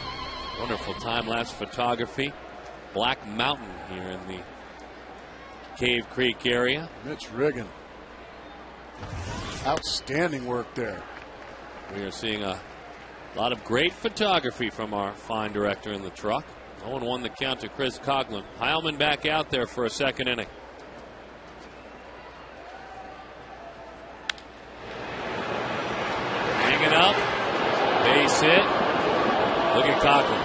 Wonderful time-lapse photography. Black Mountain here in the Cave Creek area.
Mitch Riggin. Outstanding work there.
We are seeing a lot of great photography from our fine director in the truck. 0-1 the count to Chris Coughlin. Heilman back out there for a second inning. Hanging up. Base hit. Look at Coughlin.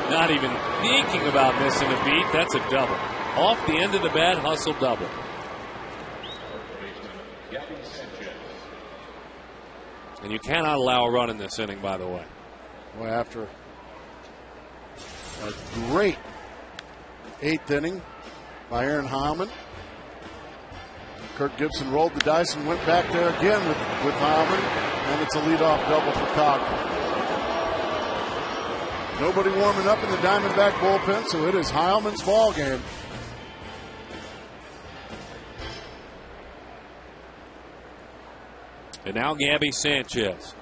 Not even thinking about missing a beat. That's a double. Off the end of the bat, hustle double. And you cannot allow a run in this inning, by the way.
Boy, after a great 8th inning by Aaron Heilman, Kirk Gibson rolled the dice and went back there again with Heilman, and it's a leadoff double for Coughlin. Nobody warming up in the Diamondback bullpen, so it is Heilman's ball game.
And now Gabby Sanchez.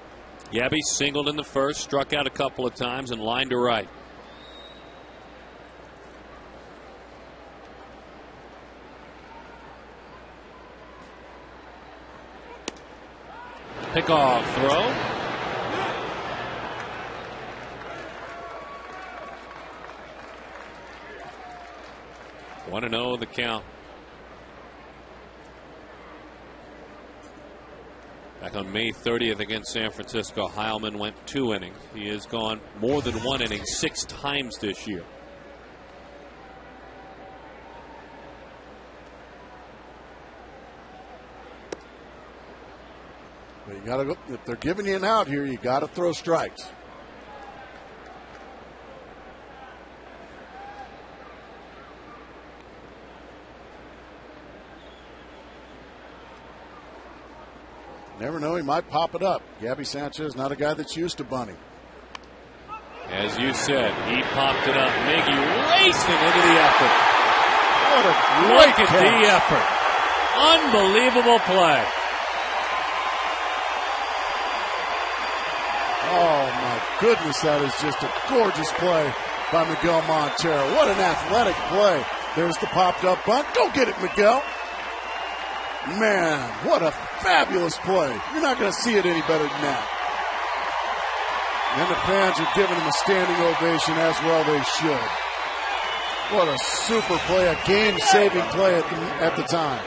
Gabby singled in the first, struck out a couple of times, and lined to right. Pickoff throw. 1-0 the count. Back on May 30th against San Francisco, Heilman went 2 innings. He has gone more than 1 inning 6 times this year.
But you got to go. If they're giving you an out here, you got to throw strikes. Never know, he might pop it up. Gabby Sanchez, not a guy that's used to bunting.
As you said, he popped it up. Miggy racing into the effort.
What a
Look
great
at
catch.
the effort. Unbelievable play.
Oh, my goodness, that is just a gorgeous play by Miguel Montero. What an athletic play. There's the popped up bunt. Go get it, Miguel. Man, what a fabulous play. You're not going to see it any better than that. And the fans are giving him a standing ovation, as well they should. What a super play, a game-saving play at the time.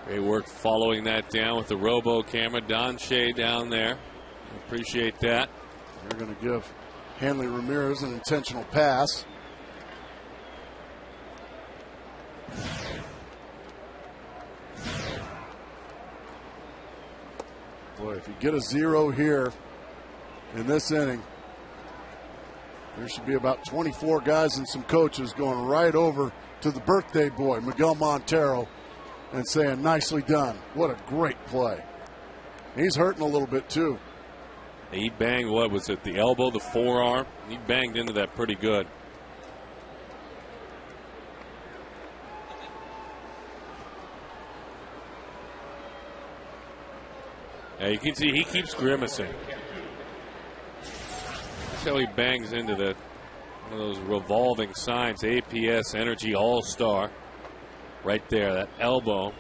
Great work following that down with the robo camera. Don Shea down there. Appreciate that.
They're going to give Hanley Ramirez an intentional pass. Boy, if you get a 0 here in this inning, there should be about 24 guys and some coaches going right over to the birthday boy, Miguel Montero, and saying, nicely done. What a great play. He's hurting a little bit, too.
He banged, what was it, the elbow, the forearm? He banged into that pretty good. Yeah, you can see he keeps grimacing. That's how he bangs into that, one of those revolving signs, APS Energy All-Star. Right there, that elbow.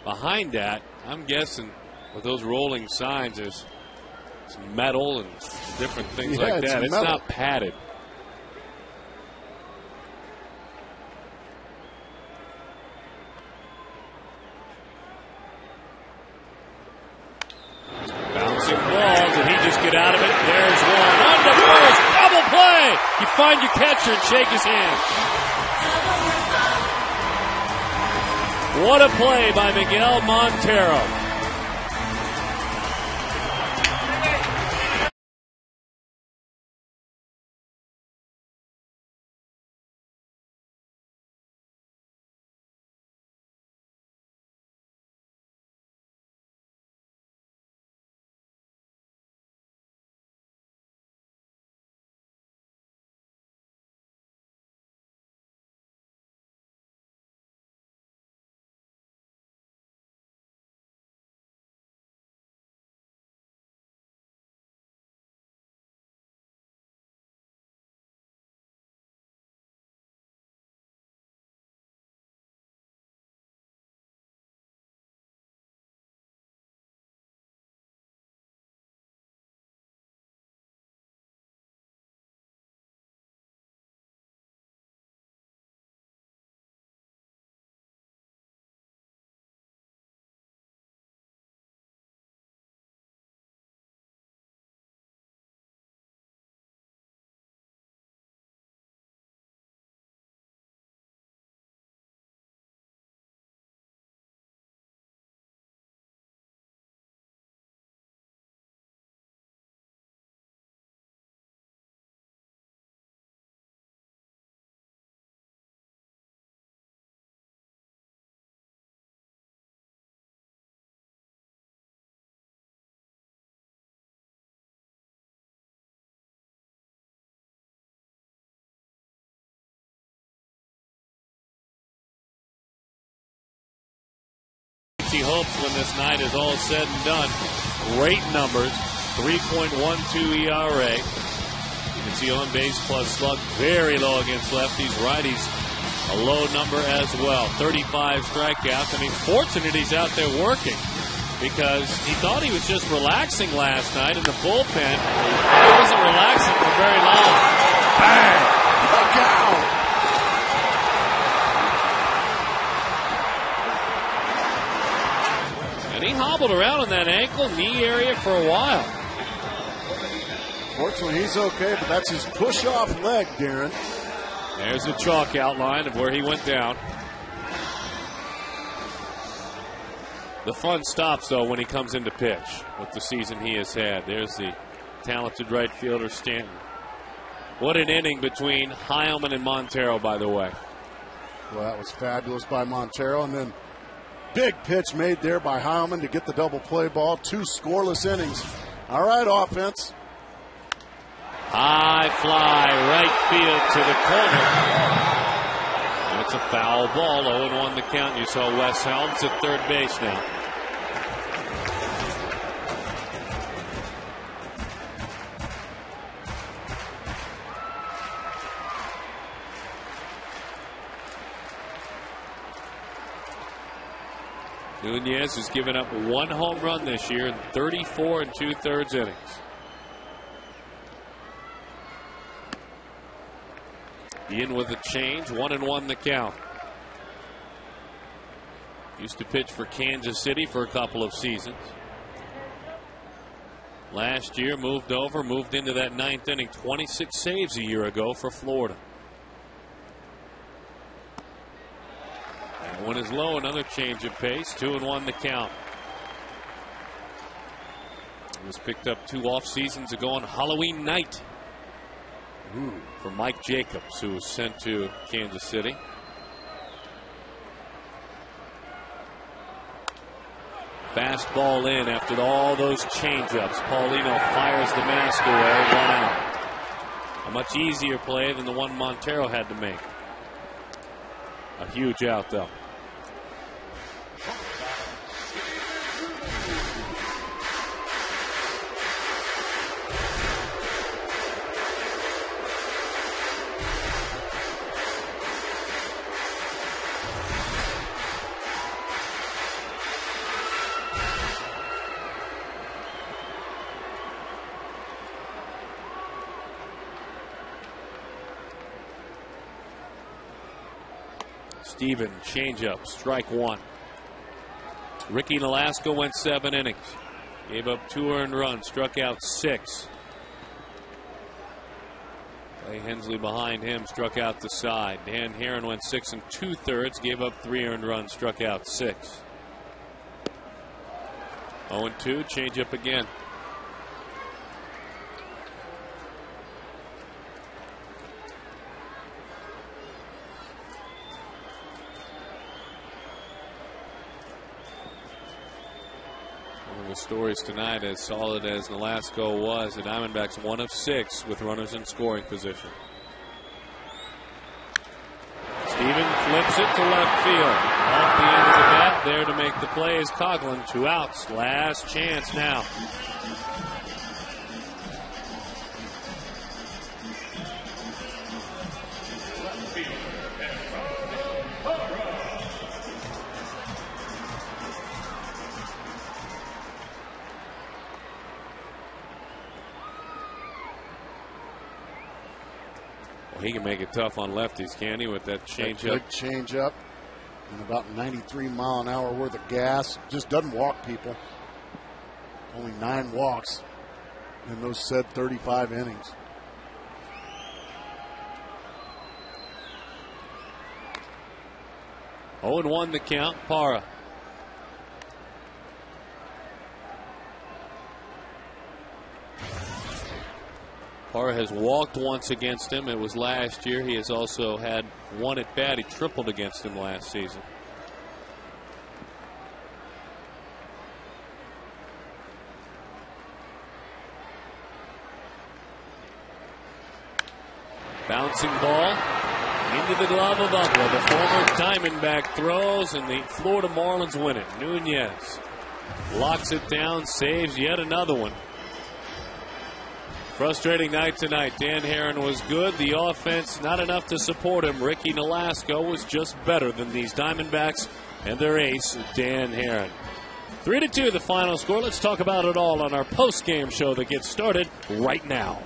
Behind that, I'm guessing with those rolling signs, there's some metal and different things like that. It's not padded. Bouncing balls, and he just get out of it. There's one. On the first, double play. You find your catcher and shake his hand. What a play by Miguel Montero. empty hopes when this night is all said and done. Great numbers, 3.12 ERA. You can see on base plus slug very low against lefties. Righties a low number as well. 35 strikeouts. I mean, fortunate he's out there working, because he thought he was just relaxing last night in the bullpen. He wasn't relaxing for very long.
Bang! Look out!
And he hobbled around in that ankle, knee area for a while.
Fortunately, he's okay, but that's his push-off leg, Darren.
There's a chalk outline of where he went down. The fun stops, though, when he comes into pitch with the season he has had. There's the talented right fielder, Stanton. What an inning between Heilman and Montero, by the way.
Well, that was fabulous by Montero. And then big pitch made there by Heilman to get the double play ball. 2 scoreless innings. All right, offense.
High fly, right field to the corner. And it's a foul ball, 0-1 the count. You saw Wes Helms at third base now. Nunez has given up 1 home run this year in 34 2/3 innings. In with a change, 1-1 the count. Used to pitch for Kansas City for a couple of seasons. Last year moved into that 9th inning, 26 saves a year ago for Florida. That one is low, another change of pace, 2-1 the count. It was picked up 2 off seasons ago on Halloween night. For Mike Jacobs, who was sent to Kansas City. Fastball in after all those changeups. Paulino fires the mask away, 1 out. A much easier play than the one Montero had to make. A huge out, though. Steven, changeup, strike 1. Ricky Nolasco went 7 innings. Gave up 2 earned runs, struck out 6. Clay Hensley behind him, struck out the side. Dan Herron went 6 2/3, gave up 3 earned runs, struck out 6. 0-2, changeup again. The stories tonight, as solid as Nolasco was, the Diamondbacks 1 of 6 with runners in scoring position. Steven flips it to left field. Off the end of the bat, there to make the play is Coughlin. 2 outs. Last chance now. He can make it tough on lefties, can he, with that changeup?
Good changeup and about 93 mile an hour worth of gas. Just doesn't walk people. Only 9 walks in those said 35 innings.
Oh, 0-1 the count. Parra. Parra has walked once against him. It was last year. He has also had 1 at bat. He tripled against him last season. Bouncing ball. Into the glove of Upwell. The former Diamondback throws, and the Florida Marlins win it. Nunez locks it down, saves yet another one. Frustrating night tonight. Dan Herron was good. The offense, not enough to support him. Ricky Nolasco was just better than these Diamondbacks and their ace, Dan Herron. 3-2 the final score. Let's talk about it all on our post-game show that gets started right now.